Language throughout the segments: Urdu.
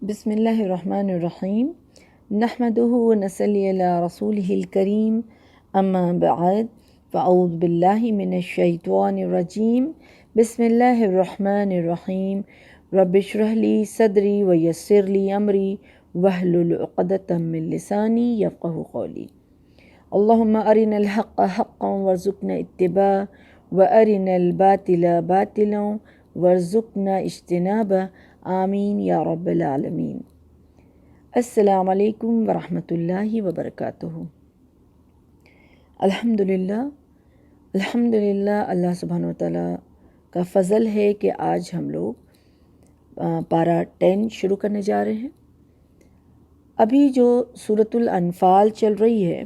بسم اللہ الرحمن الرحیم نحمدہ ونصلی علی رسولہ الکریم اما بعد فاعوذ باللہ من الشیطان الرجیم بسم اللہ الرحمن الرحیم رب اشرح لی صدری ویسر لی امری واحلل عقدۃ من لسانی یفقہوا قولی اللہم ارنا الحق حقا وارزقنا اتباعہ وارنا الباطل باطلا وارزقنا اجتنابہ آمین یا رب العالمین۔ السلام علیکم ورحمۃ اللہ وبرکاتہ۔ الحمدللہ اللہ سبحانہ وتعالیٰ کا فضل ہے کہ آج ہم لوگ پارہ 10 شروع کرنے جا رہے ہیں۔ ابھی جو سورۃ الانفال چل رہی ہے،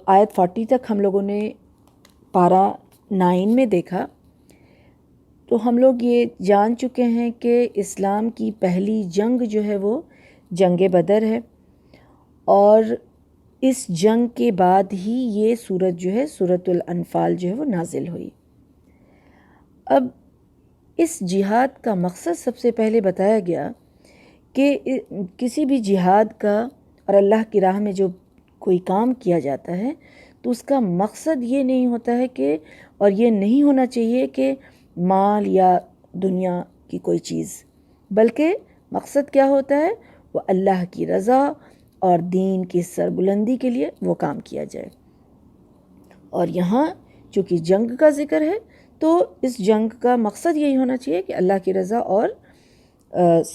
آیت 40 تک ہم لوگوں نے پارہ 9 میں دیکھا، تو ہم لوگ یہ جان چکے ہیں کہ اسلام کی پہلی جنگ جو ہے وہ جنگ بدر ہے، اور اس جنگ کے بعد ہی یہ سورت جو ہے سورۃ الانفال جو ہے وہ نازل ہوئی۔ اب اس جہاد کا مقصد سب سے پہلے بتایا گیا کہ کسی بھی جہاد کا اور اللہ کی راہ میں جو کوئی کام کیا جاتا ہے تو اس کا مقصد یہ نہیں ہوتا ہے کہ، اور یہ نہیں ہونا چاہیے کہ مال یا دنیا کی کوئی چیز، بلکہ مقصد کیا ہوتا ہے، وہ اللہ کی رضا اور دین کی سربلندی کے لیے وہ کام کیا جائے۔ اور یہاں چونکہ جنگ کا ذکر ہے تو اس جنگ کا مقصد یہی ہونا چاہیے کہ اللہ کی رضا اور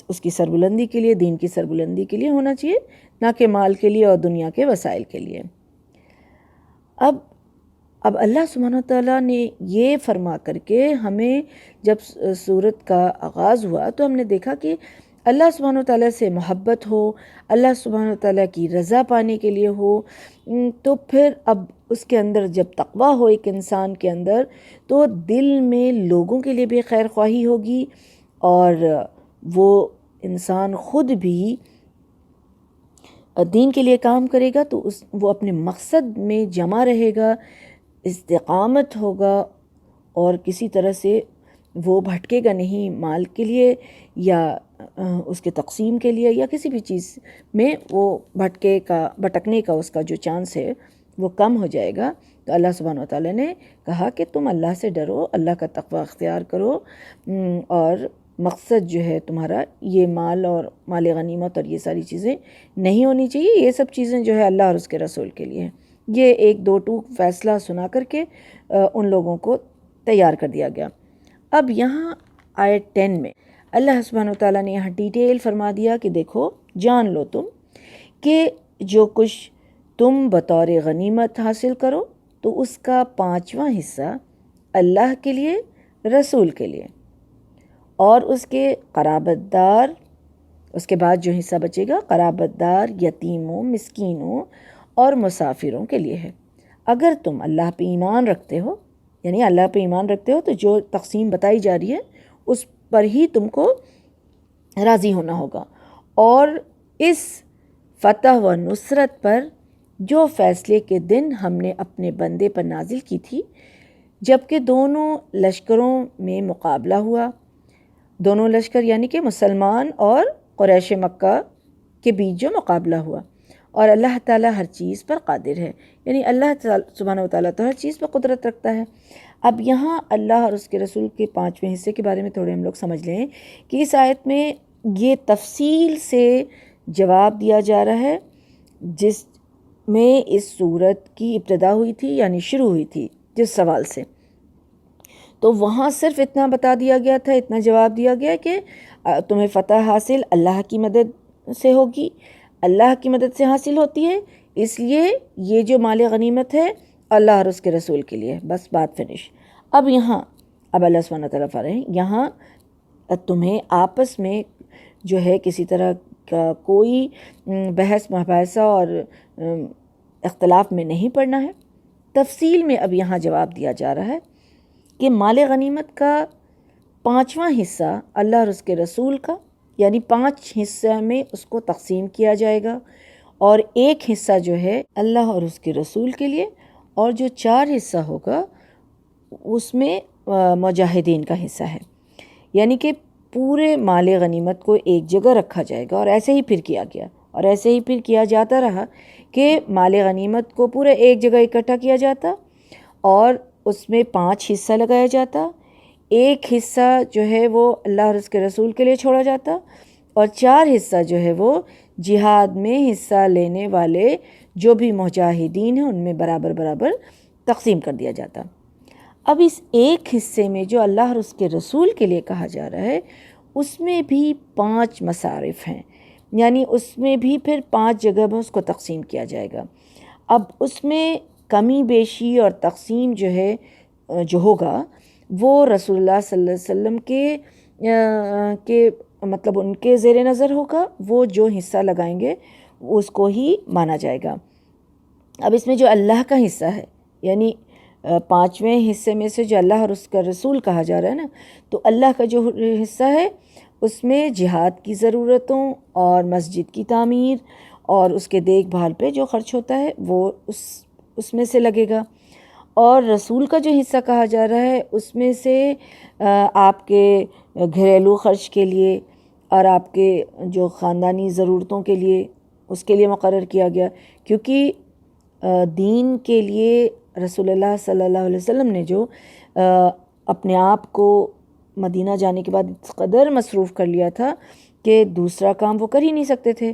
اس کی سربلندی کے لیے، دین کی سربلندی کے لیے ہونا چاہیے، نہ کہ مال کے لیے اور دنیا کے وسائل کے لیے۔ اب اللہ سبحانہ تعالیٰ نے یہ فرما کر کے ہمیں، جب سورت کا آغاز ہوا تو ہم نے دیکھا کہ اللہ سبحانہ تعالیٰ سے محبت ہو، اللہ سبحانہ تعالیٰ کی رضا پانے کے لیے ہو، تو پھر اب اس کے اندر جب تقویٰ ہو ایک انسان کے اندر، تو دل میں لوگوں کے لیے بھی خیر خواہی ہوگی، اور وہ انسان خود بھی دین کے لیے کام کرے گا تو وہ اپنے مقصد میں جمع رہے گا، استقامت ہوگا، اور کسی طرح سے وہ بھٹکے گا نہیں مال کے لیے یا اس کے تقسیم کے لیے یا کسی بھی چیز میں، وہ بھٹکنے کا اس کا جو چانس ہے وہ کم ہو جائے گا۔ تو اللہ سبحانہ وتعالی نے کہا کہ تم اللہ سے ڈرو، اللہ کا تقوی اختیار کرو، اور مقصد جو ہے تمہارا یہ مال اور مال غنیمت اور یہ ساری چیزیں نہیں ہونی چاہیے، یہ سب چیزیں جو ہے اللہ اور اس کے رسول کے لیے ہیں۔ یہ ایک دو ٹوک فیصلہ سنا کر کے ان لوگوں کو تیار کر دیا گیا۔ اب یہاں آیت 10 میں اللہ سبحانہ وتعالیٰ نے یہاں ڈیٹیل فرما دیا کہ دیکھو، جان لو تم کہ جو کچھ تم بطور غنیمت حاصل کرو تو اس کا 5واں حصہ اللہ کے لیے، رسول کے لیے، اور اس کے قرابت دار، اس کے بعد جو حصہ بچے گا قرابت دار، یتیموں، مسکینوں اور مسافروں کے لیے ہے۔ اگر تم اللہ پہ ایمان رکھتے ہو، یعنی اللہ پہ ایمان رکھتے ہو، تو جو تقسیم بتائی جا رہی ہے اس پر ہی تم کو راضی ہونا ہوگا، اور اس فتح و نصرت پر جو فیصلے کے دن ہم نے اپنے بندے پر نازل کی تھی، جب کہ دونوں لشکروں میں مقابلہ ہوا، دونوں لشکر یعنی کہ مسلمان اور قریش مکہ کے بیچ جو مقابلہ ہوا، اور اللہ تعالیٰ ہر چیز پر قادر ہے، یعنی اللہ سبحانہ وتعالیٰ تو ہر چیز پر قدرت رکھتا ہے۔ اب یہاں اللہ اور اس کے رسول کے 5ویں حصے کے بارے میں تھوڑے ہم لوگ سمجھ لیں کہ اس آیت میں یہ تفصیل سے جواب دیا جا رہا ہے جس میں اس سورت کی ابتدا ہوئی تھی، یعنی شروع ہوئی تھی جس سوال سے، تو وہاں صرف اتنا بتا دیا گیا تھا، اتنا جواب دیا گیا کہ تمہیں فتح حاصل اللہ کی مدد سے ہوگی، اللہ کی مدد سے حاصل ہوتی ہے، اس لیے یہ جو مال غنیمت ہے اللہ اور اس کے رسول کے لیے، بس بات فنش۔ اب اللہ سبحانہ تعالیٰ فرما رہے ہیں، یہاں تمہیں آپس میں جو ہے کسی طرح کا کوئی بحث مباحثہ اور اختلاف میں نہیں پڑنا ہے۔ تفصیل میں اب یہاں جواب دیا جا رہا ہے کہ مال غنیمت کا 5واں حصہ اللہ اور اس کے رسول کا، یعنی 5 حصہ میں اس کو تقسیم کیا جائے گا، اور 1 حصہ جو ہے اللہ اور اس کے رسول کے لیے، اور جو 4 حصہ ہوگا اس میں مجاہدین کا حصہ ہے، یعنی کہ پورے مال غنیمت کو ایک جگہ رکھا جائے گا، اور ایسے ہی پھر کیا گیا، اور ایسے ہی پھر کیا جاتا رہا کہ مال غنیمت کو پورے ایک جگہ اکٹھا کیا جاتا، اور اس میں 5 حصہ لگایا جاتا، ایک حصہ جو ہے وہ اللہ اور اس کے رسول کے لیے چھوڑا جاتا، اور 4 حصہ جو ہے وہ جہاد میں حصہ لینے والے جو بھی مجاہدین ہیں ان میں برابر برابر تقسیم کر دیا جاتا۔ اب اس ایک حصے میں جو اللہ اور اس کے رسول کے لیے کہا جا رہا ہے، اس میں بھی 5 مصارف ہیں، یعنی اس میں بھی پھر 5 جگہ میں اس کو تقسیم کیا جائے گا۔ اب اس میں کمی بیشی اور تقسیم جو ہے جو ہوگا وہ رسول اللہ صلی اللہ علیہ وسلم کے مطلب ان کے زیر نظر ہوگا، وہ جو حصہ لگائیں گے اس کو ہی مانا جائے گا۔ اب اس میں جو اللہ کا حصہ ہے، یعنی 5ویں حصے میں سے جو اللہ اور اس کا رسول کہا جا رہا ہے نا، تو اللہ کا جو حصہ ہے اس میں جہاد کی ضرورتوں اور مسجد کی تعمیر اور اس کے دیکھ بھال پہ جو خرچ ہوتا ہے وہ اس میں سے لگے گا، اور رسول کا جو حصہ کہا جا رہا ہے اس میں سے آپ کے گھریلو خرچ کے لیے اور آپ کے جو خاندانی ضرورتوں کے لیے اس کے لیے مقرر کیا گیا، کیونکہ دین کے لیے رسول اللہ صلی اللہ علیہ وسلم نے جو اپنے آپ کو مدینہ جانے کے بعد اس قدر مصروف کر لیا تھا کہ دوسرا کام وہ کر ہی نہیں سکتے تھے،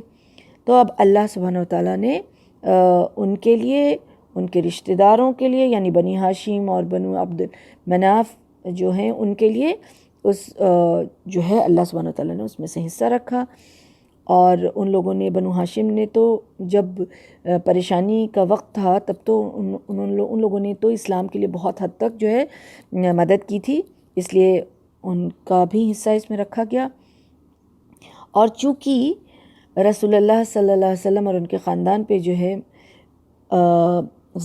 تو اب اللہ سبحانہ وتعالیٰ نے ان کے لیے، ان کے رشتہ داروں کے لیے، یعنی بنی ہاشم اور بنو عبد مناف جو ہیں ان کے لیے اس جو ہے اللہ سبحانہ وتعالیٰ نے اس میں سے حصہ رکھا۔ اور ان لوگوں نے، بنو ہاشم نے تو جب پریشانی کا وقت تھا تب تو ان لوگوں نے تو اسلام کے لیے بہت حد تک جو ہے مدد کی تھی، اس لیے ان کا بھی حصہ اس میں رکھا گیا۔ اور چونکہ رسول اللہ صلی اللہ علیہ وسلم اور ان کے خاندان پہ جو ہے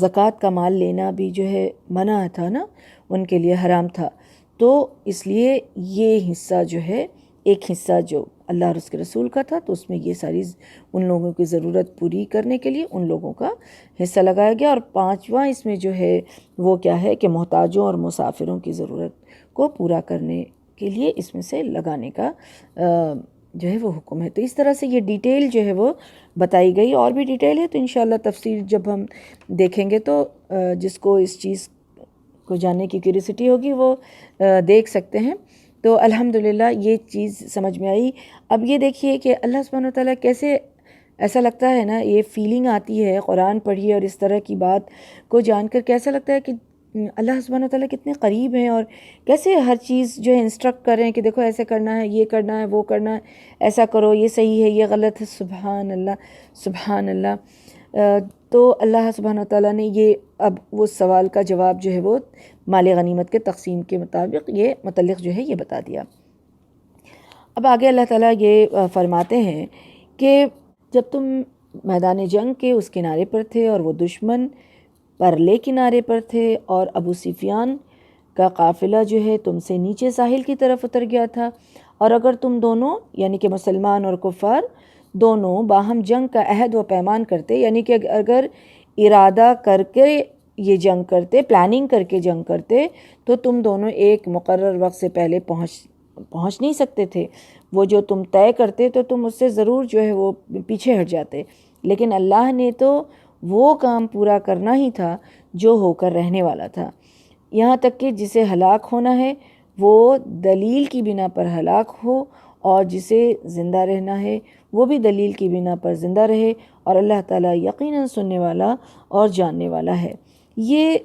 زکوٰۃ کا مال لینا بھی جو ہے منع تھا نا، ان کے لیے حرام تھا، تو اس لیے یہ حصہ جو ہے، ایک حصہ جو اللہ اور اس کے رسول کا تھا، تو اس میں یہ ساری ان لوگوں کی ضرورت پوری کرنے کے لیے ان لوگوں کا حصہ لگایا گیا، اور 5واں اس میں جو ہے وہ کیا ہے کہ محتاجوں اور مسافروں کی ضرورت کو پورا کرنے کے لیے اس میں سے لگانے کا جو ہے وہ حکم ہے۔ تو اس طرح سے یہ ڈیٹیل جو ہے وہ بتائی گئی، اور بھی ڈیٹیل ہے تو انشاءاللہ تفصیل جب ہم دیکھیں گے تو جس کو اس چیز کو جاننے کی کیوریوسٹی ہوگی وہ دیکھ سکتے ہیں۔ تو الحمدللہ یہ چیز سمجھ میں آئی۔ اب یہ دیکھیے کہ اللہ سبحانہ وتعالیٰ کیسے، ایسا لگتا ہے نا، یہ فیلنگ آتی ہے قرآن پڑھیے اور اس طرح کی بات کو جان کر کے ایسا لگتا ہے کہ اللہ سبحانہ وتعالیٰ کتنے قریب ہیں، اور کیسے ہر چیز جو ہے انسٹرکٹ کر رہے ہیں کہ دیکھو ایسے کرنا ہے، یہ کرنا ہے، وہ کرنا ہے، ایسا کرو، یہ صحیح ہے، یہ غلط ہے۔ سبحان اللہ، سبحان اللہ۔ تو اللہ سبحانہ وتعالیٰ نے یہ اب وہ سوال کا جواب جو ہے وہ مال غنیمت کے تقسیم کے مطابق یہ متعلق جو ہے یہ بتا دیا۔ اب آگے اللہ تعالیٰ یہ فرماتے ہیں کہ جب تم میدان جنگ کے اس کنارے پر تھے اور وہ دشمن پرلے کنارے پر تھے، اور ابو سفیان کا قافلہ جو ہے تم سے نیچے ساحل کی طرف اتر گیا تھا، اور اگر تم دونوں یعنی کہ مسلمان اور کفار دونوں باہم جنگ کا عہد و پیمان کرتے، یعنی کہ اگر ارادہ کر کے یہ جنگ کرتے، پلاننگ کر کے جنگ کرتے، تو تم دونوں ایک مقرر وقت سے پہلے پہنچ نہیں سکتے تھے، وہ جو تم طے کرتے تو تم اس سے ضرور جو ہے وہ پیچھے ہٹ جاتے، لیکن اللہ نے تو وہ کام پورا کرنا ہی تھا جو ہو کر رہنے والا تھا، یہاں تک کہ جسے ہلاک ہونا ہے وہ دلیل کی بنا پر ہلاک ہو، اور جسے زندہ رہنا ہے وہ بھی دلیل کی بنا پر زندہ رہے، اور اللہ تعالیٰ یقیناً سننے والا اور جاننے والا ہے۔ یہ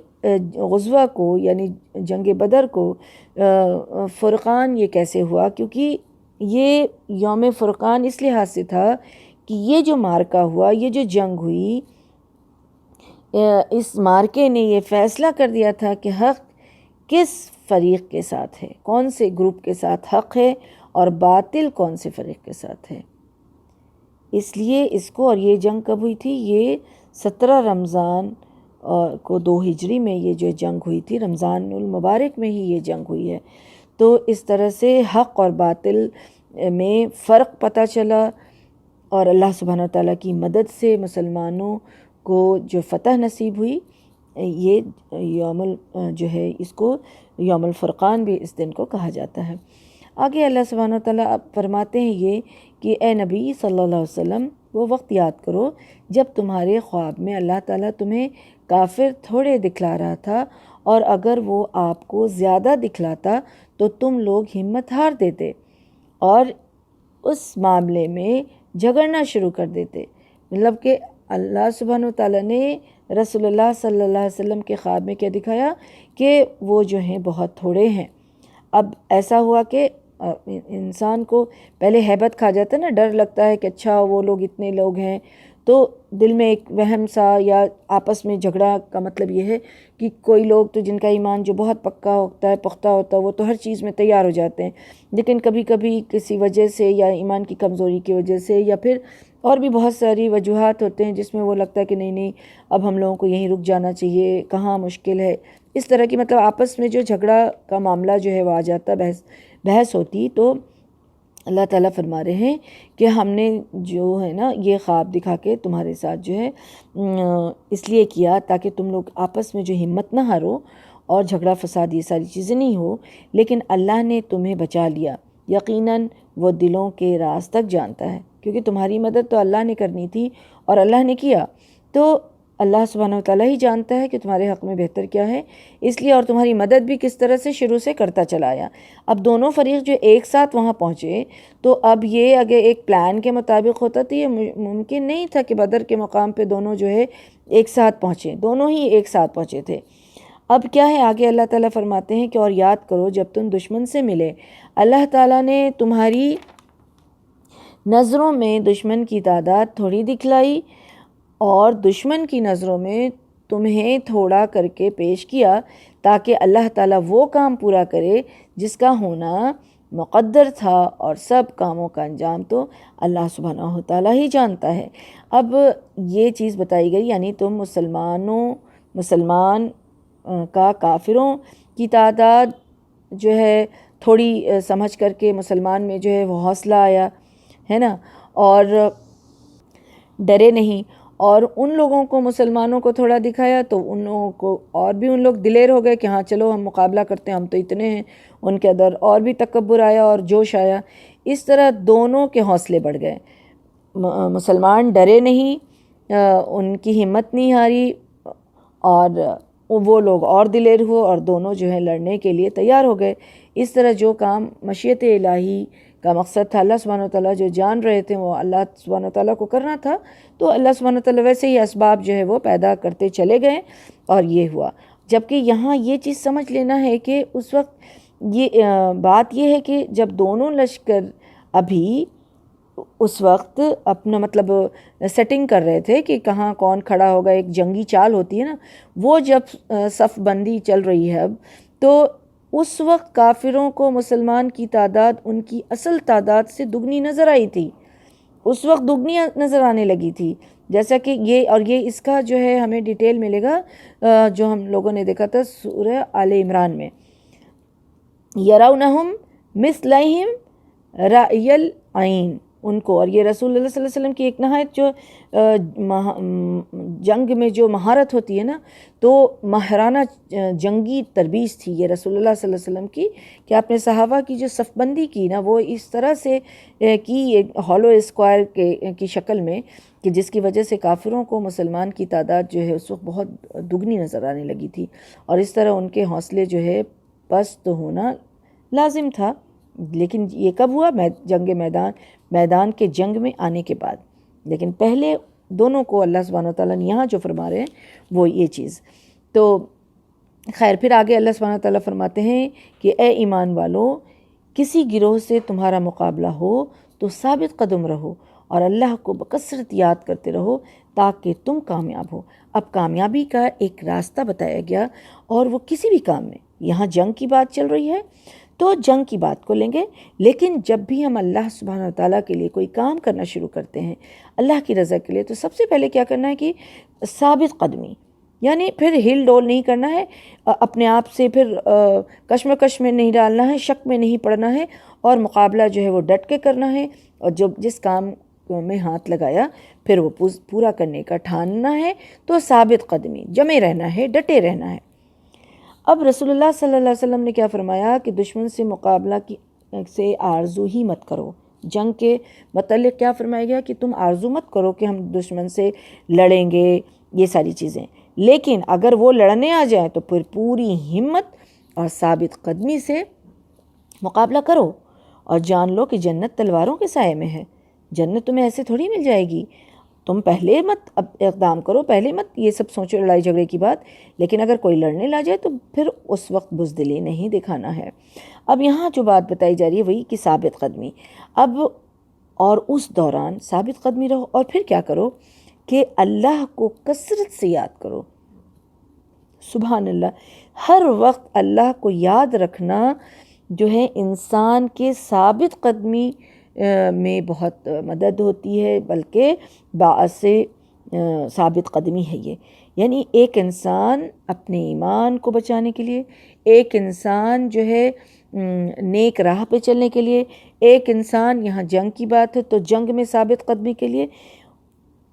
غزوہ کو یعنی جنگ بدر کو فرقان یہ کیسے ہوا؟ کیونکہ یہ یوم فرقان اس لحاظ سے تھا کہ یہ جو مارکہ ہوا، یہ جو جنگ ہوئی، اس مارکے نے یہ فیصلہ کر دیا تھا کہ حق کس فریق کے ساتھ ہے، کون سے گروپ کے ساتھ حق ہے اور باطل کون سے فریق کے ساتھ ہے۔ اس لیے اس کو، اور یہ جنگ کب ہوئی تھی؟ یہ 17 رمضان کو 2 ہجری میں یہ جو جنگ ہوئی تھی، رمضان المبارک میں ہی یہ جنگ ہوئی ہے۔ تو اس طرح سے حق اور باطل میں فرق پتہ چلا، اور اللہ سبحانہ وتعالیٰ کی مدد سے مسلمانوں کو جو فتح نصیب ہوئی، یہ جو ہے اس کو یوم الفرقان بھی اس دن کو کہا جاتا ہے۔ آگے اللہ سبحانہ و تعالیٰ فرماتے ہیں یہ کہ اے نبی صلی اللہ علیہ وسلم وہ وقت یاد کرو جب تمہارے خواب میں اللہ تعالیٰ تمہیں کافر تھوڑے دکھلا رہا تھا، اور اگر وہ آپ کو زیادہ دکھلاتا تو تم لوگ ہمت ہار دیتے اور اس معاملے میں جھگڑنا شروع کر دیتے۔ مطلب کہ اللہ سبحانہ و تعالیٰ نے رسول اللہ صلی اللہ علیہ وسلم کے خواب میں کیا دکھایا کہ وہ جو ہیں بہت تھوڑے ہیں۔ اب ایسا ہوا کہ انسان کو پہلے ہیبت کھا جاتا ہے نا، ڈر لگتا ہے کہ اچھا وہ لوگ اتنے لوگ ہیں، تو دل میں ایک وہم سا، یا آپس میں جھگڑا کا مطلب یہ ہے کہ کوئی لوگ تو جن کا ایمان جو بہت پکا ہوتا ہے، پختہ ہوتا ہے، وہ تو ہر چیز میں تیار ہو جاتے ہیں، لیکن کبھی کبھی کسی وجہ سے یا ایمان کی کمزوری کی وجہ سے یا پھر اور بھی بہت ساری وجوہات ہوتے ہیں جس میں وہ لگتا ہے کہ نہیں اب ہم لوگوں کو یہیں رک جانا چاہیے، کہاں مشکل ہے، اس طرح کی مطلب آپس میں جو جھگڑا کا معاملہ جو ہے وہ آ جاتا ہے، بحث ہوتی۔ تو اللہ تعالیٰ فرما رہے ہیں کہ ہم نے جو ہے نا یہ خواب دکھا کے تمہارے ساتھ جو ہے اس لیے کیا تاکہ تم لوگ آپس میں جو ہمت نہ ہارو اور جھگڑا فساد یہ ساری چیزیں نہیں ہو، لیکن اللہ نے تمہیں بچا لیا، یقیناً وہ دلوں کے راز تک جانتا ہے، کیونکہ تمہاری مدد تو اللہ نے کرنی تھی اور اللہ نے کیا، تو اللہ سبحانہ و تعالیٰ ہی جانتا ہے کہ تمہارے حق میں بہتر کیا ہے، اس لیے اور تمہاری مدد بھی کس طرح سے شروع سے کرتا چلا آیا۔ اب دونوں فریق جو ایک ساتھ وہاں پہنچے، تو اب یہ اگر ایک پلان کے مطابق ہوتا تو یہ ممکن نہیں تھا کہ بدر کے مقام پہ دونوں جو ہے ایک ساتھ پہنچے، دونوں ہی ایک ساتھ پہنچے تھے۔ اب کیا ہے آگے اللہ تعالیٰ فرماتے ہیں کہ اور یاد کرو جب تم دشمن سے ملے، اللہ تعالیٰ نے تمہاری نظروں میں دشمن کی تعداد تھوڑی دکھلائی اور دشمن کی نظروں میں تمہیں تھوڑا کر کے پیش کیا، تاکہ اللہ تعالیٰ وہ کام پورا کرے جس کا ہونا مقدر تھا، اور سب کاموں کا انجام تو اللہ سبحانہ و تعالیٰ ہی جانتا ہے۔ اب یہ چیز بتائی گئی، یعنی تم مسلمان کا کافروں کی تعداد جو ہے تھوڑی سمجھ کر کے مسلمان میں جو ہے وہ حوصلہ آیا ہے نا، اور ڈرے نہیں، اور ان لوگوں کو مسلمانوں کو تھوڑا دکھایا تو ان لوگوں کو اور بھی ان لوگ دلیر ہو گئے کہ ہاں چلو ہم مقابلہ کرتے ہیں، ہم تو اتنے ہیں، ان کے اندر اور بھی تکبر آیا اور جوش آیا، اس طرح دونوں کے حوصلے بڑھ گئے، مسلمان ڈرے نہیں، ان کی ہمت نہیں ہاری، اور وہ لوگ اور دلیر ہوئے اور دونوں جو ہے لڑنے کے لیے تیار ہو گئے۔ اس طرح جو کام مشیت الہی کا مقصد تھا، اللہ سبحانہ وتعالیٰ جو جان رہے تھے وہ اللہ سبحانہ وتعالیٰ کو کرنا تھا، تو اللہ سبحانہ وتعالیٰ ویسے ہی اسباب جو ہے وہ پیدا کرتے چلے گئے اور یہ ہوا۔ جبکہ یہاں یہ چیز سمجھ لینا ہے کہ اس وقت یہ بات یہ ہے کہ جب دونوں لشکر ابھی اس وقت اپنا مطلب سیٹنگ کر رہے تھے کہ کہاں کون کھڑا ہوگا، ایک جنگی چال ہوتی ہے نا، وہ جب صف بندی چل رہی ہے اب، تو اس وقت کافروں کو مسلمان کی تعداد ان کی اصل تعداد سے دگنی نظر آئی تھی، اس وقت دگنی نظر آنے لگی تھی، جیسا کہ یہ اس کا جو ہے ہمیں ڈیٹیل ملے گا جو ہم لوگوں نے دیکھا تھا سورہ آل عمران میں، یرونہم مثلہم رأی العین، ان کو، اور یہ رسول اللہ صلی اللہ علیہ وسلم کی ایک نہایت جو جنگ میں جو مہارت ہوتی ہے نا، تو ماہرانہ جنگی تربیت تھی یہ رسول اللہ صلی اللہ علیہ وسلم کی، کہ آپ نے صحابہ کی جو صف بندی کی نا وہ اس طرح سے کی، ایک ہالو اسکوائر کی شکل میں، کہ جس کی وجہ سے کافروں کو مسلمان کی تعداد جو ہے اس وقت بہت دگنی نظر آنے لگی تھی، اور اس طرح ان کے حوصلے جو ہے پست ہونا لازم تھا۔ لیکن یہ کب ہوا؟ میدان کے جنگ میں آنے کے بعد، لیکن پہلے دونوں کو اللہ سبحانہ وتعالیٰ نے یہاں جو فرما رہے ہیں وہ یہ چیز۔ تو خیر، پھر آگے اللہ سبحانہ وتعالیٰ فرماتے ہیں کہ اے ایمان والو، کسی گروہ سے تمہارا مقابلہ ہو تو ثابت قدم رہو اور اللہ کو بکثرت یاد کرتے رہو تاکہ تم کامیاب ہو۔ اب کامیابی کا ایک راستہ بتایا گیا، اور وہ کسی بھی کام میں، یہاں جنگ کی بات چل رہی ہے تو جنگ کی بات کو لیں گے، لیکن جب بھی ہم اللہ سبحانہ وتعالیٰ کے لیے کوئی کام کرنا شروع کرتے ہیں اللہ کی رضا کے لیے، تو سب سے پہلے کیا کرنا ہے کہ ثابت قدمی، یعنی پھر ہل ڈول نہیں کرنا ہے، اپنے آپ سے پھر کشمکش میں نہیں ڈالنا ہے، شک میں نہیں پڑنا ہے، اور مقابلہ جو ہے وہ ڈٹ کے کرنا ہے، اور جس کام میں ہاتھ لگایا پھر وہ پورا کرنے کا ٹھاننا ہے، تو ثابت قدمی، جمے رہنا ہے، ڈٹے رہنا ہے۔ اب رسول اللہ صلی اللہ علیہ وسلم نے کیا فرمایا کہ دشمن سے مقابلہ کی سے آرزو ہی مت کرو۔ جنگ کے متعلق کیا فرمایا گیا کہ تم آرزو مت کرو کہ ہم دشمن سے لڑیں گے، یہ ساری چیزیں، لیکن اگر وہ لڑنے آ جائیں تو پھر پوری ہمت اور ثابت قدمی سے مقابلہ کرو، اور جان لو کہ جنت تلواروں کے سائے میں ہے۔ جنت تمہیں ایسے تھوڑی مل جائے گی، تم پہلے مت اقدام کرو، پہلے مت یہ سب سوچو لڑائی جھگڑے کی بات، لیکن اگر کوئی لڑنے لا جائے تو پھر اس وقت بزدلی نہیں دکھانا ہے۔ اب یہاں جو بات بتائی جا رہی ہے وہی کہ ثابت قدمی، اب اور اس دوران ثابت قدمی رہو، اور پھر کیا کرو کہ اللہ کو کثرت سے یاد کرو۔ سبحان اللہ، ہر وقت اللہ کو یاد رکھنا جو ہے انسان کے ثابت قدمی میں بہت مدد ہوتی ہے، بلکہ باعث ثابت قدمی ہے یہ۔ یعنی ایک انسان اپنے ایمان کو بچانے کے لیے، ایک انسان جو ہے نیک راہ پہ چلنے کے لیے، ایک انسان، یہاں جنگ کی بات ہے تو جنگ میں ثابت قدمی کے لیے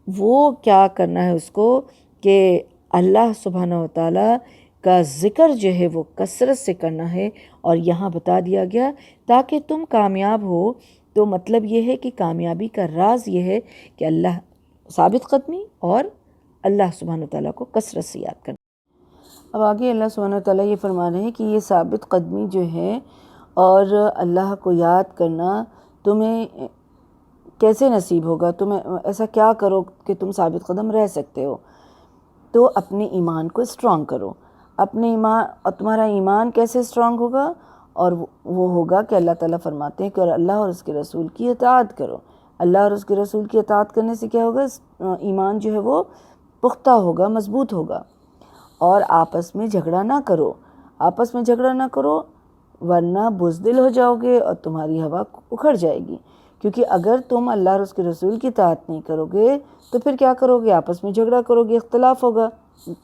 وہ کیا کرنا ہے اس کو کہ اللہ سبحانہ و تعالیٰ کا ذکر جو ہے وہ کثرت سے کرنا ہے، اور یہاں بتا دیا گیا تاکہ تم کامیاب ہو۔ تو مطلب یہ ہے کہ کامیابی کا راز یہ ہے کہ اللہ ثابت قدمی اور اللہ سبحانہ و تعالیٰ کو کثرت سے یاد کرنا۔ اب آگے اللہ سبحانہ و تعالیٰ یہ فرما رہے ہیں کہ یہ ثابت قدمی جو ہے اور اللہ کو یاد کرنا تمہیں کیسے نصیب ہوگا، تمہیں ایسا کیا کرو کہ تم ثابت قدم رہ سکتے ہو؟ تو اپنے ایمان کو اسٹرانگ کرو۔ اپنے ایمان، اور تمہارا ایمان کیسے اسٹرانگ ہوگا؟ اور وہ ہوگا کہ اللہ تعالیٰ فرماتے ہیں کہ اور اللہ اور اس کے رسول کی اطاعت کرو۔ اللہ اور اس کے رسول کی اطاعت کرنے سے کیا ہوگا؟ ایمان جو ہے وہ پختہ ہوگا، مضبوط ہوگا۔ اور آپس میں جھگڑا نہ کرو، آپس میں جھگڑا نہ کرو ورنہ بزدل ہو جاؤ گے اور تمہاری ہوا اکھڑ جائے گی۔ کیونکہ اگر تم اللہ اور اس کے رسول کی اطاعت نہیں کرو گے تو پھر کیا کرو گے؟ آپس میں جھگڑا کرو گے، اختلاف ہوگا،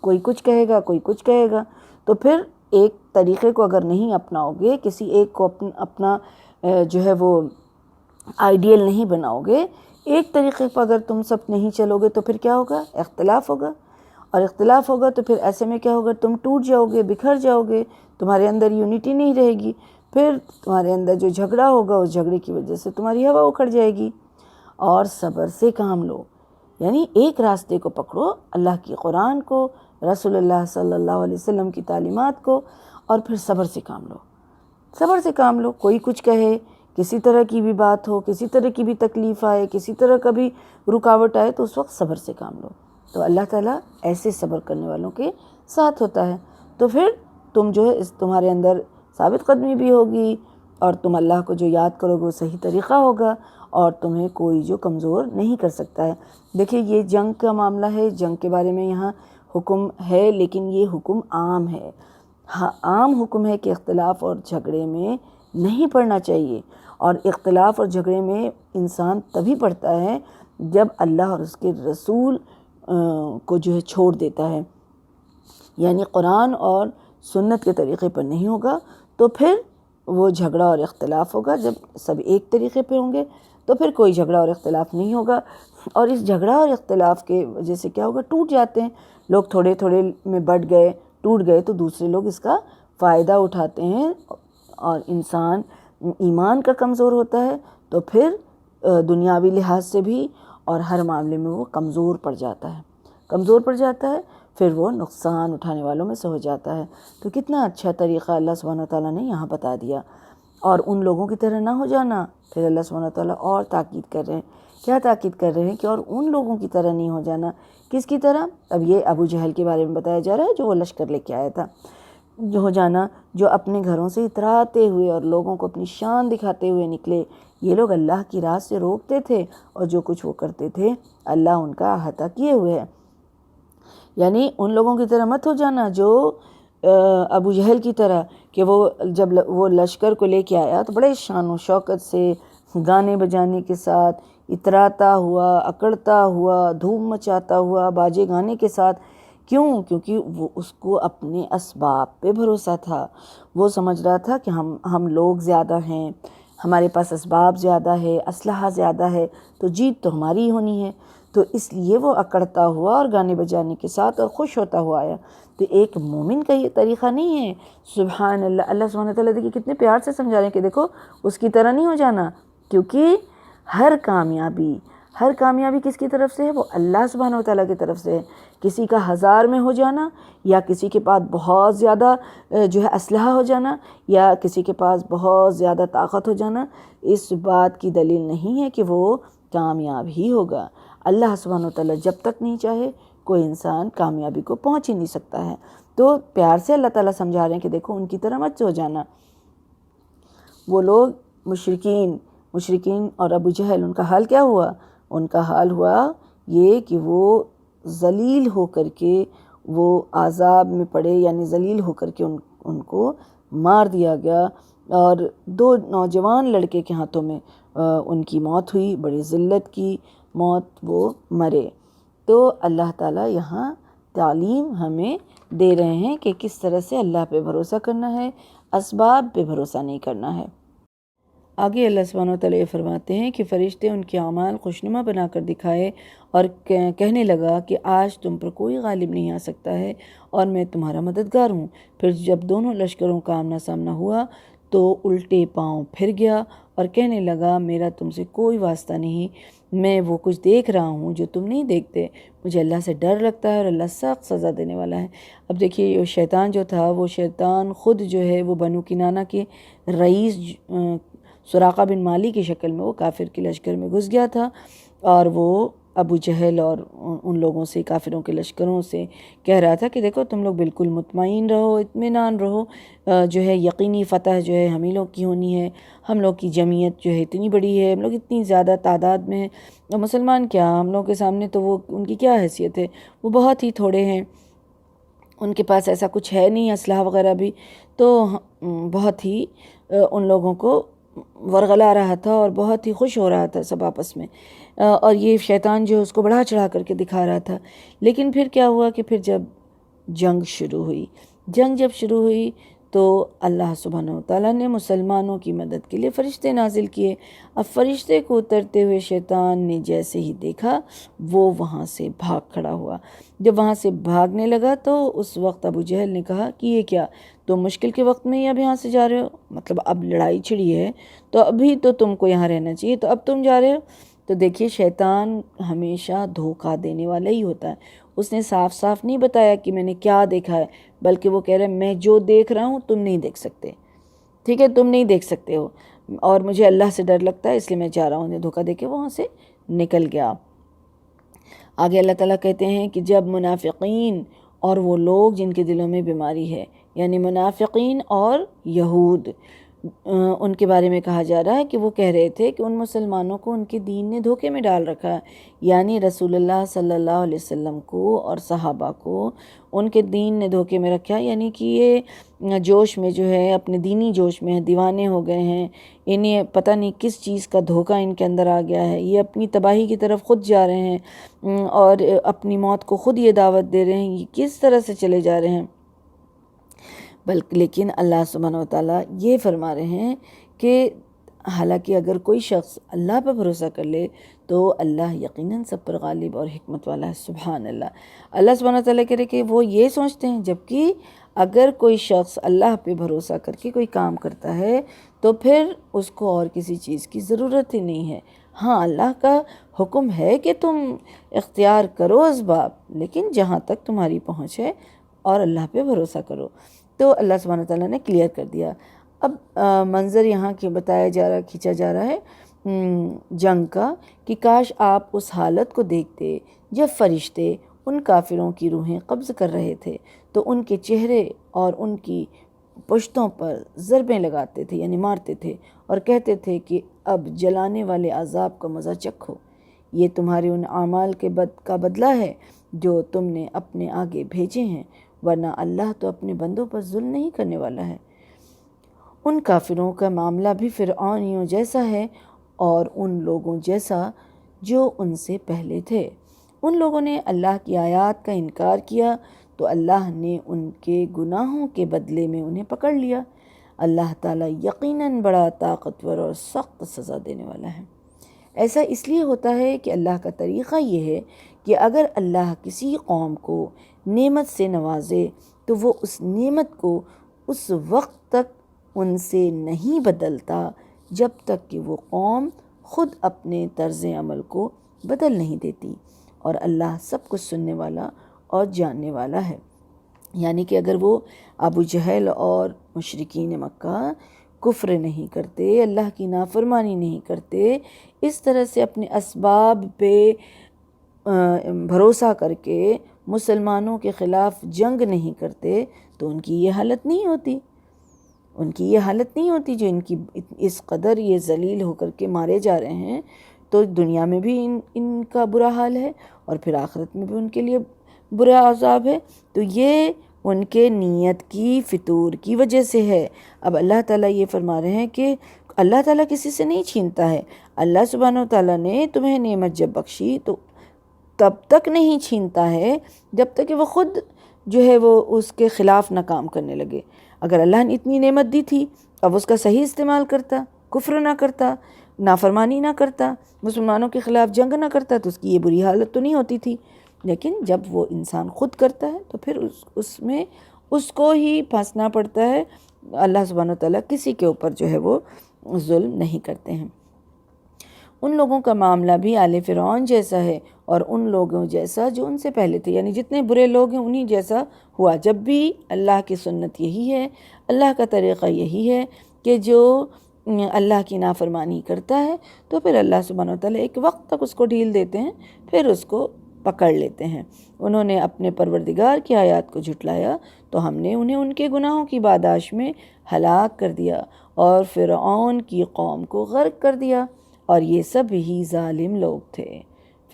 کوئی کچھ کہے گا، کوئی کچھ کہے گا۔ تو پھر ایک طریقے کو اگر نہیں اپناؤ گے، کسی ایک کو اپنا جو ہے وہ آئیڈیل نہیں بناؤ گے، ایک طریقے پر اگر تم سب نہیں چلو گے تو پھر کیا ہوگا؟ اختلاف ہوگا، اور اختلاف ہوگا تو پھر ایسے میں کیا ہوگا؟ تم ٹوٹ جاؤ گے، بکھر جاؤ گے، تمہارے اندر یونٹی نہیں رہے گی، پھر تمہارے اندر جو جھگڑا ہوگا اس جھگڑے کی وجہ سے تمہاری ہوا اکھڑ جائے گی۔ اور صبر سے کام لو، یعنی ایک راستے کو پکڑو، اللہ کی قرآن کو، رسول اللہ صلی اللہ علیہ وسلم کی تعلیمات کو، اور پھر صبر سے کام لو، صبر سے کام لو۔ کوئی کچھ کہے، کسی طرح کی بھی بات ہو، کسی طرح کی بھی تکلیف آئے، کسی طرح کا بھی رکاوٹ آئے تو اس وقت صبر سے کام لو۔ تو اللہ تعالیٰ ایسے صبر کرنے والوں کے ساتھ ہوتا ہے۔ تو پھر تم جو ہے تمہارے اندر ثابت قدمی بھی ہوگی، اور تم اللہ کو جو یاد کرو گے وہ صحیح طریقہ ہوگا، اور تمہیں کوئی جو کمزور نہیں کر سکتا ہے۔ دیکھیں یہ جنگ کا معاملہ ہے، جنگ کے بارے میں یہاں حکم ہے، لیکن یہ حکم عام ہے۔ ہاں، عام حکم ہے کہ اختلاف اور جھگڑے میں نہیں پڑنا چاہیے، اور اختلاف اور جھگڑے میں انسان تبھی پڑتا ہے جب اللہ اور اس کے رسول کو جو ہے چھوڑ دیتا ہے، یعنی قرآن اور سنت کے طریقے پر نہیں ہوگا تو پھر وہ جھگڑا اور اختلاف ہوگا۔ جب سب ایک طریقے پہ ہوں گے تو پھر کوئی جھگڑا اور اختلاف نہیں ہوگا، اور اس جھگڑا اور اختلاف کے وجہ سے کیا ہوگا؟ ٹوٹ جاتے ہیں لوگ، تھوڑے تھوڑے میں بٹ گئے، ٹوٹ گئے تو دوسرے لوگ اس کا فائدہ اٹھاتے ہیں، اور انسان ایمان کا کمزور ہوتا ہے تو پھر دنیاوی لحاظ سے بھی اور ہر معاملے میں وہ کمزور پڑ جاتا ہے، کمزور پڑ جاتا ہے، پھر وہ نقصان اٹھانے والوں میں سے ہو جاتا ہے۔ تو کتنا اچھا طریقہ اللہ سبحانہ وتعالیٰ نے یہاں بتا دیا، اور ان لوگوں کی طرح نہ ہو جانا۔ پھر اللہ سبحانہ وتعالیٰ اور تاکید کر رہے ہیں، کیا تاکید کر رہے ہیں کہ اور ان لوگوں کی طرح نہیں ہو جانا۔ کس کی طرح؟ اب یہ ابو جہل کے بارے میں بتایا جا رہا ہے جو وہ لشکر لے کے آیا تھا، جو ہو جانا جو اپنے گھروں سے اتراتے ہوئے اور لوگوں کو اپنی شان دکھاتے ہوئے نکلے۔ یہ لوگ اللہ کی راہ سے روکتے تھے، اور جو کچھ وہ کرتے تھے اللہ ان کا احاطہ کیے ہوئے ہے۔ یعنی ان لوگوں کی طرح مت ہو جانا جو ابو جہل کی طرح، کہ وہ جب وہ لشکر کو لے کے آیا تو بڑے شان و شوکت سے گانے بجانے کے ساتھ اتراتا ہوا، اکڑتا ہوا، دھوم مچاتا ہوا، باجے گانے کے ساتھ۔ کیوں؟ کیونکہ وہ اس کو اپنے اسباب پہ بھروسہ تھا، وہ سمجھ رہا تھا کہ ہم لوگ زیادہ ہیں، ہمارے پاس اسباب زیادہ ہے، اسلحہ زیادہ ہے، تو جیت تو ہماری ہی ہونی ہے۔ تو اس لیے وہ اکڑتا ہوا اور گانے بجانے کے ساتھ اور خوش ہوتا ہوا آیا۔ تو ایک مومن کا یہ طریقہ نہیں ہے۔ سبحان اللہ، اللہ سبحانہ وتعالیٰ دیکھیے کتنے پیار سے سمجھا رہے ہیں کہ دیکھو اس کی طرح نہیں ہو جانا، کیونکہ ہر کامیابی کس کی طرف سے ہے؟ وہ اللہ سبحانہ وتعالیٰ کی طرف سے ہے۔ کسی کا 1000 میں ہو جانا، یا کسی کے پاس بہت زیادہ جو ہے اسلحہ ہو جانا، یا کسی کے پاس بہت زیادہ طاقت ہو جانا، اس بات کی دلیل نہیں ہے کہ وہ کامیاب ہی ہوگا۔ اللہ سبحانہ وتعالیٰ جب تک نہیں چاہے کوئی انسان کامیابی کو پہنچ ہی نہیں سکتا ہے۔ تو پیار سے اللہ تعالیٰ سمجھا رہے ہیں کہ دیکھو ان کی طرح مت ہو جانا۔ وہ لوگ مشرکین اور ابو جہل، ان کا حال کیا ہوا؟ ان کا حال ہوا یہ کہ وہ ذلیل ہو کر کے وہ عذاب میں پڑے، یعنی ذلیل ہو کر کے ان کو مار دیا گیا، اور 2 نوجوان لڑکے کے ہاتھوں میں ان کی موت ہوئی، بڑی ذلت کی موت وہ مرے۔ تو اللہ تعالیٰ یہاں تعلیم ہمیں دے رہے ہیں کہ کس طرح سے اللہ پہ بھروسہ کرنا ہے، اسباب پہ بھروسہ نہیں کرنا ہے۔ آگے اللہ سبحانہ وتعالیٰ یہ فرماتے ہیں کہ فرشتے ان کے اعمال خوشنما بنا کر دکھائے اور کہنے لگا کہ آج تم پر کوئی غالب نہیں آ سکتا ہے اور میں تمہارا مددگار ہوں۔ پھر جب دونوں لشکروں کا آمنا سامنا ہوا تو الٹے پاؤں پھر گیا اور کہنے لگا میرا تم سے کوئی واسطہ نہیں، میں وہ کچھ دیکھ رہا ہوں جو تم نہیں دیکھتے، مجھے اللہ سے ڈر لگتا ہے اور اللہ سخت سزا دینے والا ہے۔ اب دیکھیے یہ شیطان جو تھا، وہ شیطان خود جو ہے وہ بنو کنانہ کے رئیس سراقہ بن مالی کی شکل میں وہ کافر کے لشکر میں گھس گیا تھا، اور وہ ابو جہل اور ان لوگوں سے، کافروں کے لشکروں سے کہہ رہا تھا کہ دیکھو تم لوگ بالکل مطمئن رہو، اطمینان رہو، جو ہے یقینی فتح جو ہے ہم ہی لوگ کی ہونی ہے، ہم لوگ کی جمعیت جو ہے اتنی بڑی ہے، ہم لوگ اتنی زیادہ تعداد میں ہیں، اور مسلمان کیا، ہم لوگ کے سامنے تو وہ ان کی کیا حیثیت ہے، وہ بہت ہی تھوڑے ہیں، ان کے پاس ایسا کچھ ہے نہیں اسلحہ وغیرہ بھی۔ تو بہت ہی ان لوگوں کو ورغلا رہا تھا اور بہت ہی خوش ہو رہا تھا سب آپس میں، اور یہ شیطان جو اس کو بڑھا چڑھا کر کے دکھا رہا تھا۔ لیکن پھر کیا ہوا کہ پھر جب جنگ جب شروع ہوئی تو اللہ سبحانہ وتعالیٰ نے مسلمانوں کی مدد کے لیے فرشتے نازل کیے۔ اب فرشتے کو اترتے ہوئے شیطان نے جیسے ہی دیکھا وہ وہاں سے بھاگ کھڑا ہوا۔ جب وہاں سے بھاگنے لگا تو اس وقت ابو جہل نے کہا کہ یہ کیا، تم مشکل کے وقت میں ہی اب یہاں سے جا رہے ہو، مطلب اب لڑائی چھڑی ہے تو ابھی تو تم کو یہاں رہنا چاہیے، تو اب تم جا رہے ہو۔ تو دیکھیے شیطان ہمیشہ دھوکہ دینے والا ہی ہوتا ہے۔ اس نے صاف صاف نہیں بتایا کہ میں نے کیا دیکھا ہے، بلکہ وہ کہہ رہا ہے میں جو دیکھ رہا ہوں تم نہیں دیکھ سکتے، ٹھیک ہے، تم نہیں دیکھ سکتے ہو، اور مجھے اللہ سے ڈر لگتا ہے اس لیے میں جا رہا ہوں۔ دھوکہ دے کے وہاں سے نکل گیا۔ آگے اللہ تعالیٰ کہتے ہیں کہ جب منافقین اور وہ لوگ جن کے دلوں میں بیماری ہے، یعنی منافقین اور یہود، ان کے بارے میں کہا جا رہا ہے کہ وہ کہہ رہے تھے کہ ان مسلمانوں کو ان کے دین نے دھوکے میں ڈال رکھا، یعنی رسول اللہ صلی اللہ علیہ وسلم کو اور صحابہ کو ان کے دین نے دھوکے میں رکھا، یعنی کہ یہ جوش میں جو ہے، اپنے دینی جوش میں دیوانے ہو گئے ہیں، انہیں پتہ نہیں کس چیز کا دھوکہ ان کے اندر آ گیا ہے، یہ اپنی تباہی کی طرف خود جا رہے ہیں اور اپنی موت کو خود یہ دعوت دے رہے ہیں، یہ کس طرح سے چلے جا رہے ہیں۔ لیکن اللہ سبحانہ وتعالیٰ یہ فرما رہے ہیں کہ حالانکہ اگر کوئی شخص اللہ پر بھروسہ کر لے تو اللہ یقیناً سب پر غالب اور حکمت والا ہے۔ سبحان اللہ، اللہ سبحانہ وتعالیٰ کہہ رہے کہ وہ یہ سوچتے ہیں، جبکہ اگر کوئی شخص اللہ پہ بھروسہ کر کے کوئی کام کرتا ہے تو پھر اس کو اور کسی چیز کی ضرورت ہی نہیں ہے۔ ہاں، اللہ کا حکم ہے کہ تم اختیار کرو اسباب، لیکن جہاں تک تمہاری پہنچ ہے اور اللہ پہ بھروسہ کرو۔ تو اللہ سبحانہ وتعالیٰ نے کلیئر کر دیا۔ اب منظر یہاں کے بتایا جا رہا، کھینچا جا رہا ہے جنگ کا، کہ کاش آپ اس حالت کو دیکھتے جب فرشتے ان کافروں کی روحیں قبض کر رہے تھے تو ان کے چہرے اور ان کی پشتوں پر ضربیں لگاتے تھے، یعنی مارتے تھے، اور کہتے تھے کہ اب جلانے والے عذاب کا مزہ چکھو، یہ تمہارے ان اعمال کا بدلہ ہے جو تم نے اپنے آگے بھیجے ہیں، ورنہ اللہ تو اپنے بندوں پر ظلم نہیں کرنے والا ہے۔ ان کافروں کا معاملہ بھی فرعونیوں جیسا ہے اور ان لوگوں جیسا جو ان سے پہلے تھے۔ ان لوگوں نے اللہ کی آیات کا انکار کیا تو اللہ نے ان کے گناہوں کے بدلے میں انہیں پکڑ لیا۔ اللہ تعالیٰ یقیناً بڑا طاقتور اور سخت سزا دینے والا ہے۔ ایسا اس لیے ہوتا ہے کہ اللہ کا طریقہ یہ ہے کہ اگر اللہ کسی قوم کو نعمت سے نوازے تو وہ اس نعمت کو اس وقت تک ان سے نہیں بدلتا جب تک کہ وہ قوم خود اپنے طرز عمل کو بدل نہیں دیتی، اور اللہ سب کچھ سننے والا اور جاننے والا ہے۔ یعنی کہ اگر وہ ابو جہل اور مشرکین مکہ کفر نہیں کرتے، اللہ کی نافرمانی نہیں کرتے، اس طرح سے اپنے اسباب پہ بھروسہ کر کے مسلمانوں کے خلاف جنگ نہیں کرتے، تو ان کی یہ حالت نہیں ہوتی، جو ان کی اس قدر یہ ذلیل ہو کر کے مارے جا رہے ہیں۔ تو دنیا میں بھی ان کا برا حال ہے، اور پھر آخرت میں بھی ان کے لیے برا عذاب ہے۔ تو یہ ان کے نیت کی فطور کی وجہ سے ہے۔ اب اللہ تعالیٰ یہ فرما رہے ہیں کہ اللہ تعالیٰ کسی سے نہیں چھینتا ہے۔ اللہ سبحانہ و تعالیٰ نے تمہیں نعمت جب بخشی تو تب تک نہیں چھینتا ہے جب تک کہ وہ خود جو ہے وہ اس کے خلاف نہ کام کرنے لگے۔ اگر اللہ نے اتنی نعمت دی تھی، اب اس کا صحیح استعمال کرتا، کفر نہ کرتا، نافرمانی نہ کرتا، مسلمانوں کے خلاف جنگ نہ کرتا، تو اس کی یہ بری حالت تو نہیں ہوتی تھی۔ لیکن جب وہ انسان خود کرتا ہے تو پھر اس میں اس کو ہی پھنسنا پڑتا ہے۔ اللہ سبحانہ وتعالیٰ کسی کے اوپر جو ہے وہ ظلم نہیں کرتے ہیں۔ ان لوگوں کا معاملہ بھی آل فرعون جیسا ہے، اور ان لوگوں جیسا جو ان سے پہلے تھے، یعنی جتنے برے لوگ ہیں انہی جیسا ہوا۔ جب بھی اللہ کی سنت یہی ہے، اللہ کا طریقہ یہی ہے کہ جو اللہ کی نافرمانی کرتا ہے تو پھر اللہ سبحانہ وتعالیٰ ایک وقت تک اس کو ڈھیل دیتے ہیں، پھر اس کو پکڑ لیتے ہیں۔ انہوں نے اپنے پروردگار کی آیات کو جھٹلایا تو ہم نے انہیں ان کے گناہوں کی پاداش میں ہلاک کر دیا، اور فرعون کی قوم کو غرق کر دیا، اور یہ سب ہی ظالم لوگ تھے۔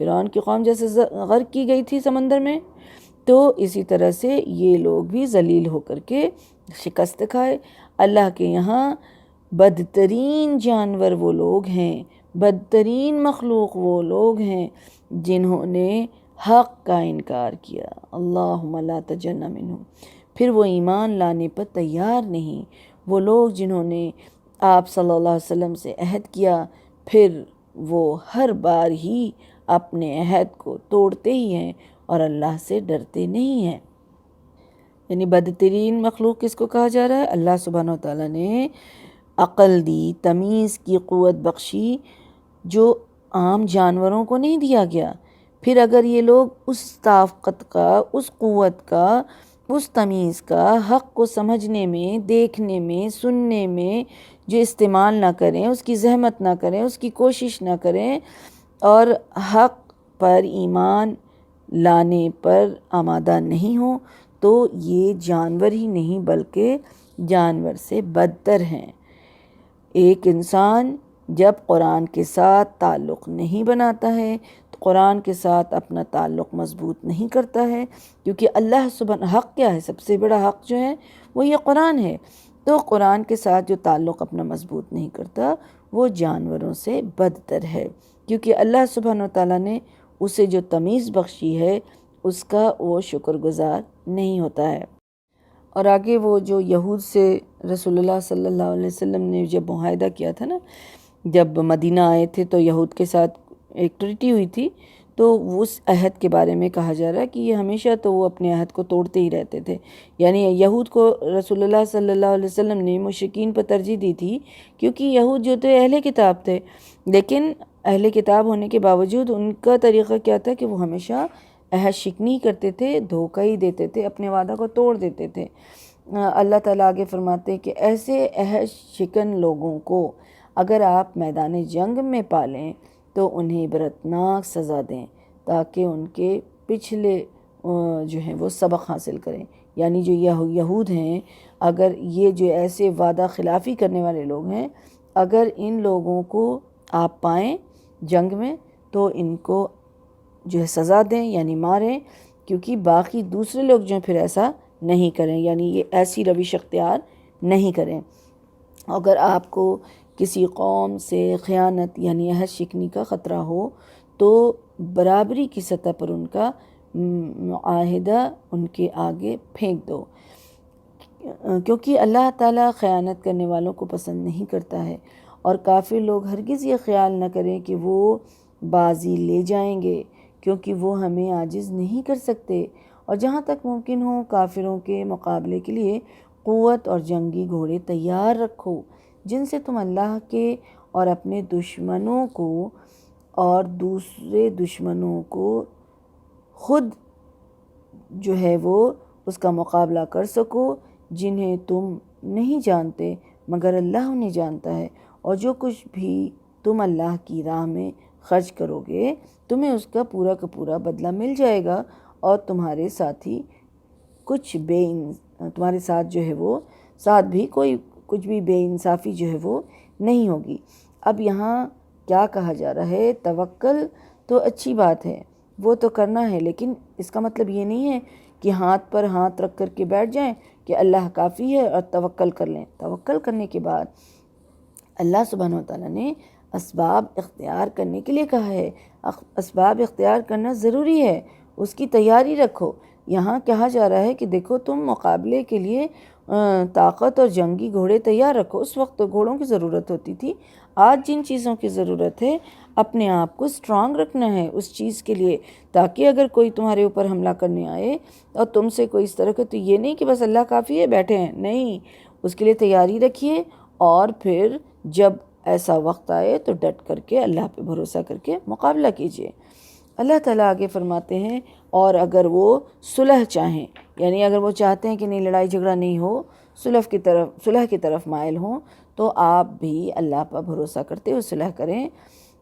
فرعون کی قوم جیسے غرق کی گئی تھی سمندر میں، تو اسی طرح سے یہ لوگ بھی ذلیل ہو کر کے شکست کھائے۔ اللہ کے یہاں بدترین جانور وہ لوگ ہیں، بدترین مخلوق وہ لوگ ہیں جنہوں نے حق کا انکار کیا۔ اللہم لا تجعلنا منہم۔ پھر وہ ایمان لانے پر تیار نہیں، وہ لوگ جنہوں نے آپ صلی اللہ علیہ وسلم سے عہد کیا، پھر وہ ہر بار ہی اپنے عہد کو توڑتے ہی ہیں اور اللہ سے ڈرتے نہیں ہیں۔ یعنی بدترین مخلوق کس کو کہا جا رہا ہے؟ اللہ سبحانہ وتعالیٰ نے عقل دی، تمیز کی قوت بخشی، جو عام جانوروں کو نہیں دیا گیا۔ پھر اگر یہ لوگ اس طاقت کا، اس قوت کا، اس تمیز کا حق کو سمجھنے میں، دیکھنے میں، سننے میں جو استعمال نہ کریں، اس کی زحمت نہ کریں، اس کی کوشش نہ کریں، اور حق پر ایمان لانے پر آمادہ نہیں ہوں، تو یہ جانور ہی نہیں بلکہ جانور سے بدتر ہیں۔ ایک انسان جب قرآن کے ساتھ تعلق نہیں بناتا ہے، تو قرآن کے ساتھ اپنا تعلق مضبوط نہیں کرتا ہے، کیونکہ اللہ سبحانہ حق کیا ہے؟ سب سے بڑا حق جو ہے وہ یہ قرآن ہے۔ تو قرآن کے ساتھ جو تعلق اپنا مضبوط نہیں کرتا وہ جانوروں سے بدتر ہے، کیونکہ اللہ سبحانہ وتعالیٰ نے اسے جو تمیز بخشی ہے اس کا وہ شکر گزار نہیں ہوتا ہے۔ اور آگے وہ جو یہود سے رسول اللہ صلی اللہ علیہ وسلم نے جب معاہدہ کیا تھا نا، جب مدینہ آئے تھے تو یہود کے ساتھ ایک ٹریٹی ہوئی تھی، تو اس عہد کے بارے میں کہا جا رہا ہے کہ یہ ہمیشہ تو وہ اپنے عہد کو توڑتے ہی رہتے تھے۔ یعنی یہود کو رسول اللہ صلی اللہ علیہ وسلم نے مشرکین پر ترجیح دی تھی، کیونکہ یہود جو تھے اہل کتاب تھے، لیکن اہل کتاب ہونے کے باوجود ان کا طریقہ کیا تھا کہ وہ ہمیشہ عہد شکنی کرتے تھے، دھوکہ ہی دیتے تھے، اپنے وعدہ کو توڑ دیتے تھے۔ اللہ تعالیٰ آگے فرماتے ہیں کہ ایسے عہد شکن لوگوں کو اگر آپ میدان جنگ میں پالیں تو انہیں عبرتناک سزا دیں، تاکہ ان کے پچھلے جو ہیں وہ سبق حاصل کریں۔ یعنی جو یہود ہیں، اگر یہ جو ایسے وعدہ خلافی کرنے والے لوگ ہیں، اگر ان لوگوں کو آپ پائیں جنگ میں تو ان کو جو ہے سزا دیں، یعنی ماریں، کیونکہ باقی دوسرے لوگ جو ہیں پھر ایسا نہیں کریں، یعنی یہ ایسی روش اختیار نہیں کریں۔ اگر آپ کو کسی قوم سے خیانت یعنی عہد شکنی کا خطرہ ہو تو برابری کی سطح پر ان کا معاہدہ ان کے آگے پھینک دو، کیونکہ اللہ تعالیٰ خیانت کرنے والوں کو پسند نہیں کرتا ہے، اور کافر لوگ ہرگز یہ خیال نہ کریں کہ وہ بازی لے جائیں گے، کیونکہ وہ ہمیں عاجز نہیں کر سکتے۔ اور جہاں تک ممکن ہو کافروں کے مقابلے کے لیے قوت اور جنگی گھوڑے تیار رکھو، جن سے تم اللہ کے اور اپنے دشمنوں کو اور دوسرے دشمنوں کو خود جو ہے وہ اس کا مقابلہ کر سکو، جنہیں تم نہیں جانتے مگر اللہ انہیں جانتا ہے۔ اور جو کچھ بھی تم اللہ کی راہ میں خرچ کرو گے تمہیں اس کا پورا کا پورا بدلہ مل جائے گا، اور تمہارے ساتھی تمہارے ساتھ جو ہے وہ بھی کچھ بھی بے انصافی جو ہے وہ نہیں ہوگی۔ اب یہاں کیا کہا جا رہا ہے؟ توکل تو اچھی بات ہے، وہ تو کرنا ہے، لیکن اس کا مطلب یہ نہیں ہے کہ ہاتھ پر ہاتھ رکھ کر کے بیٹھ جائیں کہ اللہ کافی ہے اور توکل کر لیں۔ توکل کرنے کے بعد اللہ سبحانہ وتعالیٰ نے اسباب اختیار کرنے کے لیے کہا ہے۔ اسباب اختیار کرنا ضروری ہے، اس کی تیاری رکھو۔ یہاں کہا جا رہا ہے کہ دیکھو تم مقابلے کے لیے طاقت اور جنگی گھوڑے تیار رکھو۔ اس وقت تو گھوڑوں کی ضرورت ہوتی تھی، آج جن چیزوں کی ضرورت ہے اپنے آپ کو سٹرانگ رکھنا ہے اس چیز کے لیے، تاکہ اگر کوئی تمہارے اوپر حملہ کرنے آئے اور تم سے کوئی اس طرح کا، تو یہ نہیں کہ بس اللہ کافی ہے بیٹھے ہیں، نہیں، اس کے لیے تیاری رکھیے، اور پھر جب ایسا وقت آئے تو ڈٹ کر کے اللہ پہ بھروسہ کر کے مقابلہ کیجیے۔ اللہ تعالیٰ آگے فرماتے ہیں اور اگر وہ صلح چاہیں، یعنی اگر وہ چاہتے ہیں کہ نہیں لڑائی جھگڑا نہیں ہو، صلح کی طرف مائل ہوں، تو آپ بھی اللہ پر بھروسہ کرتے ہوئے صلح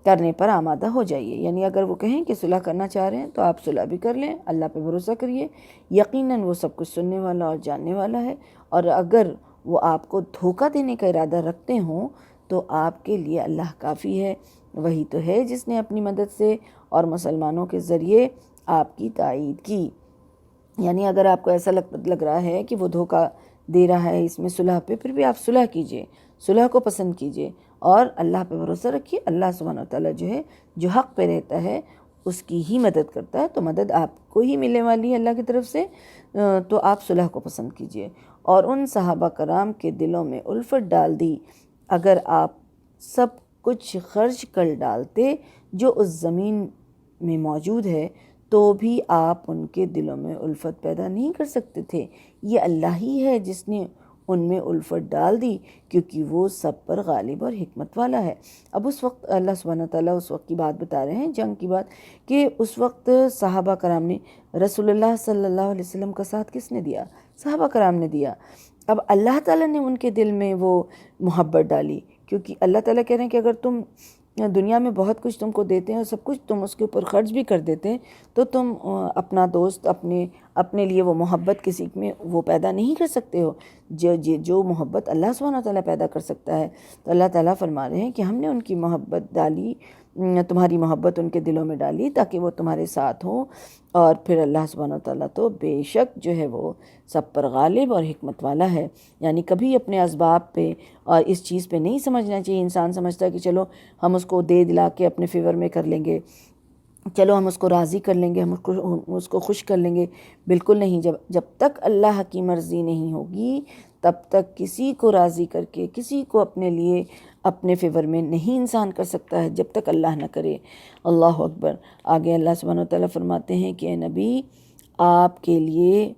کرنے پر آمادہ ہو جائیے۔ یعنی اگر وہ کہیں کہ صلح کرنا چاہ رہے ہیں تو آپ صلح بھی کر لیں، اللہ پہ بھروسہ کریے، یقیناً وہ سب کچھ سننے والا اور جاننے والا ہے۔ اور اگر وہ آپ کو دھوکہ دینے کا ارادہ رکھتے ہوں تو آپ کے لیے اللہ کافی ہے، وہی تو ہے جس نے اپنی مدد سے اور مسلمانوں کے ذریعے آپ کی تائید کی۔ یعنی اگر آپ کو ایسا لگ رہا ہے کہ وہ دھوکہ دے رہا ہے اس میں صلح پہ، پھر بھی آپ صلح کیجئے، صلح کو پسند کیجئے اور اللہ پہ بھروسہ رکھیے۔ اللہ سبحانہ وتعالیٰ جو ہے جو حق پہ رہتا ہے اس کی ہی مدد کرتا ہے، تو مدد آپ کو ہی ملنے والی ہے اللہ کی طرف سے، تو آپ صلح کو پسند کیجئے۔ اور ان صحابہ کرام کے دلوں میں الفت ڈال دی، اگر آپ سب کچھ خرچ کر ڈالتے جو اس زمین میں موجود ہے تو بھی آپ ان کے دلوں میں الفت پیدا نہیں کر سکتے تھے۔ یہ اللہ ہی ہے جس نے ان میں الفت ڈال دی، کیونکہ وہ سب پر غالب اور حکمت والا ہے۔ اب اس وقت اللہ سبحانہ تعالیٰ اس وقت کی بات بتا رہے ہیں، جنگ کی بات، کہ اس وقت صحابہ کرام نے رسول اللہ صلی اللہ علیہ وسلم کا ساتھ کس نے دیا؟ صحابہ کرام نے دیا۔ اب اللہ تعالیٰ نے ان کے دل میں وہ محبت ڈالی، کیونکہ اللہ تعالیٰ کہہ رہے ہیں کہ اگر تم دنیا میں بہت کچھ تم کو دیتے ہیں اور سب کچھ تم اس کے اوپر خرچ بھی کر دیتے ہیں، تو تم اپنا دوست اپنے لیے وہ محبت کسی میں وہ پیدا نہیں کر سکتے ہو جو محبت اللہ سبحانہ تعالیٰ پیدا کر سکتا ہے۔ تو اللہ تعالیٰ فرما رہے ہیں کہ ہم نے ان کی محبت ڈالی، تمہاری محبت ان کے دلوں میں ڈالی تاکہ وہ تمہارے ساتھ ہوں، اور پھر اللہ سبحانہ تعالیٰ تو بے شک جو ہے وہ سب پر غالب اور حکمت والا ہے۔ یعنی کبھی اپنے اسباب پہ اور اس چیز پہ نہیں سمجھنا چاہیے۔ انسان سمجھتا ہے کہ چلو ہم اس کو دے دلا کے اپنے فیور میں کر لیں گے، چلو ہم اس کو راضی کر لیں گے، ہم اس کو خوش کر لیں گے۔ بالکل نہیں، جب تک اللہ کی مرضی نہیں ہوگی تب تک کسی کو راضی کر کے کسی کو اپنے لیے اپنے فیور میں نہیں انسان کر سکتا ہے، جب تک اللہ نہ کرے۔ اللہ اکبر۔ آگے اللہ سبحانہ وتعالیٰ فرماتے ہیں کہ اے نبی، آپ کے لیے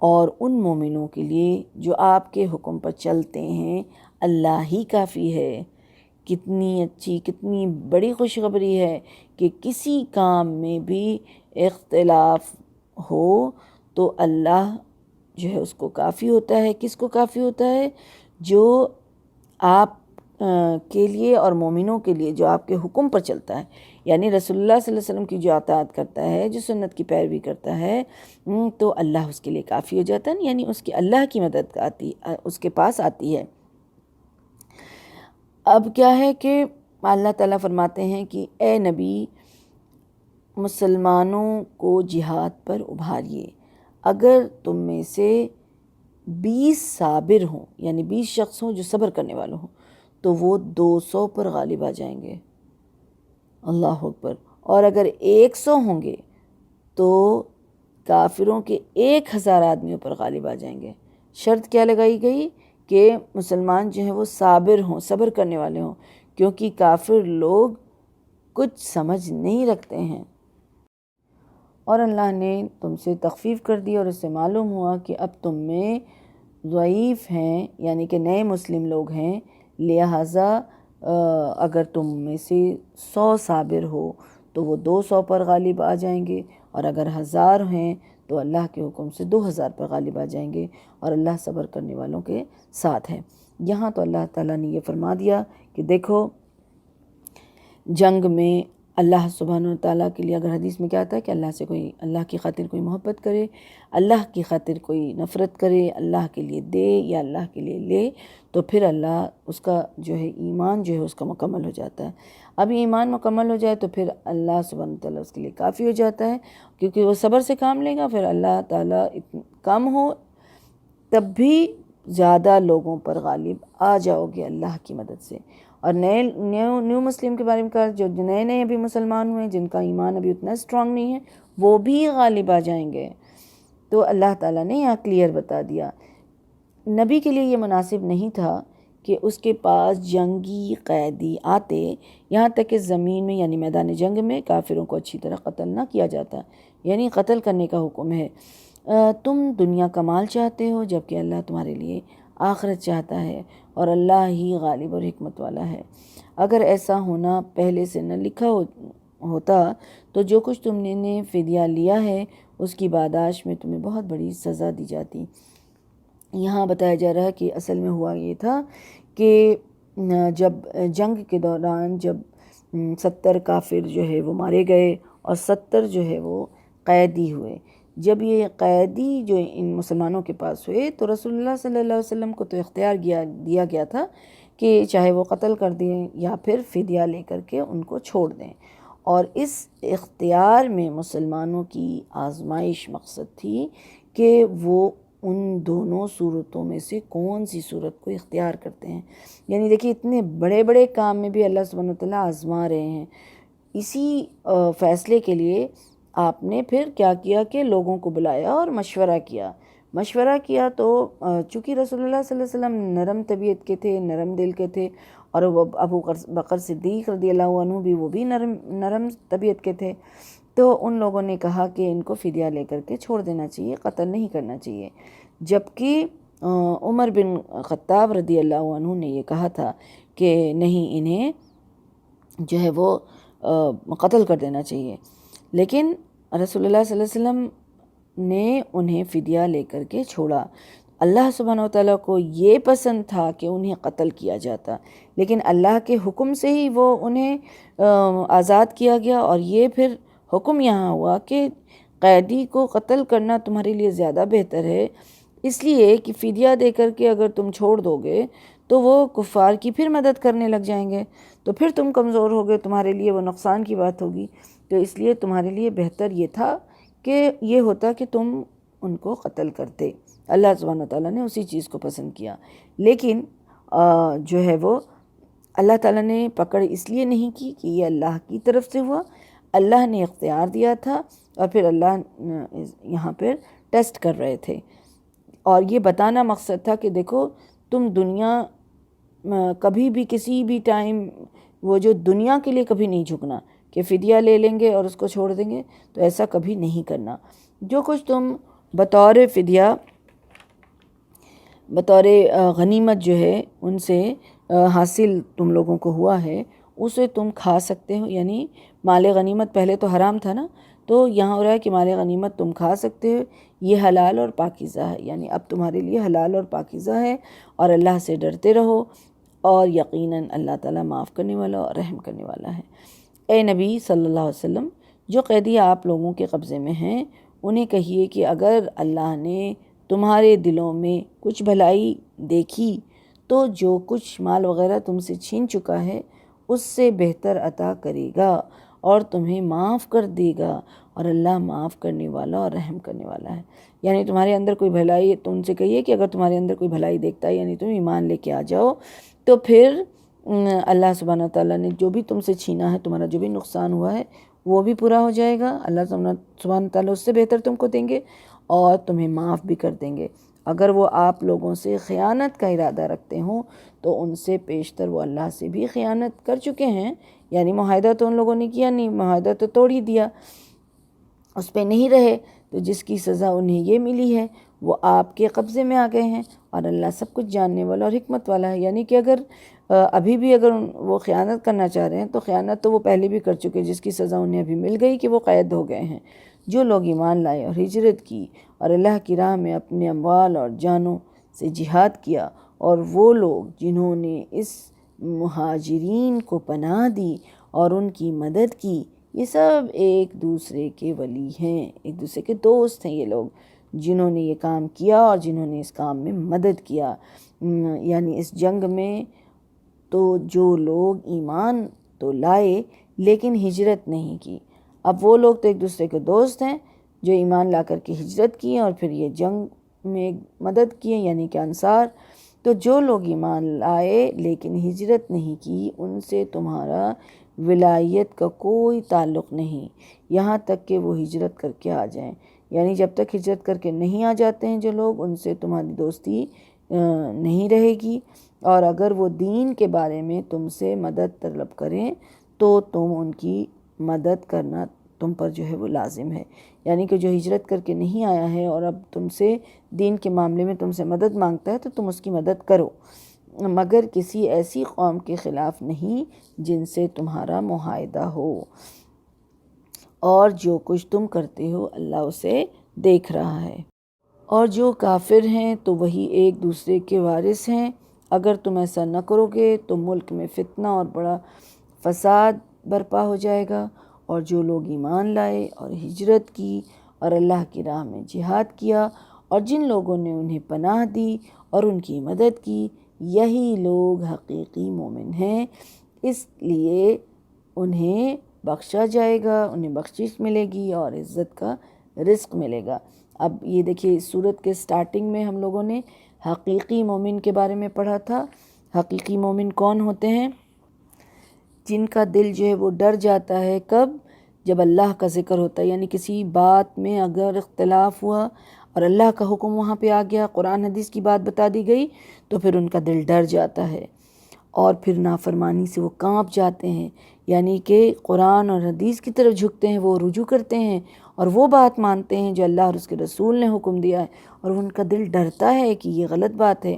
اور ان مومنوں کے لیے جو آپ کے حکم پر چلتے ہیں اللہ ہی کافی ہے۔ کتنی اچھی، کتنی بڑی خوشخبری ہے کہ کسی کام میں بھی اختلاف ہو تو اللہ جو ہے اس کو کافی ہوتا ہے۔ کس کو کافی ہوتا ہے؟ جو آپ کے لیے اور مومنوں کے لیے جو آپ کے حکم پر چلتا ہے، یعنی رسول اللہ صلی اللہ علیہ وسلم کی جو اطاعت کرتا ہے، جو سنت کی پیروی کرتا ہے، تو اللہ اس کے لیے کافی ہو جاتا ہے، یعنی اس کی اللہ کی مدد اس کے پاس آتی ہے۔ اب کیا ہے کہ اللہ تعالیٰ فرماتے ہیں کہ اے نبی، مسلمانوں کو جہاد پر ابھاریے۔ اگر تم میں سے 20 صابر ہوں، یعنی 20 شخص ہوں جو صبر کرنے والے ہوں، تو وہ 200 پر غالب آ جائیں گے۔ اللہ اکبر۔ اور اگر 100 ہوں گے تو کافروں کے 1000 آدمیوں پر غالب آ جائیں گے۔ شرط کیا لگائی گئی؟ کہ مسلمان جو ہیں وہ صابر ہوں، صبر کرنے والے ہوں، کیونکہ کافر لوگ کچھ سمجھ نہیں رکھتے ہیں۔ اور اللہ نے تم سے تخفیف کر دی اور اس سے معلوم ہوا کہ اب تم میں ضعیف ہیں، یعنی کہ نئے مسلم لوگ ہیں، لہٰذا اگر تم میں سے 100 صابر ہو تو وہ 200 پر غالب آ جائیں گے، اور اگر 1000 ہیں تو اللہ کے حکم سے 2000 پر غالب آ جائیں گے، اور اللہ صبر کرنے والوں کے ساتھ ہے۔ یہاں تو اللہ تعالیٰ نے یہ فرما دیا کہ دیکھو جنگ میں اللہ سبحانہ و تعالیٰ کے لیے، اگر حدیث میں کیا آتا ہے کہ اللہ کی خاطر کوئی محبت کرے، اللہ کی خاطر کوئی نفرت کرے، اللہ کے لیے دے یا اللہ کے لیے لے، تو پھر اللہ اس کا جو ہے ایمان جو ہے اس کا مکمل ہو جاتا ہے۔ اب ایمان مکمل ہو جائے تو پھر اللہ سبحانہ و تعالیٰ اس کے لیے کافی ہو جاتا ہے، کیونکہ وہ صبر سے کام لے گا، پھر اللہ تعالیٰ کم ہو تب بھی زیادہ لوگوں پر غالب آ جاؤ گے اللہ کی مدد سے۔ اور نیو مسلم کے بارے میں کہا، جو نئے ابھی مسلمان ہوئے جن کا ایمان ابھی اتنا اسٹرانگ نہیں ہے وہ بھی غالب آ جائیں گے۔ تو اللہ تعالیٰ نے یہاں کلیئر بتا دیا۔ نبی کے لیے یہ مناسب نہیں تھا کہ اس کے پاس جنگی قیدی آتے، یہاں تک کہ زمین میں یعنی میدان جنگ میں کافروں کو اچھی طرح قتل نہ کیا جاتا، یعنی قتل کرنے کا حکم ہے۔ تم دنیا کا مال چاہتے ہو جبکہ اللہ تمہارے لیے آخرت چاہتا ہے، اور اللہ ہی غالب اور حکمت والا ہے۔ اگر ایسا ہونا پہلے سے نہ لکھا ہوتا تو جو کچھ تم نے فدیہ لیا ہے اس کی پاداش میں تمہیں بہت بڑی سزا دی جاتی۔ یہاں بتایا جا رہا ہے کہ اصل میں ہوا یہ تھا کہ جب جنگ کے دوران جب 70 کافر جو ہے وہ مارے گئے اور 70 جو ہے وہ قیدی ہوئے، جب یہ قیدی جو ان مسلمانوں کے پاس ہوئے تو رسول اللہ صلی اللہ علیہ وسلم کو تو اختیار دیا گیا تھا کہ چاہے وہ قتل کر دیں یا پھر فدیہ لے کر کے ان کو چھوڑ دیں، اور اس اختیار میں مسلمانوں کی آزمائش مقصد تھی کہ وہ ان دونوں صورتوں میں سے کون سی صورت کو اختیار کرتے ہیں۔ یعنی دیکھیے اتنے بڑے بڑے کام میں بھی اللہ سبحانہ وتعالیٰ آزما رہے ہیں۔ اسی فیصلے کے لیے آپ نے پھر کیا کیا کہ لوگوں کو بلایا اور مشورہ کیا تو چونکہ رسول اللہ صلی اللہ علیہ وسلم نرم طبیعت کے تھے، نرم دل کے تھے، اور وہ ابو بکر صدیق رضی اللہ عنہ بھی وہ بھی نرم طبیعت کے تھے، تو ان لوگوں نے کہا کہ ان کو فدیہ لے کر کے چھوڑ دینا چاہیے، قتل نہیں کرنا چاہیے، جبکہ عمر بن خطاب رضی اللہ عنہ نے یہ کہا تھا کہ نہیں، انہیں جو ہے وہ قتل کر دینا چاہیے۔ لیکن رسول اللہ صلی اللہ علیہ وسلم نے انہیں فدیہ لے کر کے چھوڑا۔ اللہ سبحانہ وتعالیٰ کو یہ پسند تھا کہ انہیں قتل کیا جاتا، لیکن اللہ کے حکم سے ہی وہ انہیں آزاد کیا گیا، اور یہ پھر حکم یہاں ہوا کہ قیدی کو قتل کرنا تمہارے لیے زیادہ بہتر ہے، اس لیے کہ فدیہ دے کر کے اگر تم چھوڑ دو گے تو وہ کفار کی پھر مدد کرنے لگ جائیں گے، تو پھر تم کمزور ہوگے، تمہارے لیے وہ نقصان کی بات ہوگی، تو اس لیے تمہارے لیے بہتر یہ تھا کہ یہ ہوتا کہ تم ان کو قتل کرتے۔ اللہ سبحانہ تعالیٰ نے اسی چیز کو پسند کیا، لیکن جو ہے وہ اللہ تعالیٰ نے پکڑ اس لیے نہیں کی کہ یہ اللہ کی طرف سے ہوا، اللہ نے اختیار دیا تھا، اور پھر اللہ یہاں پر ٹیسٹ کر رہے تھے، اور یہ بتانا مقصد تھا کہ دیکھو تم دنیا کبھی بھی کسی بھی ٹائم وہ جو دنیا کے لیے کبھی نہیں جھکنا کہ فدیہ لے لیں گے اور اس کو چھوڑ دیں گے، تو ایسا کبھی نہیں کرنا۔ جو کچھ تم بطور فدیہ بطور غنیمت جو ہے ان سے حاصل تم لوگوں کو ہوا ہے اسے تم کھا سکتے ہو، یعنی مال غنیمت پہلے تو حرام تھا نا، تو یہاں ہو رہا ہے کہ مال غنیمت تم کھا سکتے ہو، یہ حلال اور پاکیزہ ہے، یعنی اب تمہارے لیے حلال اور پاکیزہ ہے، اور اللہ سے ڈرتے رہو، اور یقیناً اللہ تعالیٰ معاف کرنے والا اور رحم کرنے والا ہے۔ اے نبی صلی اللہ علیہ وسلم، جو قیدی آپ لوگوں کے قبضے میں ہیں انہیں کہیے کہ اگر اللہ نے تمہارے دلوں میں کچھ بھلائی دیکھی تو جو کچھ مال وغیرہ تم سے چھین چکا ہے اس سے بہتر عطا کرے گا اور تمہیں معاف کر دے گا، اور اللہ معاف کرنے والا اور رحم کرنے والا ہے۔ یعنی تمہارے اندر کوئی بھلائی، تم سے کہیے کہ اگر تمہارے اندر کوئی بھلائی دیکھتا ہے، یعنی تم ایمان لے کے آ جاؤ، تو پھر اللہ سبحانہ تعالیٰ نے جو بھی تم سے چھینا ہے، تمہارا جو بھی نقصان ہوا ہے وہ بھی پورا ہو جائے گا، اللہ سبحانہ تعالیٰ اس سے بہتر تم کو دیں گے اور تمہیں معاف بھی کر دیں گے۔ اگر وہ آپ لوگوں سے خیانت کا ارادہ رکھتے ہوں تو ان سے پیشتر وہ اللہ سے بھی خیانت کر چکے ہیں، یعنی معاہدہ تو ان لوگوں نے کیا نہیں، معاہدہ تو توڑ ہی دیا، اس پہ نہیں رہے، تو جس کی سزا انہیں یہ ملی ہے وہ آپ کے قبضے میں آ گئے ہیں، اور اللہ سب کچھ جاننے والا اور حکمت والا ہے۔ یعنی کہ اگر ابھی بھی اگر وہ خیانت کرنا چاہ رہے ہیں تو خیانت تو وہ پہلے بھی کر چکے، جس کی سزا انہیں ابھی مل گئی کہ وہ قید ہو گئے ہیں۔ جو لوگ ایمان لائے اور ہجرت کی اور اللہ کی راہ میں اپنے اموال اور جانوں سے جہاد کیا، اور وہ لوگ جنہوں نے اس مہاجرین کو پناہ دی اور ان کی مدد کی، یہ سب ایک دوسرے کے ولی ہیں، ایک دوسرے کے دوست ہیں۔ یہ لوگ جنہوں نے یہ کام کیا اور جنہوں نے اس کام میں مدد کیا، یعنی اس جنگ میں تو جو لوگ ایمان تو لائے لیکن ہجرت نہیں کی، اب وہ لوگ تو ایک دوسرے کے دوست ہیں جو ایمان لا کر کے ہجرت کی اور پھر یہ جنگ میں مدد کی، یعنی کہ انصار۔ تو جو لوگ ایمان لائے لیکن ہجرت نہیں کی، ان سے تمہارا ولایت کا کوئی تعلق نہیں یہاں تک کہ وہ ہجرت کر کے آ جائیں، یعنی جب تک ہجرت کر کے نہیں آ جاتے ہیں جو لوگ، ان سے تمہاری دوستی نہیں رہے گی، اور اگر وہ دین کے بارے میں تم سے مدد طلب کریں تو تم ان کی مدد کرنا تم پر جو ہے وہ لازم ہے، یعنی کہ جو ہجرت کر کے نہیں آیا ہے اور اب تم سے دین کے معاملے میں تم سے مدد مانگتا ہے تو تم اس کی مدد کرو، مگر کسی ایسی قوم کے خلاف نہیں جن سے تمہارا معاہدہ ہو، اور جو کچھ تم کرتے ہو اللہ اسے دیکھ رہا ہے۔ اور جو کافر ہیں تو وہی ایک دوسرے کے وارث ہیں، اگر تم ایسا نہ کرو گے تو ملک میں فتنہ اور بڑا فساد برپا ہو جائے گا، اور جو لوگ ایمان لائے اور ہجرت کی اور اللہ کی راہ میں جہاد کیا، اور جن لوگوں نے انہیں پناہ دی اور ان کی مدد کی، یہی لوگ حقیقی مومن ہیں، اس لیے انہیں بخشا جائے گا، انہیں بخشش ملے گی اور عزت کا رزق ملے گا۔ اب یہ دیکھیے اس صورت کے سٹارٹنگ میں ہم لوگوں نے حقیقی مومن کے بارے میں پڑھا تھا۔ حقیقی مومن کون ہوتے ہیں؟ جن کا دل جو ہے وہ ڈر جاتا ہے، کب؟ جب اللہ کا ذکر ہوتا ہے، یعنی کسی بات میں اگر اختلاف ہوا اور اللہ کا حکم وہاں پہ آ گیا، قرآن حدیث کی بات بتا دی گئی، تو پھر ان کا دل ڈر جاتا ہے اور پھر نافرمانی سے وہ کانپ جاتے ہیں، یعنی کہ قرآن اور حدیث کی طرف جھکتے ہیں، وہ رجوع کرتے ہیں اور وہ بات مانتے ہیں جو اللہ اور اس کے رسول نے حکم دیا ہے، اور ان کا دل ڈرتا ہے کہ یہ غلط بات ہے۔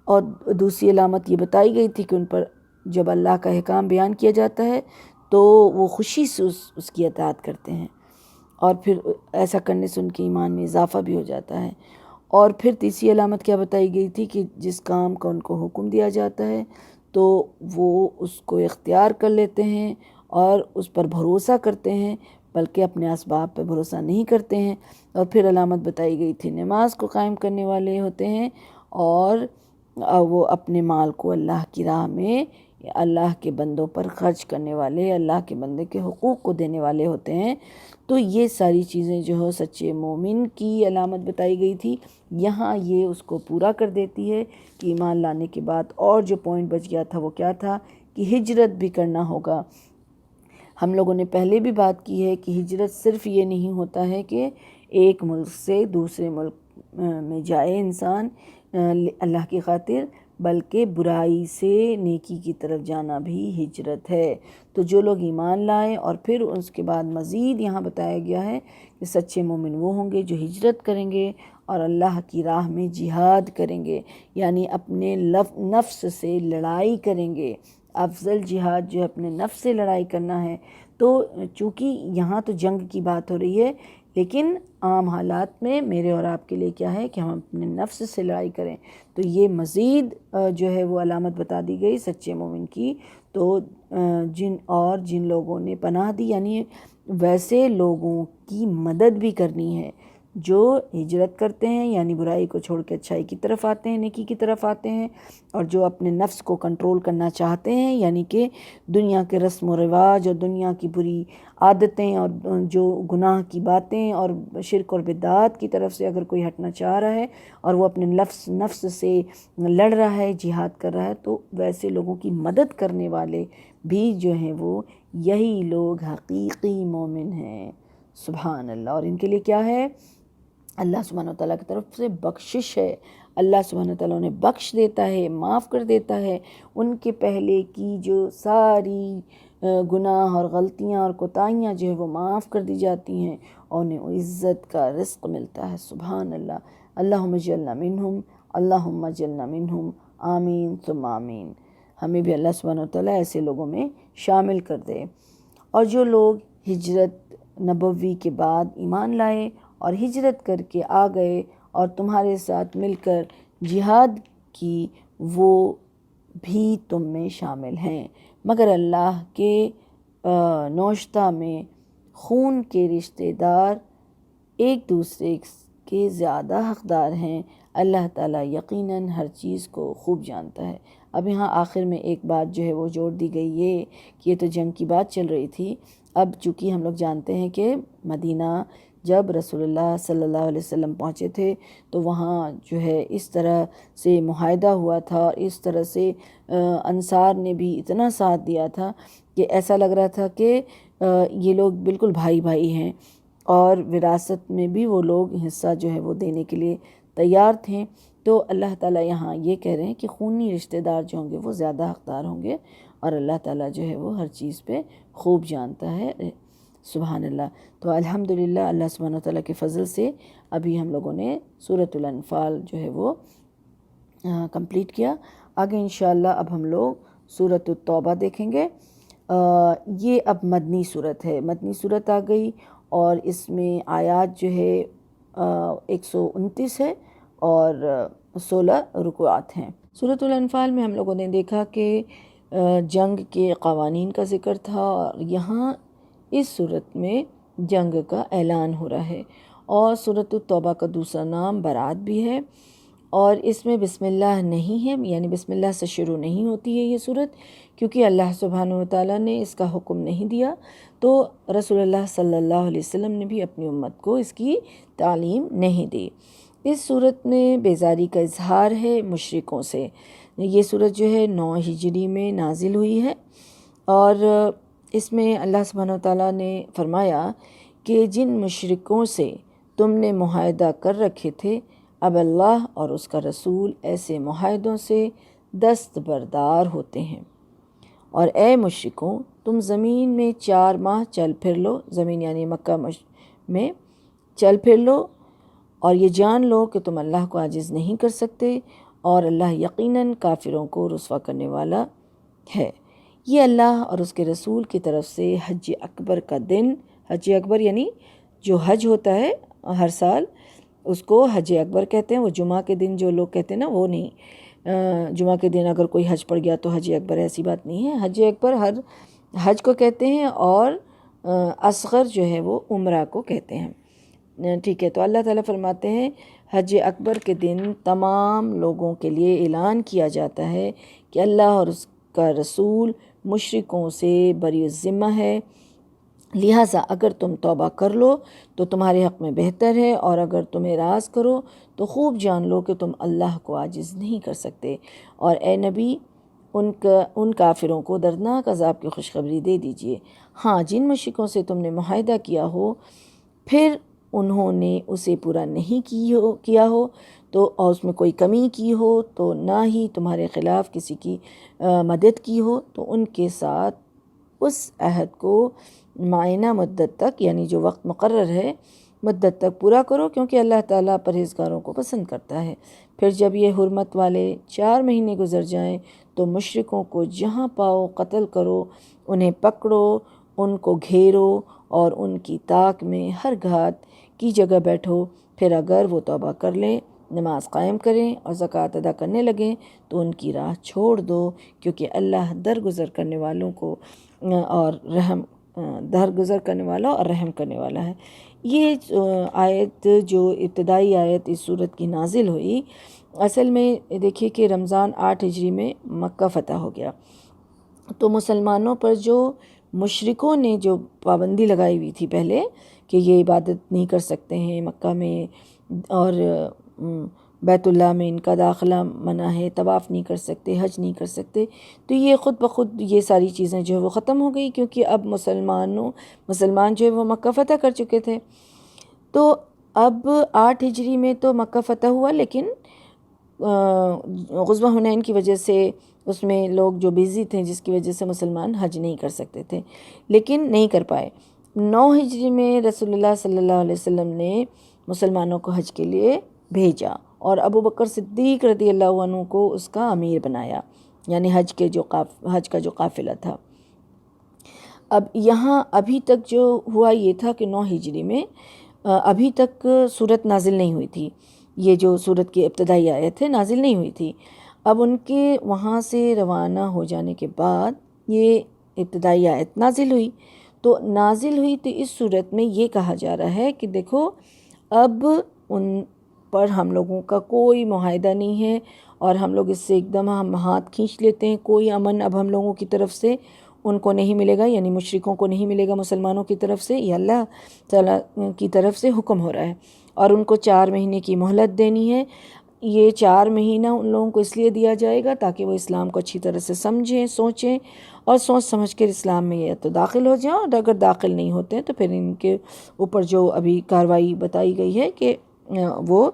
اور دوسری علامت یہ بتائی گئی تھی کہ ان پر جب اللہ کا احکام بیان کیا جاتا ہے تو وہ خوشی سے اس کی اطاعت کرتے ہیں، اور پھر ایسا کرنے سے ان کے ایمان میں اضافہ بھی ہو جاتا ہے۔ اور پھر تیسری علامت کیا بتائی گئی تھی کہ جس کام کا ان کو حکم دیا جاتا ہے تو وہ اس کو اختیار کر لیتے ہیں اور اس پر بھروسہ کرتے ہیں، بلکہ اپنے اسباب پہ بھروسہ نہیں کرتے ہیں۔ اور پھر علامت بتائی گئی تھی نماز کو قائم کرنے والے ہوتے ہیں، اور وہ اپنے مال کو اللہ کی راہ میں اللہ کے بندوں پر خرچ کرنے والے، اللہ کے بندے کے حقوق کو دینے والے ہوتے ہیں۔ تو یہ ساری چیزیں جو ہے سچے مومن کی علامت بتائی گئی تھی، یہاں یہ اس کو پورا کر دیتی ہے کہ ایمان لانے کے بعد اور جو پوائنٹ بچ گیا تھا وہ کیا تھا کہ ہجرت بھی کرنا ہوگا۔ ہم لوگوں نے پہلے بھی بات کی ہے کہ ہجرت صرف یہ نہیں ہوتا ہے کہ ایک ملک سے دوسرے ملک میں جائے انسان اللہ کی خاطر، بلکہ برائی سے نیکی کی طرف جانا بھی ہجرت ہے۔ تو جو لوگ ایمان لائے اور پھر اس کے بعد مزید یہاں بتایا گیا ہے کہ سچے مومن وہ ہوں گے جو ہجرت کریں گے اور اللہ کی راہ میں جہاد کریں گے، یعنی اپنے نفس سے لڑائی کریں گے۔ افضل جہاد جو ہے اپنے نفس سے لڑائی کرنا ہے، تو چونکہ یہاں تو جنگ کی بات ہو رہی ہے، لیکن عام حالات میں میرے اور آپ کے لیے کیا ہے کہ ہم اپنے نفس سے لڑائی کریں، تو یہ مزید جو ہے وہ علامت بتا دی گئی سچے مومن کی۔ تو جن لوگوں نے پناہ دی، یعنی ویسے لوگوں کی مدد بھی کرنی ہے جو ہجرت کرتے ہیں، یعنی برائی کو چھوڑ کے اچھائی کی طرف آتے ہیں، نیکی کی طرف آتے ہیں، اور جو اپنے نفس کو کنٹرول کرنا چاہتے ہیں، یعنی کہ دنیا کے رسم و رواج اور دنیا کی بری عادتیں اور جو گناہ کی باتیں اور شرک اور بدعات کی طرف سے اگر کوئی ہٹنا چاہ رہا ہے اور وہ اپنے نفس سے لڑ رہا ہے، جہاد کر رہا ہے، تو ویسے لوگوں کی مدد کرنے والے بھی جو ہیں وہ یہی لوگ حقیقی مومن ہیں۔ سبحان اللہ۔ اور ان کے لیے کیا ہے اللہ سبحانہ و تعالیٰ کی طرف سے بخشش ہے، اللہ سبحانہ و تعالیٰ انہیں بخش دیتا ہے، معاف کر دیتا ہے، ان کے پہلے کی جو ساری گناہ اور غلطیاں اور کوتاہیاں جو ہے وہ معاف کر دی جاتی ہیں، اور انہیں عزت کا رزق ملتا ہے۔ سبحان اللہ، اللہم اجعلنا منہم، اللہم اجعلنا منہم، آمین ثم آمین۔ ہمیں بھی اللہ سبحانہ و تعالیٰ ایسے لوگوں میں شامل کر دے۔ اور جو لوگ ہجرت نبوی کے بعد ایمان لائے اور ہجرت کر کے آ گئے اور تمہارے ساتھ مل کر جہاد کی، وہ بھی تم میں شامل ہیں، مگر اللہ کے نوشتہ میں خون کے رشتہ دار ایک دوسرے کے زیادہ حقدار ہیں۔ اللہ تعالیٰ یقیناً ہر چیز کو خوب جانتا ہے۔ اب یہاں آخر میں ایک بات جو ہے وہ جوڑ دی گئی، یہ کہ یہ تو جنگ کی بات چل رہی تھی، اب چونکہ ہم لوگ جانتے ہیں کہ مدینہ جب رسول اللہ صلی اللہ علیہ وسلم پہنچے تھے تو وہاں جو ہے اس طرح سے معاہدہ ہوا تھا، اور اس طرح سے انصار نے بھی اتنا ساتھ دیا تھا کہ ایسا لگ رہا تھا کہ یہ لوگ بالکل بھائی بھائی ہیں، اور وراثت میں بھی وہ لوگ حصہ جو ہے وہ دینے کے لیے تیار تھے۔ تو اللہ تعالیٰ یہاں یہ کہہ رہے ہیں کہ خونی رشتہ دار جو ہوں گے وہ زیادہ حقدار ہوں گے، اور اللہ تعالیٰ جو ہے وہ ہر چیز پہ خوب جانتا ہے۔ سبحان اللہ۔ تو الحمدللہ اللہ سبحانہ وتعالیٰ کے فضل سے ابھی ہم لوگوں نے سورۃ الانفال جو ہے وہ کمپلیٹ کیا۔ آگے انشاءاللہ اب ہم لوگ سورۃ التوبہ دیکھیں گے۔ یہ اب مدنی صورت ہے، مدنی صورت آ گئی، اور اس میں آیات جو ہے 129 ہے اور 16 رکوعات ہیں۔ سورۃ الانفال میں ہم لوگوں نے دیکھا کہ جنگ کے قوانین کا ذکر تھا، اور یہاں اس صورت میں جنگ کا اعلان ہو رہا ہے، اور سورۃ التوبہ کا دوسرا نام برات بھی ہے، اور اس میں بسم اللہ نہیں ہے، یعنی بسم اللہ سے شروع نہیں ہوتی ہے یہ صورت، کیونکہ اللہ سبحانہ وتعالیٰ نے اس کا حکم نہیں دیا، تو رسول اللہ صلی اللہ علیہ وسلم نے بھی اپنی امت کو اس کی تعلیم نہیں دی۔ اس صورت میں بیزاری کا اظہار ہے مشرکوں سے۔ یہ صورت جو ہے 9 ہجری میں نازل ہوئی ہے، اور اس میں اللہ سبحانہ وتعالیٰ نے فرمایا کہ جن مشرکوں سے تم نے معاہدہ کر رکھے تھے، اب اللہ اور اس کا رسول ایسے معاہدوں سے دستبردار ہوتے ہیں، اور اے مشرکوں تم زمین میں 4 ماہ چل پھر لو، زمین یعنی مکہ میں چل پھر لو، اور یہ جان لو کہ تم اللہ کو عاجز نہیں کر سکتے، اور اللہ یقیناً کافروں کو رسوا کرنے والا ہے۔ یہ اللہ اور اس کے رسول کی طرف سے حج اکبر کا دن، حج اکبر یعنی جو حج ہوتا ہے ہر سال اس کو حج اکبر کہتے ہیں۔ وہ جمعہ کے دن جو لوگ کہتے ہیں نا، وہ نہیں، جمعہ کے دن اگر کوئی حج پڑ گیا تو حج اکبر، ایسی بات نہیں ہے۔ حج اکبر ہر حج کو کہتے ہیں، اور اصغر جو ہے وہ عمرہ کو کہتے ہیں، ٹھیک ہے۔ تو اللہ تعالیٰ فرماتے ہیں حج اکبر کے دن تمام لوگوں کے لیے اعلان کیا جاتا ہے کہ اللہ اور اس کا رسول مشرکوں سے بری الذمہ ہے، لہٰذا اگر تم توبہ کر لو تو تمہارے حق میں بہتر ہے، اور اگر تم اعراض کرو تو خوب جان لو کہ تم اللہ کو عاجز نہیں کر سکتے، اور اے نبی ان کافروں کو دردناک عذاب کی خوشخبری دے دیجئے۔ ہاں، جن مشرکوں سے تم نے معاہدہ کیا ہو پھر انہوں نے اسے پورا نہیں کیا ہو تو، اور اس میں کوئی کمی کی ہو تو، نہ ہی تمہارے خلاف کسی کی مدد کی ہو، تو ان کے ساتھ اس عہد کو معینہ مدت تک، یعنی جو وقت مقرر ہے مدت تک پورا کرو، کیونکہ اللہ تعالیٰ پرہیزگاروں کو پسند کرتا ہے۔ پھر جب یہ حرمت والے 4 مہینے گزر جائیں تو مشرکوں کو جہاں پاؤ قتل کرو، انہیں پکڑو، ان کو گھیرو، اور ان کی طاق میں ہر گھات کی جگہ بیٹھو۔ پھر اگر وہ توبہ کر لیں، نماز قائم کریں اور زکوٰۃ ادا کرنے لگیں تو ان کی راہ چھوڑ دو، کیونکہ اللہ درگزر کرنے والوں کو اور درگزر کرنے والا اور رحم کرنے والا ہے۔ یہ آیت جو ابتدائی آیت اس صورت کی نازل ہوئی، اصل میں دیکھیے کہ رمضان 8 ہجری میں مکہ فتح ہو گیا، تو مسلمانوں پر جو مشرکوں نے جو پابندی لگائی ہوئی تھی پہلے کہ یہ عبادت نہیں کر سکتے ہیں مکہ میں، اور بیت اللہ میں ان کا داخلہ منع ہے، طواف نہیں کر سکتے، حج نہیں کر سکتے، تو یہ خود بخود یہ ساری چیزیں جو ہے وہ ختم ہو گئی، کیونکہ اب مسلمان جو ہے وہ مکہ فتح کر چکے تھے۔ تو اب 8 ہجری میں تو مکہ فتح ہوا، لیکن غزوہ حنین کی وجہ سے اس میں لوگ جو بیزی تھے، جس کی وجہ سے مسلمان حج نہیں کر سکتے تھے، لیکن نہیں کر پائے۔ 9 ہجری میں رسول اللہ صلی اللہ علیہ وسلم نے مسلمانوں کو حج کے لیے بھیجا، اور ابو بکر صدیق رضی اللہ عنہ کو اس کا امیر بنایا، یعنی حج کا جو قافلہ تھا۔ اب یہاں ابھی تک جو ہوا یہ تھا کہ 9 ہجری میں ابھی تک سورت نازل نہیں ہوئی تھی، یہ جو سورت کی ابتدائی آیت ہے نازل نہیں ہوئی تھی۔ اب ان کے وہاں سے روانہ ہو جانے کے بعد یہ ابتدائی آیت نازل ہوئی، تو اس صورت میں یہ کہا جا رہا ہے کہ دیکھو اب ان پر ہم لوگوں کا کوئی معاہدہ نہیں ہے، اور ہم لوگ اس سے ایک دم ہم ہاتھ کھینچ لیتے ہیں، کوئی امن اب ہم لوگوں کی طرف سے ان کو نہیں ملے گا، یعنی مشرکوں کو نہیں ملے گا مسلمانوں کی طرف سے، یہ اللہ تعالیٰ کی طرف سے حکم ہو رہا ہے، اور ان کو 4 مہینے کی مہلت دینی ہے۔ یہ 4 مہینہ ان لوگوں کو اس لیے دیا جائے گا تاکہ وہ اسلام کو اچھی طرح سے سمجھیں، سوچیں، اور سوچ سمجھ کر اسلام میں یا تو داخل ہو جائیں، اور اگر داخل نہیں ہوتے ہیں تو پھر ان کے اوپر جو ابھی کارروائی بتائی گئی ہے کہ وہ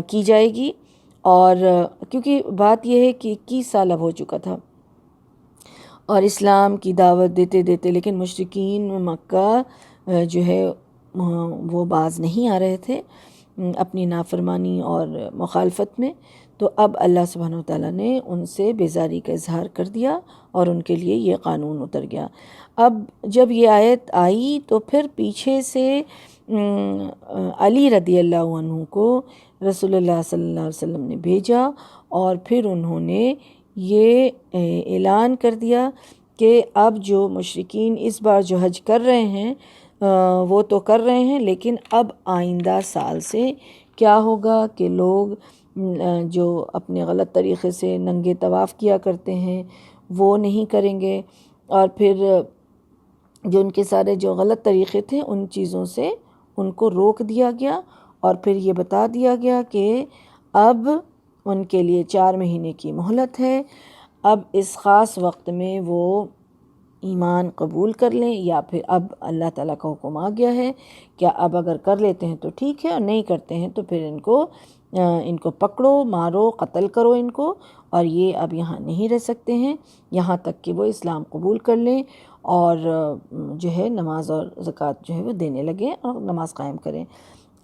کی جائے گی۔ اور کیونکہ بات یہ ہے کہ 21 سال اب ہو چکا تھا اور اسلام کی دعوت دیتے دیتے، لیکن مشرکین مکہ جو ہے وہ باز نہیں آ رہے تھے اپنی نافرمانی اور مخالفت میں، تو اب اللہ سبحانہ وتعالیٰ نے ان سے بیزاری کا اظہار کر دیا اور ان کے لیے یہ قانون اتر گیا۔ اب جب یہ آیت آئی تو پھر پیچھے سے علی رضی اللہ عنہ کو رسول اللہ صلی اللہ علیہ وسلم نے بھیجا، اور پھر انہوں نے یہ اعلان کر دیا کہ اب جو مشرکین اس بار جو حج کر رہے ہیں وہ تو کر رہے ہیں، لیکن اب آئندہ سال سے کیا ہوگا کہ لوگ جو اپنے غلط طریقے سے ننگے طواف کیا کرتے ہیں وہ نہیں کریں گے، اور پھر جو ان کے سارے جو غلط طریقے تھے ان چیزوں سے ان کو روک دیا گیا، اور پھر یہ بتا دیا گیا کہ اب ان کے لیے 4 مہینے کی مہلت ہے، اب اس خاص وقت میں وہ ایمان قبول کر لیں، یا پھر اب اللہ تعالیٰ کا حکم آ گیا ہے کہ اب اگر کر لیتے ہیں تو ٹھیک ہے، اور نہیں کرتے ہیں تو پھر ان کو پکڑو، مارو، قتل کرو ان کو، اور یہ اب یہاں نہیں رہ سکتے ہیں یہاں تک کہ وہ اسلام قبول کر لیں، اور جو ہے نماز اور زکوٰۃ جو ہے وہ دینے لگیں اور نماز قائم کریں۔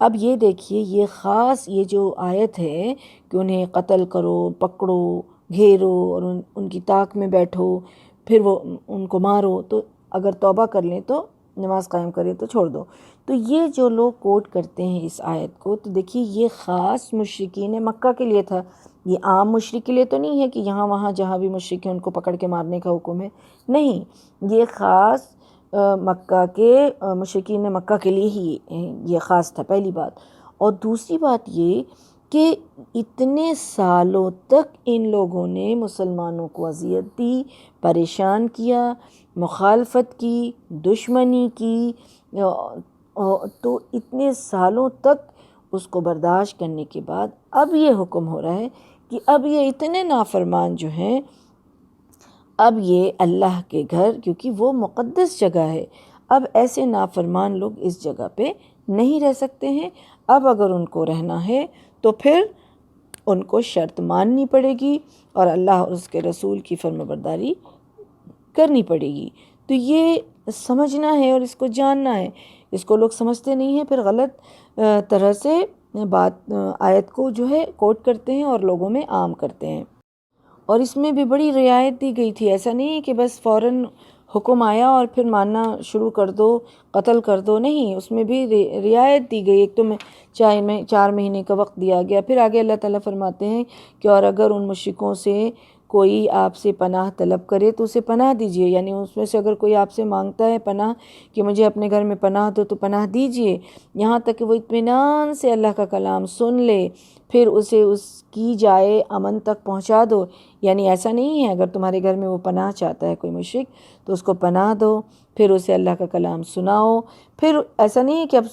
اب یہ دیکھیے یہ خاص یہ جو آیت ہے کہ انہیں قتل کرو، پکڑو، گھیرو، اور ان کی طاق میں بیٹھو، پھر وہ ان کو مارو، تو اگر توبہ کر لیں تو نماز قائم کریں تو چھوڑ دو، تو یہ جو لوگ کوٹ کرتے ہیں اس آیت کو، تو دیکھیے یہ خاص مشرکین مکہ کے لیے تھا، یہ عام مشرک کے لیے تو نہیں ہے کہ یہاں وہاں جہاں بھی مشرک ہیں ان کو پکڑ کے مارنے کا حکم ہے، نہیں، یہ خاص مکہ کے مشرکین مکہ کے لیے ہی یہ خاص تھا، پہلی بات۔ اور دوسری بات یہ کہ اتنے سالوں تک ان لوگوں نے مسلمانوں کو اذیت دی، پریشان کیا، مخالفت کی، دشمنی کی، تو اتنے سالوں تک اس کو برداشت کرنے کے بعد اب یہ حکم ہو رہا ہے کہ اب یہ اتنے نافرمان جو ہیں، اب یہ اللہ کے گھر، کیونکہ وہ مقدس جگہ ہے، اب ایسے نافرمان لوگ اس جگہ پہ نہیں رہ سکتے ہیں، اب اگر ان کو رہنا ہے تو پھر ان کو شرط ماننی پڑے گی اور اللہ اور اس کے رسول کی فرمانبرداری کرنی پڑے گی۔ تو یہ سمجھنا ہے اور اس کو جاننا ہے، اس کو لوگ سمجھتے نہیں ہیں، پھر غلط طرح سے بات آیت کو جو ہے کوٹ کرتے ہیں اور لوگوں میں عام کرتے ہیں۔ اور اس میں بھی بڑی رعایت دی گئی تھی، ایسا نہیں ہے کہ بس فوراً حکم آیا اور پھر ماننا شروع کر دو، قتل کر دو، نہیں، اس میں بھی رعایت دی گئی۔ ایک تو 4 مہینے کا وقت دیا گیا، پھر آگے اللہ تعالیٰ فرماتے ہیں کہ اور اگر ان مشرکوں سے کوئی آپ سے پناہ طلب کرے تو اسے پناہ دیجئے، یعنی اس میں سے اگر کوئی آپ سے مانگتا ہے پناہ کہ مجھے اپنے گھر میں پناہ دو تو پناہ دیجئے، یہاں تک کہ وہ اطمینان سے اللہ کا کلام سن لے، پھر اسے اس کی جائے امن تک پہنچا دو۔ یعنی ایسا نہیں ہے اگر تمہارے گھر میں وہ پناہ چاہتا ہے کوئی مشرک تو اس کو پناہ دو، پھر اسے اللہ کا کلام سناؤ، پھر ایسا نہیں ہے کہ اب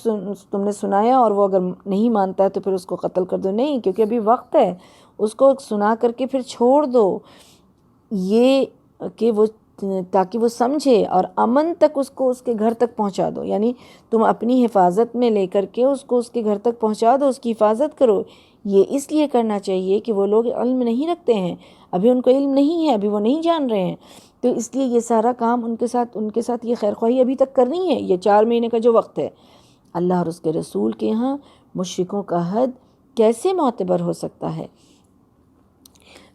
تم نے سنایا اور وہ اگر نہیں مانتا ہے تو پھر اس کو قتل کر دو، نہیں، کیونکہ ابھی وقت ہے، اس کو سنا کر کے پھر چھوڑ دو، یہ کہ وہ تاکہ وہ سمجھے اور امن تک اس کو اس کے گھر تک پہنچا دو، یعنی تم اپنی حفاظت میں لے کر کے اس کو اس کے گھر تک پہنچا دو، اس کی حفاظت کرو۔ یہ اس لیے کرنا چاہیے کہ وہ لوگ علم نہیں رکھتے ہیں، ابھی ان کو علم نہیں ہے، ابھی وہ نہیں جان رہے ہیں، تو اس لیے یہ سارا کام ان کے ساتھ یہ خیر خواہی ابھی تک کرنی ہے، یہ 4 مہینے کا جو وقت ہے۔ اللہ اور اس کے رسول کے ہاں مشرکوں کا حد کیسے معتبر ہو سکتا ہے،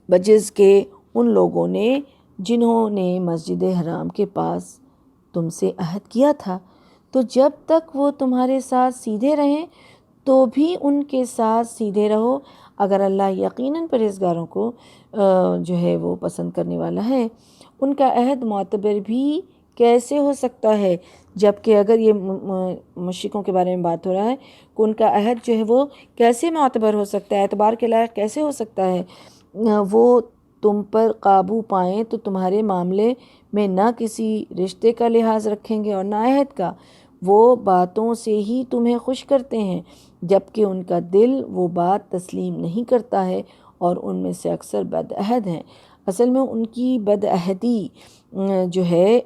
بجز کہ ان لوگوں نے جنہوں نے مسجد حرام کے پاس تم سے عہد کیا تھا، تو جب تک وہ تمہارے ساتھ سیدھے رہیں تو بھی ان کے ساتھ سیدھے رہو، اگر اللہ یقیناً پرہیزگاروں کو جو ہے وہ پسند کرنے والا ہے۔ ان کا عہد معتبر بھی کیسے ہو سکتا ہے، جبکہ اگر یہ مشرکوں کے بارے میں بات ہو رہا ہے کہ ان کا عہد جو ہے وہ کیسے معتبر ہو سکتا ہے، اعتبار کے لائق کیسے ہو سکتا ہے، وہ تم پر قابو پائیں تو تمہارے معاملے میں نہ کسی رشتے کا لحاظ رکھیں گے اور نہ عہد کا، وہ باتوں سے ہی تمہیں خوش کرتے ہیں جبکہ ان کا دل وہ بات تسلیم نہیں کرتا ہے اور ان میں سے اکثر بد عہد ہیں۔ اصل میں ان کی بد عہدی جو ہے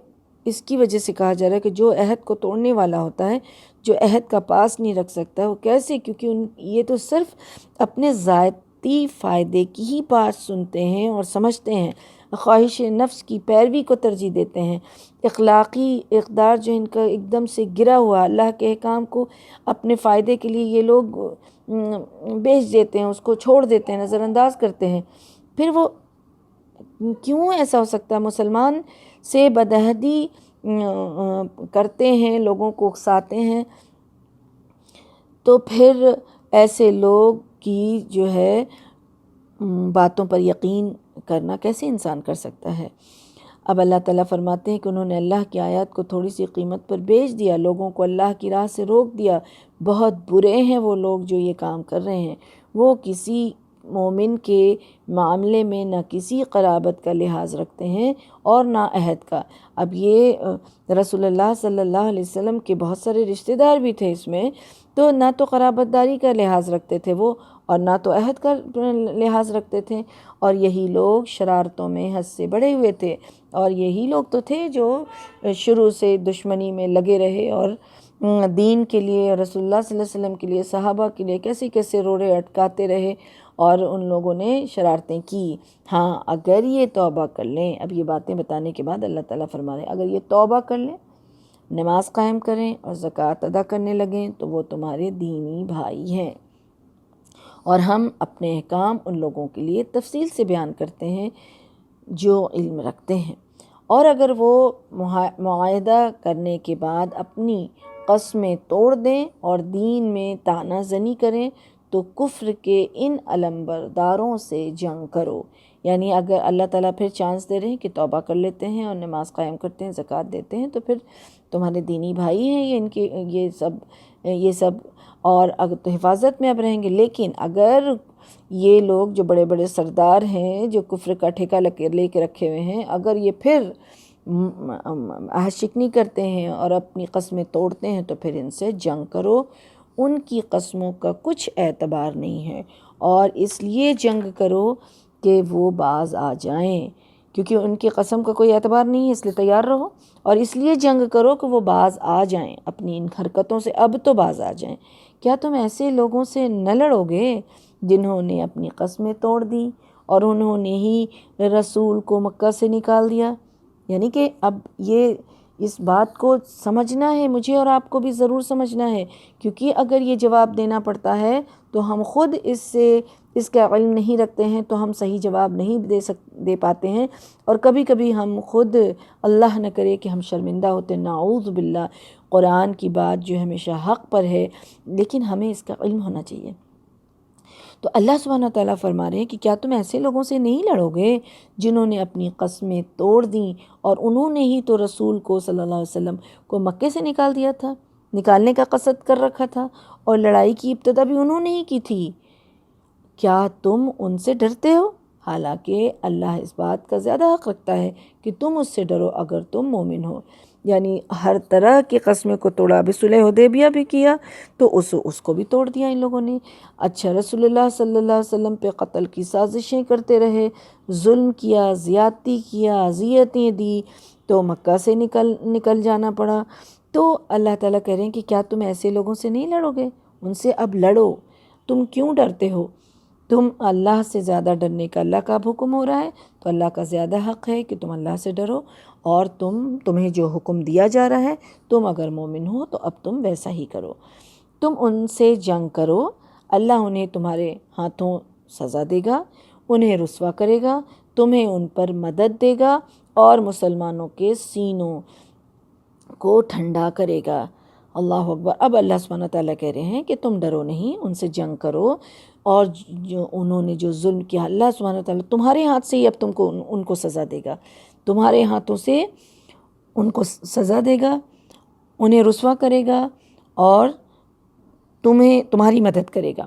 اس کی وجہ سے کہا جا رہا ہے کہ جو عہد کو توڑنے والا ہوتا ہے، جو عہد کا پاس نہیں رکھ سکتا، وہ کیسے، کیونکہ یہ تو صرف اپنے ذاتی فائدے کی ہی بات سنتے ہیں اور سمجھتے ہیں، خواہش نفس کی پیروی کو ترجیح دیتے ہیں، اخلاقی اقدار جو ان کا ایک دم سے گرا ہوا، اللہ کے احکام کو اپنے فائدے کے لیے یہ لوگ بیچ دیتے ہیں، اس کو چھوڑ دیتے ہیں، نظر انداز کرتے ہیں۔ پھر وہ کیوں ایسا ہو سکتا ہے، مسلمان سے بدعہدی کرتے ہیں، لوگوں کو اکساتے ہیں، تو پھر ایسے لوگ کی جو ہے باتوں پر یقین کرنا کیسے انسان کر سکتا ہے۔ اب اللہ تعالیٰ فرماتے ہیں کہ انہوں نے اللہ کی آیات کو تھوڑی سی قیمت پر بیچ دیا، لوگوں کو اللہ کی راہ سے روک دیا، بہت برے ہیں وہ لوگ جو یہ کام کر رہے ہیں۔ وہ کسی مومن کے معاملے میں نہ کسی قرابت کا لحاظ رکھتے ہیں اور نہ عہد کا۔ اب یہ رسول اللہ صلی اللہ علیہ وسلم کے بہت سارے رشتہ دار بھی تھے اس میں، تو نہ تو قرابت داری کا لحاظ رکھتے تھے وہ اور نہ تو عہد کا لحاظ رکھتے تھے، اور یہی لوگ شرارتوں میں حد سے بڑھے ہوئے تھے، اور یہی لوگ تو تھے جو شروع سے دشمنی میں لگے رہے اور دین کے لیے، رسول اللہ صلی اللہ علیہ وسلم کے لیے، صحابہ کے لیے کیسے کیسے روڑے اٹکاتے رہے، اور ان لوگوں نے شرارتیں کی۔ ہاں اگر یہ توبہ کر لیں، اب یہ باتیں بتانے کے بعد اللہ تعالیٰ فرما رہے ہیں اگر یہ توبہ کر لیں، نماز قائم کریں اور زکوٰۃ ادا کرنے لگیں تو وہ تمہارے دینی بھائی ہیں۔ اور ہم اپنے احکام ان لوگوں کے لیے تفصیل سے بیان کرتے ہیں جو علم رکھتے ہیں، اور اگر وہ معاہدہ کرنے کے بعد اپنی قسمیں توڑ دیں اور دین میں طعنہ زنی کریں تو کفر کے ان علمبرداروں سے جنگ کرو۔ یعنی اگر اللہ تعالیٰ پھر چانس دے رہے ہیں کہ توبہ کر لیتے ہیں اور نماز قائم کرتے ہیں، زکوٰۃ دیتے ہیں، تو پھر تمہارے دینی بھائی ہیں یہ، ان کے یہ سب اور اگر تو حفاظت میں اب رہیں گے۔ لیکن اگر یہ لوگ جو بڑے بڑے سردار ہیں جو کفر کا ٹھیکہ لے کے رکھے ہوئے ہیں، اگر یہ پھر عہد شکنی کرتے ہیں اور اپنی قسمیں توڑتے ہیں تو پھر ان سے جنگ کرو، ان کی قسموں کا کچھ اعتبار نہیں ہے، اور اس لیے جنگ کرو کہ وہ باز آ جائیں، کیونکہ ان کی قسم کا کوئی اعتبار نہیں ہے، اس لیے تیار رہو، اور اس لیے جنگ کرو کہ وہ باز آ جائیں، اپنی ان حرکتوں سے اب تو باز آ جائیں۔ کیا تم ایسے لوگوں سے نہ لڑو گے جنہوں نے اپنی قسمیں توڑ دیں اور انہوں نے ہی رسول کو مکہ سے نکال دیا؟ یعنی کہ اب یہ اس بات کو سمجھنا ہے، مجھے اور آپ کو بھی ضرور سمجھنا ہے، کیونکہ اگر یہ جواب دینا پڑتا ہے تو ہم خود اس کا علم نہیں رکھتے ہیں تو ہم صحیح جواب نہیں دے پاتے ہیں، اور کبھی کبھی ہم خود، اللہ نہ کرے کہ ہم شرمندہ ہوتے، نعوذ باللہ۔ قرآن کی بات جو ہمیشہ حق پر ہے، لیکن ہمیں اس کا علم ہونا چاہیے۔ تو اللہ سبحانہ تعالیٰ فرما رہے ہیں کہ کیا تم ایسے لوگوں سے نہیں لڑو گے جنہوں نے اپنی قسمیں توڑ دیں، اور انہوں نے ہی تو رسول کو صلی اللہ علیہ وسلم کو مکے سے نکال دیا تھا، نکالنے کا قصد کر رکھا تھا، اور لڑائی کی ابتدا بھی انہوں نے ہی کی تھی۔ کیا تم ان سے ڈرتے ہو؟ حالانکہ اللہ اس بات کا زیادہ حق رکھتا ہے کہ تم اس سے ڈرو اگر تم مومن ہو۔ یعنی ہر طرح کی قسمیں کو توڑا. ابھی صلح حدیبیہ بھی کیا تو اس کو بھی توڑ دیا ان لوگوں نے. اچھا رسول اللہ صلی اللہ علیہ وسلم پہ قتل کی سازشیں کرتے رہے، ظلم کیا، زیادتی کیا، اذیتیں دی، تو مکہ سے نکل جانا پڑا. تو اللہ تعالیٰ کہہ رہے ہیں کہ کیا تم ایسے لوگوں سے نہیں لڑو گے؟ ان سے اب لڑو. تم کیوں ڈرتے ہو؟ تم اللہ سے زیادہ ڈرنے کا اللہ کا اب حکم ہو رہا ہے، تو اللہ کا زیادہ حق ہے کہ تم اللہ سے ڈرو. اور تمہیں جو حکم دیا جا رہا ہے، تم اگر مومن ہو تو اب تم ویسا ہی کرو. تم ان سے جنگ کرو، اللہ انہیں تمہارے ہاتھوں سزا دے گا، انہیں رسوا کرے گا، تمہیں ان پر مدد دے گا اور مسلمانوں کے سینوں کو ٹھنڈا کرے گا. اللہ اکبر. اب اللہ سبحانہ تعالیٰ کہہ رہے ہیں کہ تم ڈرو نہیں، ان سے جنگ کرو. اور جو انہوں نے جو ظلم کیا، اللہ سبحانہ تعالیٰ تمہارے ہاتھ سے ہی اب تم کو ان کو سزا دے گا، تمہارے ہاتھوں سے ان کو سزا دے گا، انہیں رسوا کرے گا اور تمہاری مدد کرے گا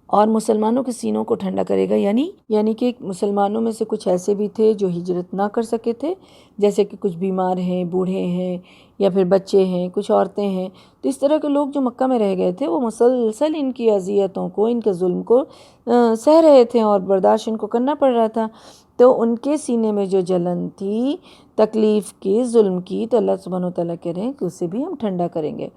اور مسلمانوں کے سینوں کو ٹھنڈا کرے گا. یعنی کہ مسلمانوں میں سے کچھ ایسے بھی تھے جو ہجرت نہ کر سکے تھے، جیسے کہ کچھ بیمار ہیں، بوڑھے ہیں، یا پھر بچے ہیں، کچھ عورتیں ہیں. تو اس طرح کے لوگ جو مکہ میں رہ گئے تھے، وہ مسلسل ان کی اذیتوں کو، ان کے ظلم کو سہ رہے تھے اور برداشت ان کو کرنا پڑ رہا تھا. تو ان کے سینے میں جو جلن تھی، تکلیف کی، ظلم کی، تو اللہ سبحانہ وتعالیٰ کہہ رہے ہیں کہ اسے بھی ہم ٹھنڈا کریں گے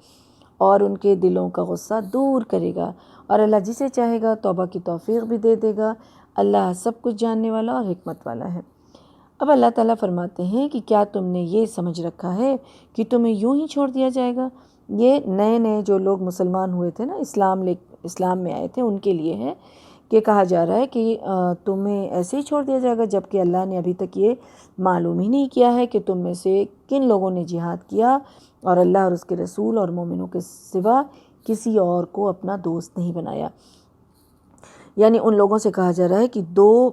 اور ان کے دلوں کا غصہ دور کرے گا. اور اللہ جسے چاہے گا توبہ کی توفیق بھی دے دے گا. اللہ سب کچھ جاننے والا اور حکمت والا ہے. اب اللہ تعالیٰ فرماتے ہیں کہ کیا تم نے یہ سمجھ رکھا ہے کہ تمہیں یوں ہی چھوڑ دیا جائے گا؟ یہ نئے جو لوگ مسلمان ہوئے تھے نا، اسلام میں آئے تھے، ان کے لیے ہے کہ کہا جا رہا ہے کہ تمہیں ایسے ہی چھوڑ دیا جائے گا، جبکہ اللہ نے ابھی تک یہ معلوم ہی نہیں کیا ہے کہ تم میں سے کن لوگوں نے جہاد کیا اور اللہ اور اس کے رسول اور مومنوں کے سوا کسی اور کو اپنا دوست نہیں بنایا. یعنی ان لوگوں سے کہا جا رہا ہے کہ دو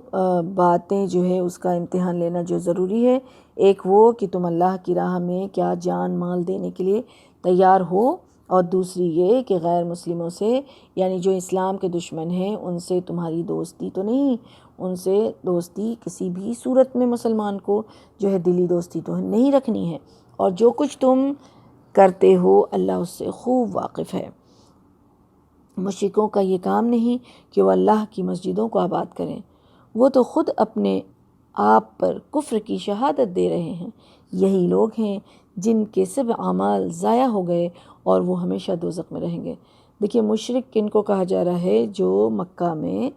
باتیں جو ہے اس کا امتحان لینا جو ضروری ہے. ایک وہ کہ تم اللہ کی راہ میں کیا جان مال دینے کے لیے تیار ہو، اور دوسری یہ کہ غیر مسلموں سے، یعنی جو اسلام کے دشمن ہیں، ان سے تمہاری دوستی تو نہیں، ان سے دوستی کسی بھی صورت میں مسلمان کو جو ہے دلی دوستی تو نہیں رکھنی ہے. اور جو کچھ تم کرتے ہو اللہ اس سے خوب واقف ہے. مشرکوں کا یہ کام نہیں کہ وہ اللہ کی مسجدوں کو آباد کریں، وہ تو خود اپنے آپ پر کفر کی شہادت دے رہے ہیں. یہی لوگ ہیں جن کے سب اعمال ضائع ہو گئے اور وہ ہمیشہ دوزخ میں رہیں گے. دیکھیے مشرک کن کو کہا جا رہا ہے؟ جو مکہ میں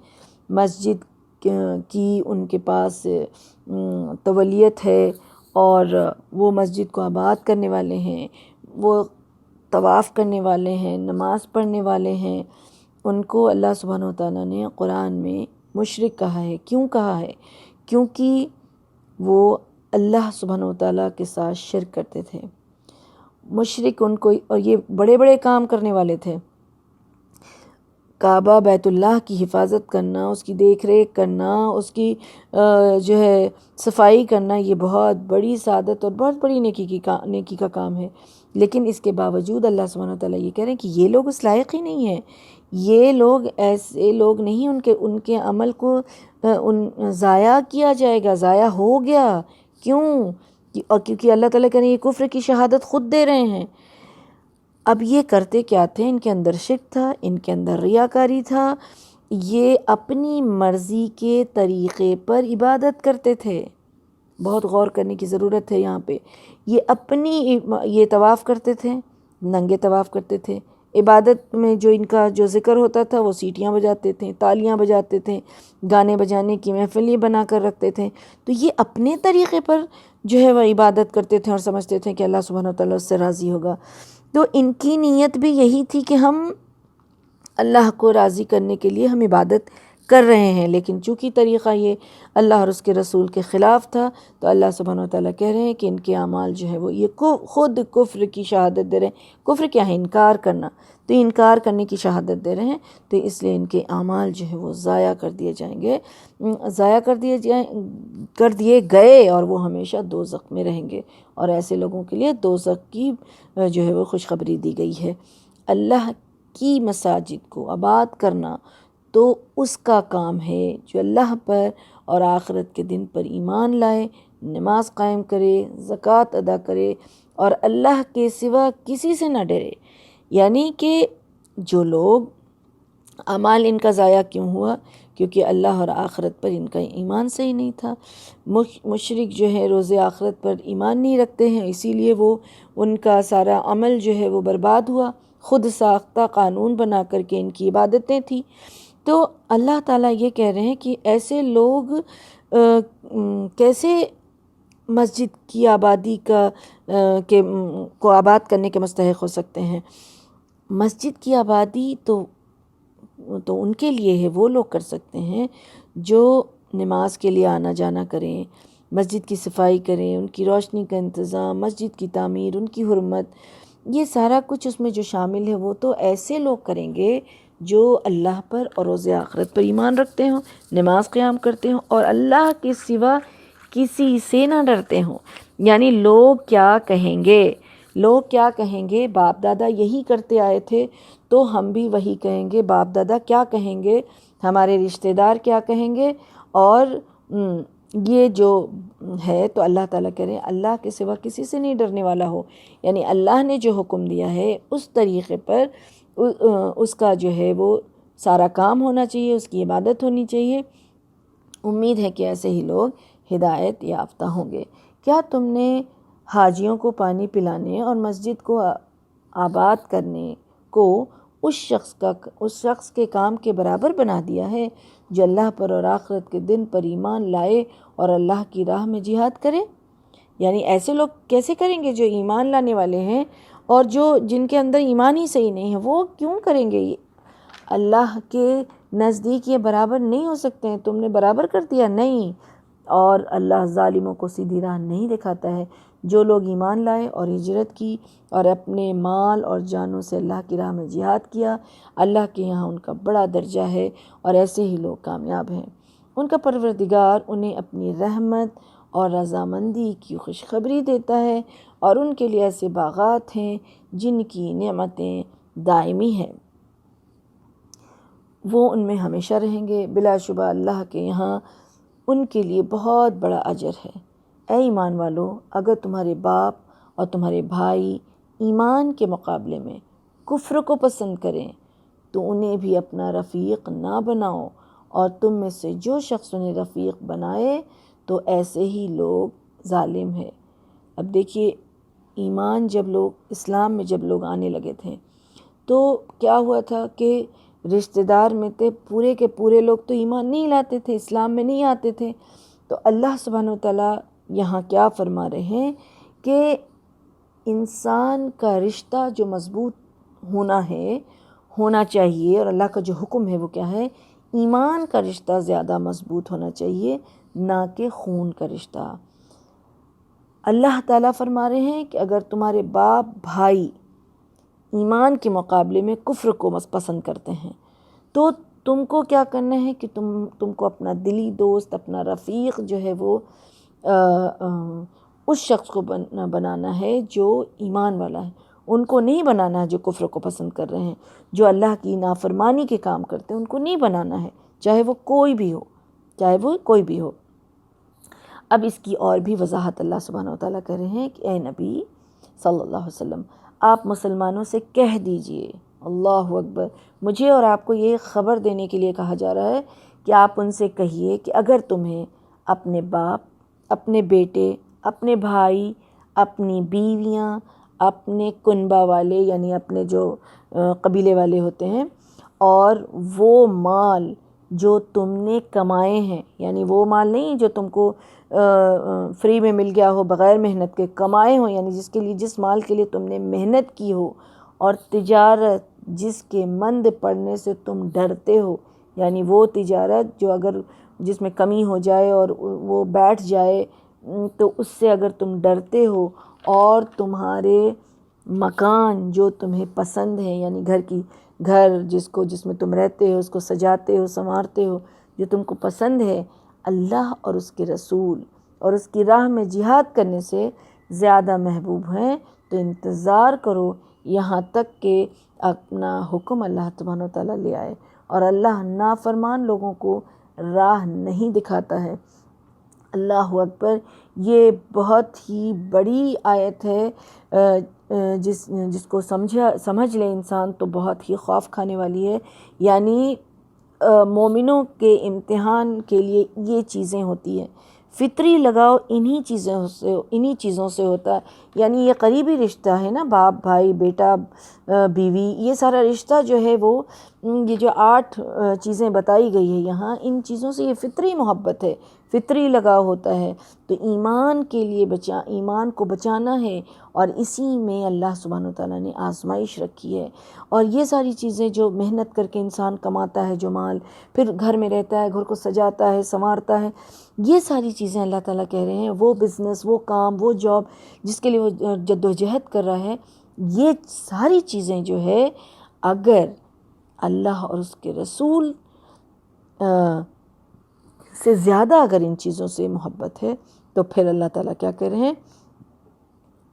مسجد کی ان کے پاس تولیت ہے اور وہ مسجد کو آباد کرنے والے ہیں، وہ طواف کرنے والے ہیں، نماز پڑھنے والے ہیں. ان کو اللہ سبحانہ وتعالیٰ نے قرآن میں مشرک کہا ہے. کیوں کہا ہے؟ کیونکہ وہ اللہ سبحانہ وتعالیٰ کے ساتھ شرک کرتے تھے. مشرک ان کو، اور یہ بڑے بڑے کام کرنے والے تھے. کعبہ بیت اللہ کی حفاظت کرنا، اس کی دیکھ ریکھ کرنا، اس کی جو ہے صفائی کرنا، یہ بہت بڑی سعادت اور بہت بڑی نیکی کا کام ہے. لیکن اس کے باوجود اللہ سبحانہ وتعالیٰ یہ کہہ رہے ہیں کہ یہ لوگ اس لائق ہی نہیں ہیں. یہ لوگ ایسے لوگ نہیں، ان کے عمل کو ضائع کیا جائے گا. ضائع ہو گیا کیوں؟ اور کیونکہ اللہ تعالیٰ کہہ رہے ہیں یہ کفر کی شہادت خود دے رہے ہیں. اب یہ کرتے کیا تھے؟ ان کے اندر شرک تھا، ان کے اندر ریاکاری تھا. یہ اپنی مرضی کے طریقے پر عبادت کرتے تھے. بہت غور کرنے کی ضرورت ہے یہاں پہ. یہ طواف کرتے تھے، ننگے طواف کرتے تھے. عبادت میں جو ان کا جو ذکر ہوتا تھا وہ سیٹیاں بجاتے تھے، تالیاں بجاتے تھے، گانے بجانے کی محفلیں بنا کر رکھتے تھے. تو یہ اپنے طریقے پر جو ہے وہ عبادت کرتے تھے اور سمجھتے تھے کہ اللہ سبحانہ وتعالیٰ اس سے راضی ہوگا. تو ان کی نیت بھی یہی تھی کہ ہم اللہ کو راضی کرنے کے لیے ہم عبادت کر رہے ہیں. لیکن چونکہ طریقہ یہ اللہ اور اس کے رسول کے خلاف تھا، تو اللہ سبحانہ وتعالیٰ کہہ رہے ہیں کہ ان کے اعمال جو ہے وہ یہ خود کفر کی شہادت دے رہے ہیں. کفر کیا ہے؟ انکار کرنا. تو انکار کرنے کی شہادت دے رہے ہیں، تو اس لیے ان کے اعمال جو ہے وہ ضائع کر دیے جائیں گے، کر دیے گئے، اور وہ ہمیشہ دوزخ میں رہیں گے. اور ایسے لوگوں کے لیے دوزخ کی جو ہے وہ خوشخبری دی گئی ہے. اللہ کی مساجد کو آباد کرنا تو اس کا کام ہے جو اللہ پر اور آخرت کے دن پر ایمان لائے، نماز قائم کرے، زکوٰۃ ادا کرے، اور اللہ کے سوا کسی سے نہ ڈرے. یعنی کہ جو لوگ اعمال ان کا ضائع کیوں ہوا؟ کیونکہ اللہ اور آخرت پر ان کا ایمان صحیح نہیں تھا. مشرک جو ہے روز آخرت پر ایمان نہیں رکھتے ہیں، اسی لیے وہ ان کا سارا عمل جو ہے وہ برباد ہوا. خود ساختہ قانون بنا کر کے ان کی عبادتیں تھیں. تو اللہ تعالیٰ یہ کہہ رہے ہیں کہ ایسے لوگ کیسے مسجد کی آبادی کو آباد کرنے کے مستحق ہو سکتے ہیں؟ مسجد کی آبادی تو ان کے لیے ہے، وہ لوگ کر سکتے ہیں جو نماز کے لیے آنا جانا کریں، مسجد کی صفائی کریں، ان کی روشنی کا انتظام، مسجد کی تعمیر، ان کی حرمت، یہ سارا کچھ اس میں جو شامل ہے وہ تو ایسے لوگ کریں گے جو اللہ پر اور روز آخرت پر ایمان رکھتے ہوں، نماز قیام کرتے ہوں اور اللہ کے سوا کسی سے نہ ڈرتے ہوں. یعنی لوگ کیا کہیں گے، لوگ کیا کہیں گے، باپ دادا یہی کرتے آئے تھے تو ہم بھی وہی کہیں گے. باپ دادا کیا کہیں گے، ہمارے رشتہ دار کیا کہیں گے، اور یہ جو ہے تو اللہ تعالیٰ کہہ رہے ہیں اللہ کے سوا کسی سے نہیں ڈرنے والا ہو. یعنی اللہ نے جو حکم دیا ہے اس طریقے پر اس کا جو ہے وہ سارا کام ہونا چاہیے، اس کی عبادت ہونی چاہیے. امید ہے کہ ایسے ہی لوگ ہدایت یافتہ ہوں گے. کیا تم نے حاجیوں کو پانی پلانے اور مسجد کو آباد کرنے کو اس شخص کے کام کے برابر بنا دیا ہے جو اللہ پر اور آخرت کے دن پر ایمان لائے اور اللہ کی راہ میں جہاد کرے؟ یعنی ایسے لوگ کیسے کریں گے جو ایمان لانے والے ہیں، اور جن کے اندر ایمان ہی صحیح نہیں ہے وہ کیوں کریں گے؟ اللہ کے نزدیک یہ برابر نہیں ہو سکتے ہیں. تم نے برابر کر دیا نہیں، اور اللہ ظالموں کو سیدھی راہ نہیں دکھاتا ہے. جو لوگ ایمان لائے اور ہجرت کی اور اپنے مال اور جانوں سے اللہ کی راہ میں جہاد کیا، اللہ کے یہاں ان کا بڑا درجہ ہے اور ایسے ہی لوگ کامیاب ہیں. ان کا پروردگار انہیں اپنی رحمت اور رضامندی کی خوشخبری دیتا ہے، اور ان کے لیے ایسے باغات ہیں جن کی نعمتیں دائمی ہیں، وہ ان میں ہمیشہ رہیں گے. بلا شبہ اللہ کے یہاں ان کے لیے بہت بڑا اجر ہے. اے ایمان والو، اگر تمہارے باپ اور تمہارے بھائی ایمان کے مقابلے میں کفر کو پسند کریں تو انہیں بھی اپنا رفیق نہ بناؤ، اور تم میں سے جو شخص انہیں رفیق بنائے تو ایسے ہی لوگ ظالم ہے. اب دیکھیے، ایمان اسلام میں جب لوگ آنے لگے تھے تو کیا ہوا تھا کہ رشتہ دار میں تھے پورے کے پورے لوگ تو ایمان نہیں لاتے تھے، اسلام میں نہیں آتے تھے. تو اللہ سبحانہ وتعالیٰ یہاں کیا فرما رہے ہیں کہ انسان کا رشتہ جو مضبوط ہونا چاہیے، اور اللہ کا جو حکم ہے وہ کیا ہے؟ ایمان کا رشتہ زیادہ مضبوط ہونا چاہیے، نہ کہ خون کا رشتہ. اللہ تعالیٰ فرما رہے ہیں کہ اگر تمہارے باپ بھائی ایمان کے مقابلے میں کفر کو پسند کرتے ہیں تو تم کو کیا کرنا ہے کہ تم کو اپنا دلی دوست، اپنا رفیق جو ہے وہ اس شخص کو بنانا ہے جو ایمان والا ہے. ان کو نہیں بنانا ہے جو کفر کو پسند کر رہے ہیں، جو اللہ کی نافرمانی کے کام کرتے ہیں، ان کو نہیں بنانا ہے، چاہے وہ کوئی بھی ہو. اب اس کی اور بھی وضاحت اللہ سبحانہ وتعالیٰ کر رہے ہیں کہ اے نبی صلی اللہ علیہ وسلم، آپ مسلمانوں سے کہہ دیجئے، اللہ اکبر، مجھے اور آپ کو یہ خبر دینے کے لیے کہا جا رہا ہے کہ آپ ان سے کہیے کہ اگر تمہیں اپنے باپ، اپنے بیٹے، اپنے بھائی، اپنی بیویاں، اپنے کنبہ والے یعنی اپنے جو قبیلے والے ہوتے ہیں، اور وہ مال جو تم نے کمائے ہیں، یعنی وہ مال نہیں جو تم کو فری میں مل گیا ہو، بغیر محنت کے کمائے ہوں، یعنی جس مال کے لیے تم نے محنت کی ہو، اور تجارت جس کے مند پڑنے سے تم ڈرتے ہو، یعنی وہ تجارت جس میں کمی ہو جائے اور وہ بیٹھ جائے تو اس سے اگر تم ڈرتے ہو، اور تمہارے مکان جو تمہیں پسند ہے، یعنی گھر جس میں تم رہتے ہو، اس کو سجاتے ہو، سنوارتے ہو، جو تم کو پسند ہے، اللہ اور اس کے رسول اور اس کی راہ میں جہاد کرنے سے زیادہ محبوب ہیں، تو انتظار کرو یہاں تک کہ اپنا حکم اللہ سبحانہ وتعالیٰ لے آئے. اور اللہ نافرمان لوگوں کو راہ نہیں دکھاتا ہے، اللہ اکبر، یہ بہت ہی بڑی آیت ہے، جس کو سمجھ لے انسان تو بہت ہی خوف کھانے والی ہے۔ یعنی مومنوں کے امتحان کے لیے یہ چیزیں ہوتی ہیں۔ فطری لگاؤ انہی چیزوں سے ہوتا ہے۔ یعنی یہ قریبی رشتہ ہے نا، باپ بھائی، بیٹا بیوی، یہ سارا رشتہ جو ہے وہ یہ جو 8 چیزیں بتائی گئی ہے یہاں، ان چیزوں سے یہ فطری محبت ہے، فطری لگاؤ ہوتا ہے۔ تو ایمان کے لیے ایمان کو بچانا ہے، اور اسی میں اللہ سبحانہ وتعالیٰ نے آزمائش رکھی ہے۔ اور یہ ساری چیزیں جو محنت کر کے انسان کماتا ہے، جو مال پھر گھر میں رہتا ہے، گھر کو سجاتا ہے، سنوارتا ہے، یہ ساری چیزیں اللہ تعالیٰ کہہ رہے ہیں وہ بزنس، وہ کام، وہ جاب جس کے لیے وہ جد و جہد کر رہا ہے، یہ ساری چیزیں جو ہے اگر اللہ اور اس کے رسول سے زیادہ اگر ان چیزوں سے محبت ہے تو پھر اللہ تعالیٰ کیا کہہ رہے ہیں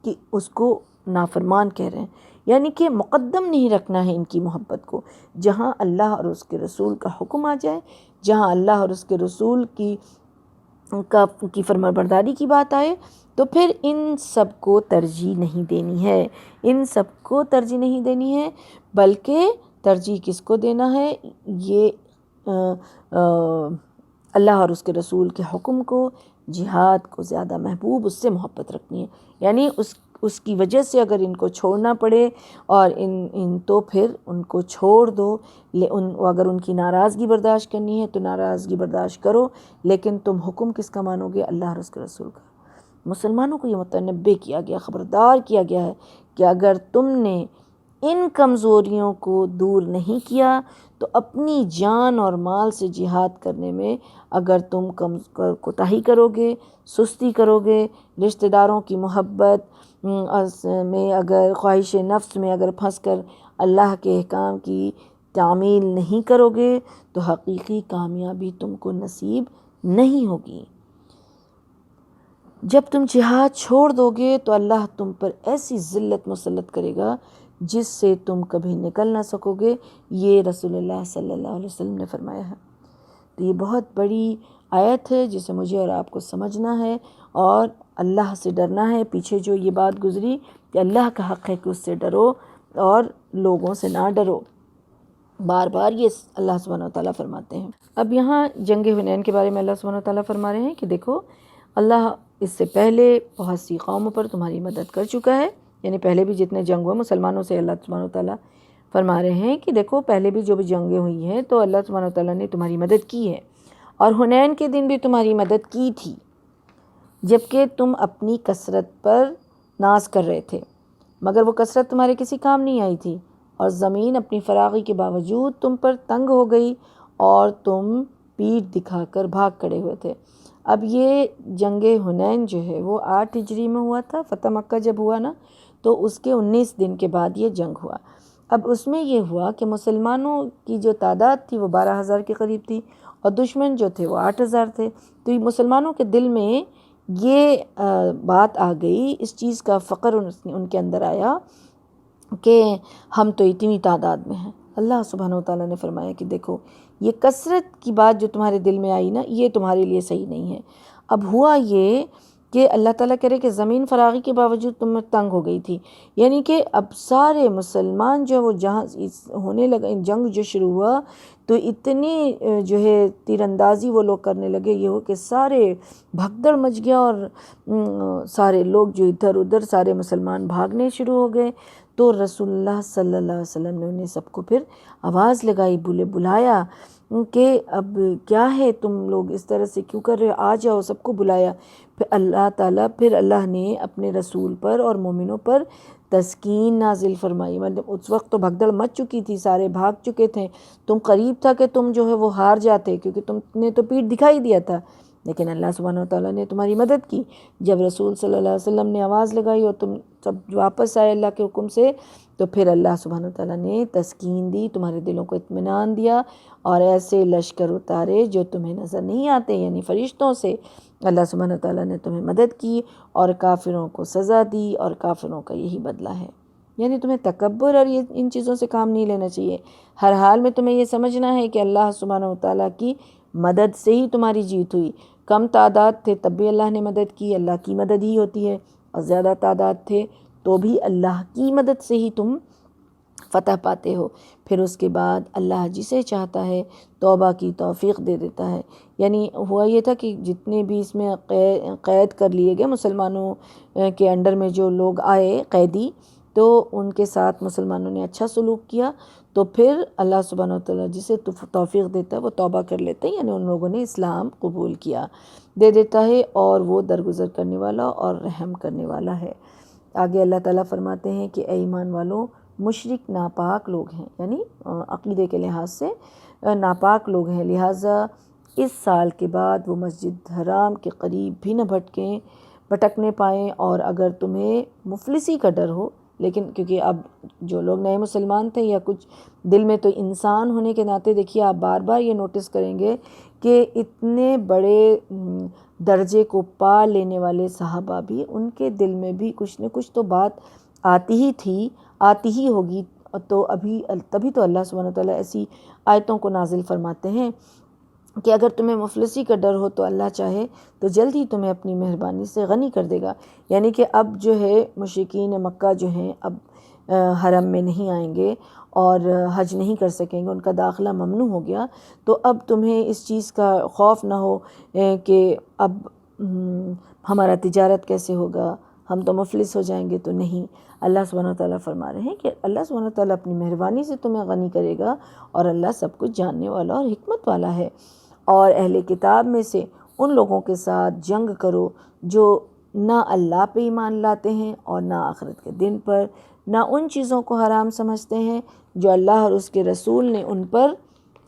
کہ اس کو نافرمان کہہ رہے ہیں۔ یعنی کہ مقدم نہیں رکھنا ہے ان کی محبت کو۔ جہاں اللہ اور اس کے رسول کا حکم آ جائے، جہاں اللہ اور اس کے رسول کی فرمانبرداری کی بات آئے، تو پھر ان سب کو ترجیح نہیں دینی ہے، ان سب کو ترجیح نہیں دینی ہے، بلکہ ترجیح کس کو دینا ہے؟ یہ اللہ اور اس کے رسول کے حکم کو، جہاد کو زیادہ محبوب، اس سے محبت رکھنی ہے۔ یعنی اس کی وجہ سے اگر ان کو چھوڑنا پڑے اور تو پھر ان کو چھوڑ دو، اگر ان کی ناراضگی برداشت کرنی ہے تو ناراضگی برداشت کرو، لیکن تم حکم کس کا مانو گے؟ اللہ اور اس کے رسول کا۔ مسلمانوں کو یہ متنبہ کیا گیا، خبردار کیا گیا ہے کہ اگر تم نے ان کمزوریوں کو دور نہیں کیا تو اپنی جان اور مال سے جہاد کرنے میں اگر تم کوتاہی کرو گے، سستی کرو گے، رشتہ داروں کی محبت میں اگر، خواہش نفس میں اگر پھنس کر اللہ کے احکام کی تعمیل نہیں کرو گے تو حقیقی کامیابی تم کو نصیب نہیں ہوگی۔ جب تم جہاد چھوڑ دو گے تو اللہ تم پر ایسی ذلت مسلط کرے گا جس سے تم کبھی نکل نہ سکو گے، یہ رسول اللہ صلی اللہ علیہ وسلم نے فرمایا ہے۔ تو یہ بہت بڑی آیت ہے جسے مجھے اور آپ کو سمجھنا ہے اور اللہ سے ڈرنا ہے۔ پیچھے جو یہ بات گزری کہ اللہ کا حق ہے کہ اس سے ڈرو اور لوگوں سے نہ ڈرو، بار بار یہ اللہ سبحانہ وتعالیٰ فرماتے ہیں۔ اب یہاں جنگ حنین کے بارے میں اللہ سبحانہ وتعالیٰ فرما رہے ہیں کہ دیکھو، اللہ اس سے پہلے بہت سی قوموں پر تمہاری مدد کر چکا ہے، یعنی پہلے بھی جتنے جنگ ہوئے مسلمانوں سے، اللہ سبحانہ وتعالیٰ فرما رہے ہیں کہ دیکھو پہلے بھی جو بھی جنگیں ہوئی ہیں تو اللہ سبحانہ وتعالیٰ نے تمہاری مدد کی ہے، اور حنین کے دن بھی تمہاری مدد کی تھی جبکہ تم اپنی کثرت پر ناز کر رہے تھے، مگر وہ کثرت تمہارے کسی کام نہیں آئی تھی، اور زمین اپنی فراغی کے باوجود تم پر تنگ ہو گئی اور تم پیٹھ دکھا کر بھاگ کھڑے ہوئے تھے۔ اب یہ جنگ حنین جو ہے وہ 8 ہجری میں ہوا تھا، فتح مکہ جب ہوا نا تو اس کے 19 دن کے بعد یہ جنگ ہوا۔ اب اس میں یہ ہوا کہ مسلمانوں کی جو تعداد تھی وہ 12,000 کے قریب تھی، اور دشمن جو تھے وہ 8,000 تھے۔ تو یہ مسلمانوں کے دل میں یہ بات آ گئی، اس چیز کا فخر ان کے اندر آیا کہ ہم تو اتنی تعداد میں ہیں۔ اللہ سبحانہ وتعالیٰ نے فرمایا کہ دیکھو یہ کثرت کی بات جو تمہارے دل میں آئی نا، یہ تمہارے لیے صحیح نہیں ہے۔ اب ہوا یہ کہ اللہ تعالیٰ کہہ رہے کہ زمین فراغی کے باوجود تم میں تنگ ہو گئی تھی، یعنی کہ اب سارے مسلمان جو وہ جہاں ہونے لگا، جنگ جو شروع ہوا تو اتنی جو ہے تیر اندازی وہ لوگ کرنے لگے، یہ ہو کہ سارے بھگدڑ مچ گیا، اور سارے لوگ جو ادھر ادھر سارے مسلمان بھاگنے شروع ہو گئے۔ تو رسول اللہ صلی اللہ علیہ وسلم نے انہیں سب کو پھر آواز لگائی، بلایا کہ اب کیا ہے، تم لوگ اس طرح سے کیوں کر رہے ہو، آ جاؤ، سب کو بلایا۔ پھر اللہ نے اپنے رسول پر اور مومنوں پر تسکین نازل فرمائی۔ مطلب اس وقت تو بھگدڑ مچ چکی تھی، سارے بھاگ چکے تھے، تم قریب تھا کہ تم جو ہے وہ ہار جاتے، کیونکہ تم نے تو پیٹھ دکھائی دیا تھا، لیکن اللہ سبحانہ وتعالیٰ نے تمہاری مدد کی۔ جب رسول صلی اللہ علیہ وسلم نے آواز لگائی اور تم سب واپس آئے اللہ کے حکم سے، تو پھر اللہ سبحانہ وتعالیٰ نے تسکین دی، تمہارے دلوں کو اطمینان دیا، اور ایسے لشکر اتارے جو تمہیں نظر نہیں آتے، یعنی فرشتوں سے اللہ سبحانہ وتعالیٰ نے تمہیں مدد کی، اور کافروں کو سزا دی، اور کافروں کا یہی بدلہ ہے۔ یعنی تمہیں تکبر اور ان چیزوں سے کام نہیں لینا چاہیے، ہر حال میں تمہیں یہ سمجھنا ہے کہ اللہ سبحانہ وتعالیٰ کی مدد سے ہی تمہاری جیت ہوئی۔ کم تعداد تھے تب بھی اللہ نے مدد کی، اللہ کی مدد ہی ہوتی ہے، اور زیادہ تعداد تھے تو بھی اللہ کی مدد سے ہی تم فتح پاتے ہو۔ پھر اس کے بعد اللہ جسے چاہتا ہے توبہ کی توفیق دے دیتا ہے۔ یعنی ہوا یہ تھا کہ جتنے بھی اس میں قید کر لیے گئے مسلمانوں کے انڈر میں جو لوگ آئے قیدی، تو ان کے ساتھ مسلمانوں نے اچھا سلوک کیا، تو پھر اللہ سبحانہ وتعالیٰ جسے توفیق دیتا ہے وہ توبہ کر لیتے ہیں، یعنی ان لوگوں نے اسلام قبول کیا دے دیتا ہے، اور وہ درگزر کرنے والا اور رحم کرنے والا ہے۔ آگے اللہ تعالیٰ فرماتے ہیں کہ اے ایمان والوں، مشرک ناپاک لوگ ہیں، یعنی عقیدے کے لحاظ سے ناپاک لوگ ہیں، لہٰذا اس سال کے بعد وہ مسجد حرام کے قریب بھی نہ بھٹکنے پائیں، اور اگر تمہیں مفلسی کا ڈر ہو، لیکن کیونکہ اب جو لوگ نئے مسلمان تھے یا کچھ دل میں تو انسان ہونے کے ناطے دیکھیے آپ بار بار یہ نوٹس کریں گے کہ اتنے بڑے درجے کو پا لینے والے صحابہ بھی ان کے دل میں بھی کچھ نہ کچھ تو بات آتی ہی تھی، آتی ہی ہوگی، تو تبھی تو اللہ سبحانہ وتعالیٰ ایسی آیتوں کو نازل فرماتے ہیں کہ اگر تمہیں مفلسی کا ڈر ہو تو اللہ چاہے تو جلد ہی تمہیں اپنی مہربانی سے غنی کر دے گا۔ یعنی کہ اب جو ہے مشرکین مکہ جو ہیں اب حرم میں نہیں آئیں گے اور حج نہیں کر سکیں گے، ان کا داخلہ ممنوع ہو گیا، تو اب تمہیں اس چیز کا خوف نہ ہو کہ اب ہمارا تجارت کیسے ہوگا، ہم تو مفلس ہو جائیں گے، تو نہیں۔ اللہ سبحانہ وتعالیٰ فرما رہے ہیں کہ اللہ سبحانہ وتعالیٰ اپنی مہربانی سے تمہیں غنی کرے گا، اور اللہ سب کچھ جاننے والا اور حکمت والا ہے۔ اور اہل کتاب میں سے ان لوگوں کے ساتھ جنگ کرو جو نہ اللہ پہ ایمان لاتے ہیں اور نہ آخرت کے دن پر، نہ ان چیزوں کو حرام سمجھتے ہیں جو اللہ اور اس کے رسول نے ان پر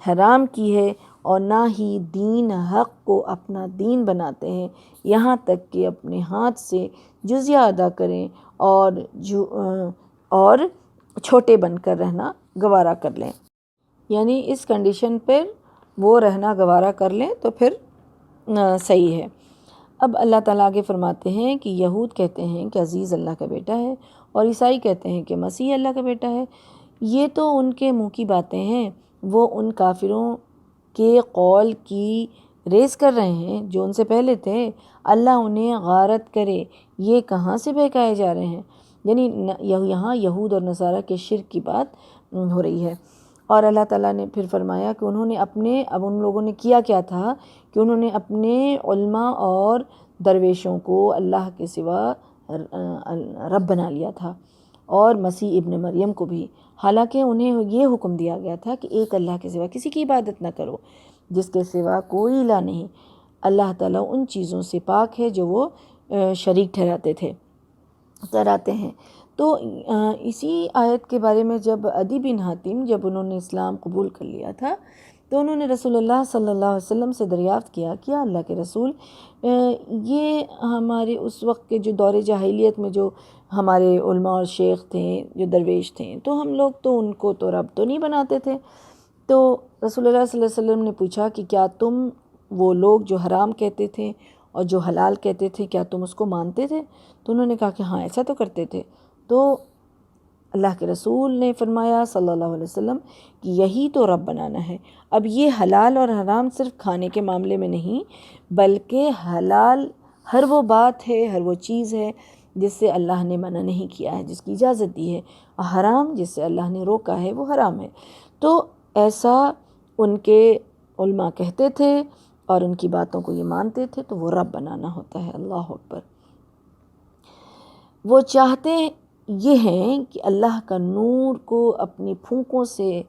حرام کی ہے، اور نہ ہی دین حق کو اپنا دین بناتے ہیں، یہاں تک کہ اپنے ہاتھ سے جزیہ ادا کریں اور چھوٹے بن کر رہنا گوارا کر لیں۔ یعنی اس کنڈیشن پر وہ رہنا گوارا کر لیں تو پھر صحیح ہے۔ اب اللہ تعالیٰ آگے فرماتے ہیں کہ یہود کہتے ہیں کہ عزیز اللہ کا بیٹا ہے، اور عیسائی کہتے ہیں کہ مسیح اللہ کا بیٹا ہے۔ یہ تو ان کے منہ کی باتیں ہیں، وہ ان کافروں کے قول کی ریس کر رہے ہیں جو ان سے پہلے تھے، اللہ انہیں غارت کرے، یہ کہاں سے بہکائے جا رہے ہیں۔ یعنی یہاں یہود اور نصارہ کے شرک کی بات ہو رہی ہے۔ اور اللہ تعالیٰ نے پھر فرمایا کہ انہوں نے اب ان لوگوں نے کیا تھا کہ انہوں نے اپنے علماء اور درویشوں کو اللہ کے سوا رب بنا لیا تھا، اور مسیح ابن مریم کو بھی، حالانکہ انہیں یہ حکم دیا گیا تھا کہ ایک اللہ کے سوا کسی کی عبادت نہ کرو، جس کے سوا کوئی الہ نہیں۔ اللہ تعالیٰ ان چیزوں سے پاک ہے جو وہ شریک ٹھہراتے ہیں۔ تو اسی آیت کے بارے میں جب عدی بن حاتم جب انہوں نے اسلام قبول کر لیا تھا، تو انہوں نے رسول اللہ صلی اللہ علیہ وسلم سے دریافت کیا کہ اللہ کے رسول، یہ ہمارے اس وقت کے جو دور جاہلیت میں جو ہمارے علماء اور شیخ تھے، جو درویش تھے، تو ہم لوگ تو ان کو تو رب تو نہیں بناتے تھے۔ تو رسول اللہ صلی اللہ علیہ وسلم نے پوچھا کہ کیا تم وہ لوگ جو حرام کہتے تھے اور جو حلال کہتے تھے، کیا تم اس کو مانتے تھے؟ تو انہوں نے کہا کہ ہاں ایسا تو کرتے تھے۔ تو اللہ کے رسول نے فرمایا صلی اللہ علیہ وسلم کہ یہی تو رب بنانا ہے۔ اب یہ حلال اور حرام صرف کھانے کے معاملے میں نہیں، بلکہ حلال ہر وہ بات ہے، ہر وہ چیز ہے جس سے اللہ نے منع نہیں کیا ہے، جس کی اجازت دی ہے، اور حرام جس سے اللہ نے روکا ہے وہ حرام ہے۔ تو ایسا ان کے علماء کہتے تھے اور ان کی باتوں کو یہ مانتے تھے، تو وہ رب بنانا ہوتا ہے۔ اللہ اکبر۔ وہ چاہتے یہ ہیں کہ اللہ کا نور کو اپنی پھونکوں سے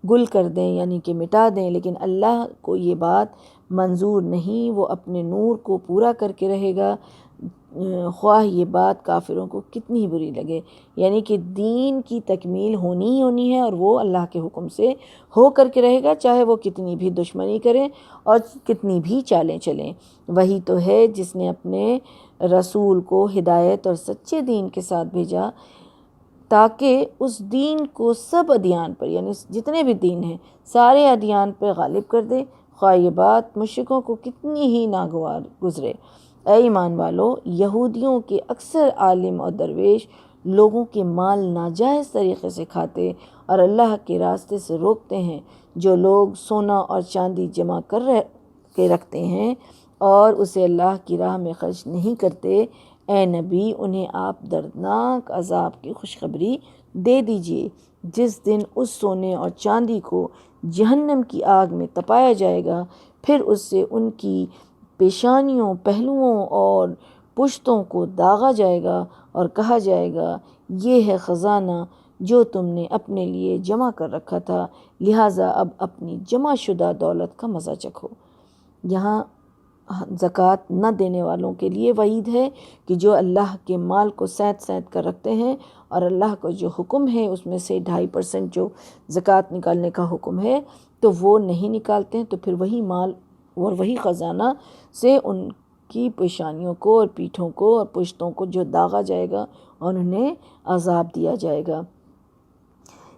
گل کر دیں، یعنی کہ مٹا دیں، لیکن اللہ کو یہ بات منظور نہیں، وہ اپنے نور کو پورا کر کے رہے گا، خواہ یہ بات کافروں کو کتنی ہی بری لگے۔ یعنی کہ دین کی تکمیل ہونی ہی ہونی ہے، اور وہ اللہ کے حکم سے ہو کر کے رہے گا، چاہے وہ کتنی بھی دشمنی کریں اور کتنی بھی چالیں چلیں۔ وہی تو ہے جس نے اپنے رسول کو ہدایت اور سچے دین کے ساتھ بھیجا، تاکہ اس دین کو سب ادیان پر، یعنی جتنے بھی دین ہیں سارے ادیان پر غالب کر دے، خواہ یہ بات مشرکوں کو کتنی ہی ناگوار گزرے۔ اے ایمان والو، یہودیوں کے اکثر عالم اور درویش لوگوں کے مال ناجائز طریقے سے کھاتے اور اللہ کے راستے سے روکتے ہیں۔ جو لوگ سونا اور چاندی جمع کر کے رکھتے ہیں اور اسے اللہ کی راہ میں خرچ نہیں کرتے، اے نبی انہیں آپ دردناک عذاب کی خوشخبری دے دیجیے، جس دن اس سونے اور چاندی کو جہنم کی آگ میں تپایا جائے گا، پھر اس سے ان کی پیشانیوں، پہلوؤں اور پشتوں کو داغا جائے گا اور کہا جائے گا یہ ہے خزانہ جو تم نے اپنے لیے جمع کر رکھا تھا، لہٰذا اب اپنی جمع شدہ دولت کا مزہ چکھو۔ یہاں زکوٰۃ نہ دینے والوں کے لیے وعید ہے کہ جو اللہ کے مال کو سینت سینت کر رکھتے ہیں اور اللہ کا جو حکم ہے اس میں سے 2.5% جو زکوٰۃ نکالنے کا حکم ہے تو وہ نہیں نکالتے ہیں، تو پھر وہی مال اور وہی خزانہ سے ان کی پیشانیوں کو اور پیٹھوں کو اور پشتوں کو جو داغا جائے گا اور انہیں عذاب دیا جائے گا۔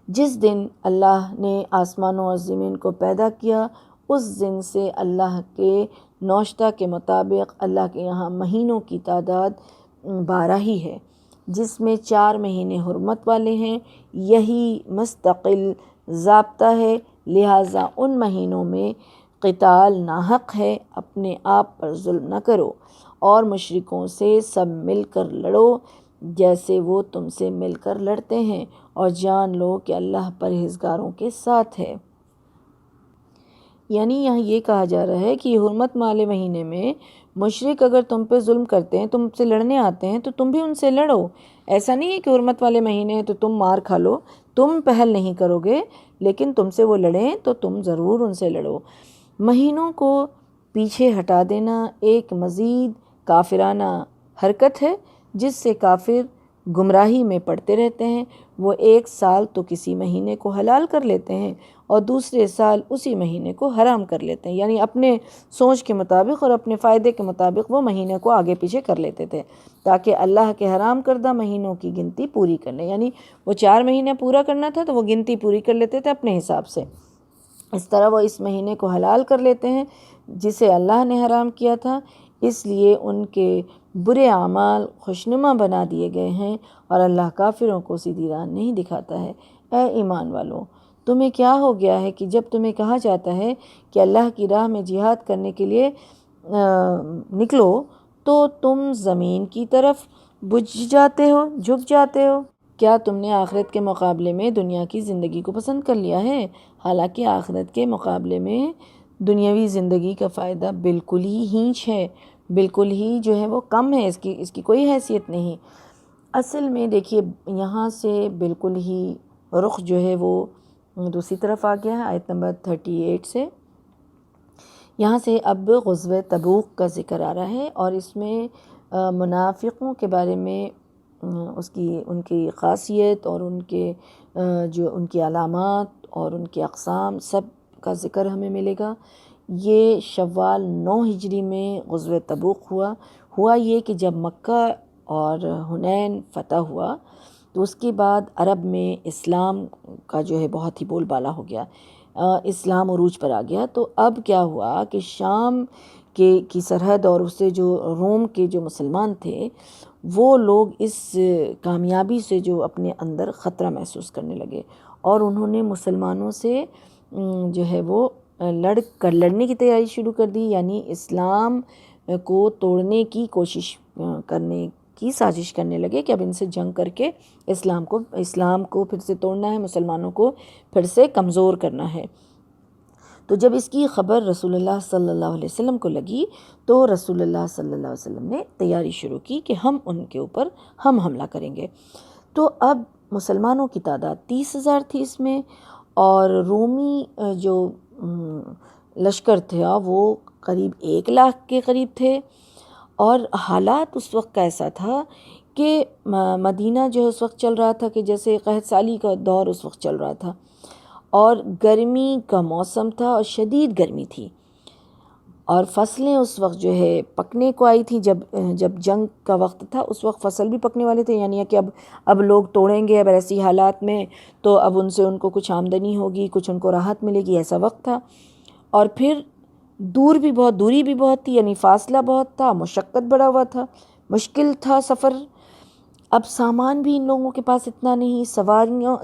جس دن اللہ نے آسمانوں اور زمین کو پیدا کیا اس دن سے اللہ کے نوشتہ کے مطابق اللہ کے یہاں مہینوں کی تعداد 12 ہی ہے، جس میں 4 مہینے حرمت والے ہیں، یہی مستقل ضابطہ ہے، لہٰذا ان مہینوں میں قتال ناحق ہے، اپنے آپ پر ظلم نہ کرو اور مشرکوں سے سب مل کر لڑو جیسے وہ تم سے مل کر لڑتے ہیں، اور جان لو کہ اللہ پرہیزگاروں کے ساتھ ہے۔ یعنی یہاں یہ کہا جا رہا ہے کہ حرمت والے مہینے میں مشرک اگر تم پہ ظلم کرتے ہیں، تم سے لڑنے آتے ہیں تو تم بھی ان سے لڑو۔ ایسا نہیں ہے کہ حرمت والے مہینے ہیں تو تم مار کھا لو، تم پہل نہیں کرو گے، لیکن تم سے وہ لڑیں تو تم ضرور ان سے لڑو۔ مہینوں کو پیچھے ہٹا دینا ایک مزید کافرانہ حرکت ہے جس سے کافر گمراہی میں پڑتے رہتے ہیں۔ وہ ایک سال تو کسی مہینے کو حلال کر لیتے ہیں اور دوسرے سال اسی مہینے کو حرام کر لیتے ہیں، یعنی اپنے سوچ کے مطابق اور اپنے فائدے کے مطابق وہ مہینے کو آگے پیچھے کر لیتے تھے تاکہ اللہ کے حرام کردہ مہینوں کی گنتی پوری کر لیں۔ یعنی وہ 4 مہینے پورا کرنا تھا تو وہ گنتی پوری کر لیتے تھے اپنے حساب سے، اس طرح وہ اس مہینے کو حلال کر لیتے ہیں جسے اللہ نے حرام کیا تھا، اس لیے ان کے برے اعمال خوشنما بنا دیے گئے ہیں اور اللہ کافروں کو سیدھی راہ نہیں دکھاتا ہے۔ اے ایمان والو، تمہیں کیا ہو گیا ہے کہ جب تمہیں کہا جاتا ہے کہ اللہ کی راہ میں جہاد کرنے کے لیے نکلو تو تم زمین کی طرف بجھ جاتے ہو، جھک جاتے ہو؟ کیا تم نے آخرت کے مقابلے میں دنیا کی زندگی کو پسند کر لیا ہے؟ حالانکہ آخرت کے مقابلے میں دنیاوی زندگی کا فائدہ بالکل ہی ہینچ ہے، بالکل ہی جو ہے وہ کم ہے، اس کی کوئی حیثیت نہیں۔ اصل میں دیکھیے یہاں سے بالکل ہی رخ جو ہے وہ دوسری طرف آ گیا ہے، آیت نمبر 38 سے یہاں سے اب غزوہ تبوک کا ذکر آ رہا ہے، اور اس میں منافقوں کے بارے میں ان کی خاصیت اور ان کی علامات اور ان کے اقسام سب کا ذکر ہمیں ملے گا۔ یہ شوال 9 ہجری میں غزوہ تبوک ہوا یہ کہ جب مکہ اور حنین فتح ہوا تو اس کے بعد عرب میں اسلام کا جو ہے بہت ہی بول بالا ہو گیا، اسلام عروج پر آ گیا۔ تو اب کیا ہوا کہ شام کی سرحد اور اس سے جو روم کے جو مسلمان تھے وہ لوگ اس کامیابی سے جو اپنے اندر خطرہ محسوس کرنے لگے اور انہوں نے مسلمانوں سے جو ہے وہ لڑنے کی تیاری شروع کر دی، یعنی اسلام کو توڑنے کی کوشش کرنے کی سازش کرنے لگے کہ اب ان سے جنگ کر کے اسلام کو پھر سے توڑنا ہے، مسلمانوں کو پھر سے کمزور کرنا ہے۔ تو جب اس کی خبر رسول اللہ صلی اللہ علیہ وسلم کو لگی تو رسول اللہ صلی اللہ علیہ وسلم نے تیاری شروع کی کہ ہم ان کے اوپر حملہ کریں گے۔ تو اب مسلمانوں کی تعداد 30,000 تھی اس میں، اور رومی جو لشکر تھا وہ قریب 1 لاکھ کے قریب تھے، اور حالات اس وقت کا ایسا تھا کہ مدینہ جو اس وقت چل رہا تھا کہ جیسے قحط سالی کا دور اس وقت چل رہا تھا، اور گرمی کا موسم تھا اور شدید گرمی تھی، اور فصلیں اس وقت جو ہے پکنے کو آئی تھیں۔ جب جنگ کا وقت تھا اس وقت فصل بھی پکنے والے تھے، یعنی کہ اب لوگ توڑیں گے اب ایسی حالات میں تو اب ان سے ان کو کچھ آمدنی ہوگی، کچھ ان کو راحت ملے گی، ایسا وقت تھا۔ اور پھر دوری بھی بہت تھی، یعنی فاصلہ بہت تھا، مشقت بڑا ہوا تھا، مشکل تھا سفر۔ اب سامان بھی ان لوگوں کے پاس اتنا نہیں،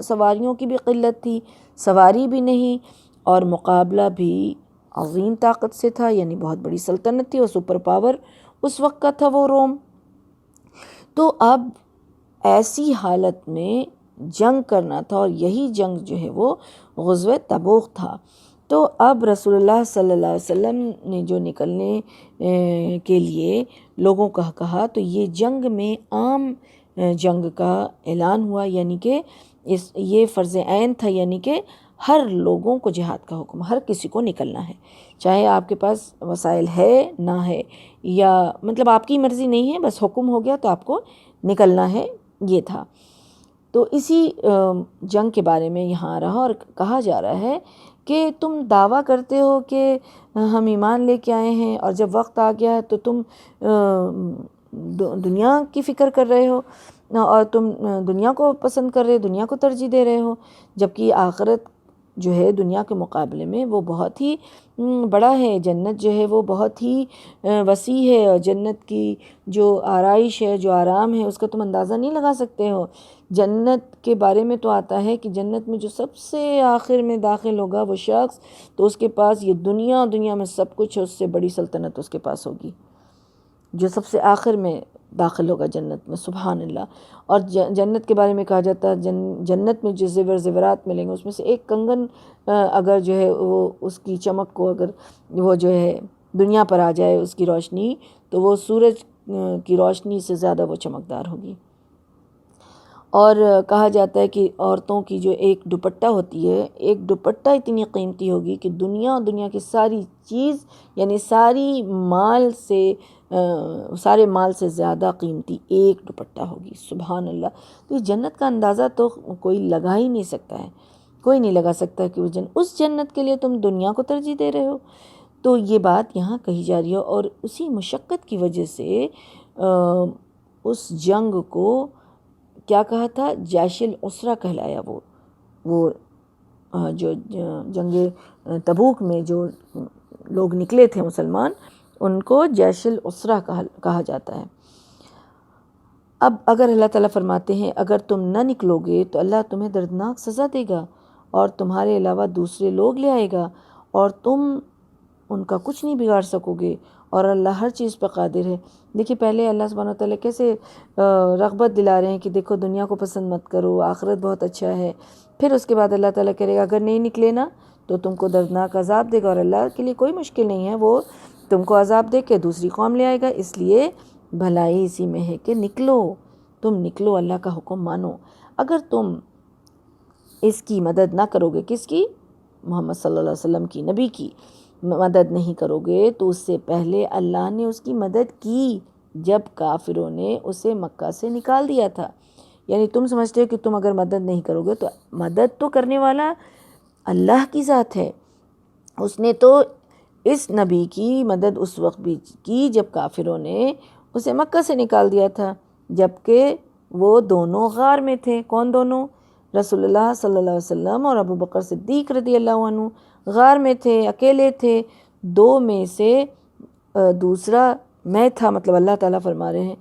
سواریوں کی بھی قلت تھی، سواری بھی نہیں، اور مقابلہ بھی عظیم طاقت سے تھا، یعنی بہت بڑی سلطنت تھی اور سپر پاور اس وقت کا تھا وہ روم۔ تو اب ایسی حالت میں جنگ کرنا تھا، اور یہی جنگ جو ہے وہ غزوہ تبوک تھا۔ تو اب رسول اللہ صلی اللہ علیہ وسلم نے جو نکلنے کے لیے لوگوں کا کہا، تو یہ جنگ میں عام جنگ کا اعلان ہوا، یعنی کہ یہ فرض عین تھا، یعنی کہ ہر لوگوں کو جہاد کا حکم، ہر کسی کو نکلنا ہے، چاہے آپ کے پاس وسائل ہے نہ ہے، یا مطلب آپ کی مرضی نہیں ہے، بس حکم ہو گیا تو آپ کو نکلنا ہے، یہ تھا۔ تو اسی جنگ کے بارے میں یہاں رہا، اور کہا جا رہا ہے کہ تم دعویٰ کرتے ہو کہ ہم ایمان لے کے آئے ہیں، اور جب وقت آ گیا ہے تو تم دنیا کی فکر کر رہے ہو، اور تم دنیا کو پسند کر رہے، دنیا کو ترجیح دے رہے ہو، جبکہ آخرت جو ہے دنیا کے مقابلے میں وہ بہت ہی بڑا ہے۔ جنت جو ہے وہ بہت ہی وسیع ہے، اور جنت کی جو آرائش ہے، جو آرام ہے، اس کا تم اندازہ نہیں لگا سکتے ہو۔ جنت کے بارے میں تو آتا ہے کہ جنت میں جو سب سے آخر میں داخل ہوگا وہ شخص، تو اس کے پاس یہ دنیا میں سب کچھ ہے، اس سے بڑی سلطنت اس کے پاس ہوگی، جو سب سے آخر میں داخل ہوگا جنت میں، سبحان اللہ۔ اور جنت کے بارے میں کہا جاتا ہے جنت میں جو زیورات ملیں گے، اس میں سے ایک کنگن اگر جو ہے وہ اس کی چمک کو اگر وہ جو ہے دنیا پر آ جائے اس کی روشنی، تو وہ سورج کی روشنی سے زیادہ وہ چمکدار ہوگی۔ اور کہا جاتا ہے کہ عورتوں کی جو ایک دوپٹہ ہوتی ہے، ایک دوپٹہ اتنی قیمتی ہوگی کہ دنیا کی ساری چیز، یعنی سارے مال سے زیادہ قیمتی ایک دوپٹہ ہوگی، سبحان اللہ۔ تو یہ جنت کا اندازہ تو کوئی لگا ہی نہیں سکتا ہے، کوئی نہیں لگا سکتا کہ اس جنت کے لیے تم دنیا کو ترجیح دے رہے ہو۔ تو یہ بات یہاں کہی جا رہی ہے، اور اسی مشقت کی وجہ سے اس جنگ کو کیا کہا تھا، جیش العسرہ کہلایا۔ وہ جو جنگ تبوک میں جو لوگ نکلے تھے مسلمان، ان کو جیش العسرہ کہا جاتا ہے۔ اب اگر اللہ تعالیٰ فرماتے ہیں اگر تم نہ نکلو گے تو اللہ تمہیں دردناک سزا دے گا، اور تمہارے علاوہ دوسرے لوگ لے آئے گا، اور تم ان کا کچھ نہیں بگاڑ سکو گے، اور اللہ ہر چیز پہ قادر ہے۔ دیکھیے پہلے اللہ سبحانہ وتعالیٰ کیسے رغبت دلا رہے ہیں کہ دیکھو دنیا کو پسند مت کرو، آخرت بہت اچھا ہے۔ پھر اس کے بعد اللہ تعالیٰ کرے گا اگر نہیں نکلے نا تو تم کو دردناک عذاب دے گا، اور اللہ کے لیے کوئی مشکل نہیں ہے، وہ تم کو عذاب دے کے دوسری قوم لے آئے گا۔ اس لیے بھلائی اسی میں ہے کہ نکلو، تم نکلو، اللہ کا حکم مانو۔ اگر تم اس کی مدد نہ کرو گے، کس کی؟ محمد صلی اللہ علیہ وسلم کی، نبی کی مدد نہیں کرو گے، تو اس سے پہلے اللہ نے اس کی مدد کی جب کافروں نے اسے مکہ سے نکال دیا تھا۔ یعنی تم سمجھتے ہو کہ تم اگر مدد نہیں کرو گے تو مدد تو کرنے والا اللہ کی ذات ہے۔ اس نے تو اس نبی کی مدد اس وقت بھی کی جب کافروں نے اسے مکہ سے نکال دیا تھا، جبکہ وہ دونوں غار میں تھے۔ کون دونوں؟ رسول اللہ صلی اللہ علیہ وسلم اور ابو بکر صدیق رضی اللہ عنہ غار میں تھے، اکیلے تھے۔ دو میں سے دوسرا میں تھا، مطلب اللہ تعالیٰ فرما رہے ہیں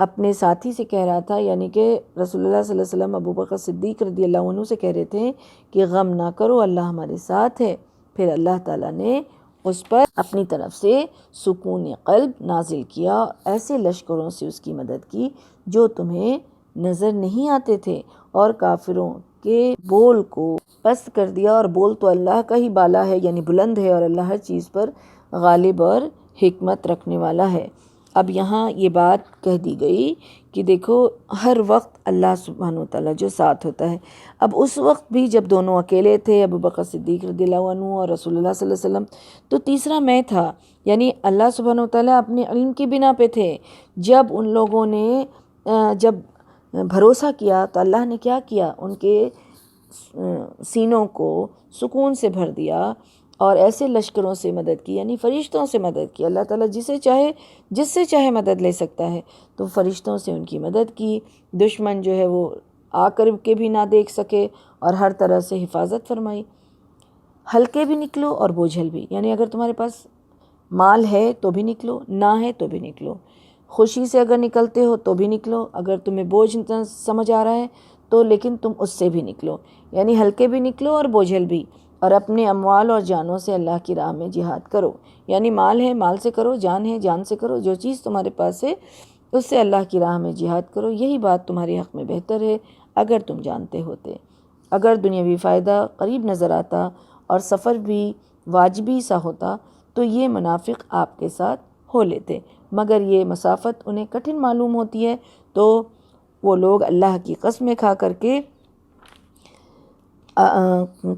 اپنے ساتھی سے کہہ رہا تھا، یعنی کہ رسول اللہ صلی اللہ علیہ وسلم ابو بکر صدیق رضی اللہ عنہ سے کہہ رہے تھے کہ غم نہ کرو، اللہ ہمارے ساتھ ہے۔ پھر اللہ تعالیٰ نے اس پر اپنی طرف سے سکون قلب نازل کیا، ایسے لشکروں سے اس کی مدد کی جو تمہیں نظر نہیں آتے تھے، اور کافروں کے بول کو پست کر دیا۔ اور بول تو اللہ کا ہی بالا ہے، یعنی بلند ہے، اور اللہ ہر چیز پر غالب اور حکمت رکھنے والا ہے۔ اب یہاں یہ بات کہہ دی گئی کہ دیکھو ہر وقت اللہ سبحانہ وتعالیٰ جو ساتھ ہوتا ہے۔ اب اس وقت بھی جب دونوں اکیلے تھے، ابو بکر صدیق رضی اللہ عنہ اور رسول اللہ صلی اللہ علیہ وسلم، تو تیسرا میں تھا، یعنی اللہ سبحانہ وتعالیٰ اپنے علم کی بنا پہ تھے۔ جب ان لوگوں نے جب بھروسہ کیا تو اللہ نے کیا کیا، ان کے سینوں کو سکون سے بھر دیا، اور ایسے لشکروں سے مدد کی، یعنی فرشتوں سے مدد کی۔ اللہ تعالیٰ جس سے چاہے مدد لے سکتا ہے، تو فرشتوں سے ان کی مدد کی۔ دشمن جو ہے وہ آ کر کے بھی نہ دیکھ سکے، اور ہر طرح سے حفاظت فرمائی۔ ہلکے بھی نکلو اور بوجھل بھی، یعنی اگر تمہارے پاس مال ہے تو بھی نکلو، نہ ہے تو بھی نکلو، خوشی سے اگر نکلتے ہو تو بھی نکلو، اگر تمہیں بوجھ سمجھ آ رہا ہے تو لیکن تم اس سے بھی نکلو، یعنی ہلکے بھی نکلو اور بوجھل بھی۔ اور اپنے اموال اور جانوں سے اللہ کی راہ میں جہاد کرو، یعنی مال ہے مال سے کرو، جان ہے جان سے کرو، جو چیز تمہارے پاس ہے اس سے اللہ کی راہ میں جہاد کرو، یہی بات تمہارے حق میں بہتر ہے اگر تم جانتے ہوتے۔ اگر دنیاوی فائدہ قریب نظر آتا اور سفر بھی واجبی سا ہوتا تو یہ منافق آپ کے ساتھ ہو لیتے، مگر یہ مسافت انہیں کٹھن معلوم ہوتی ہے تو وہ لوگ اللہ کی قسمیں کھا کر کے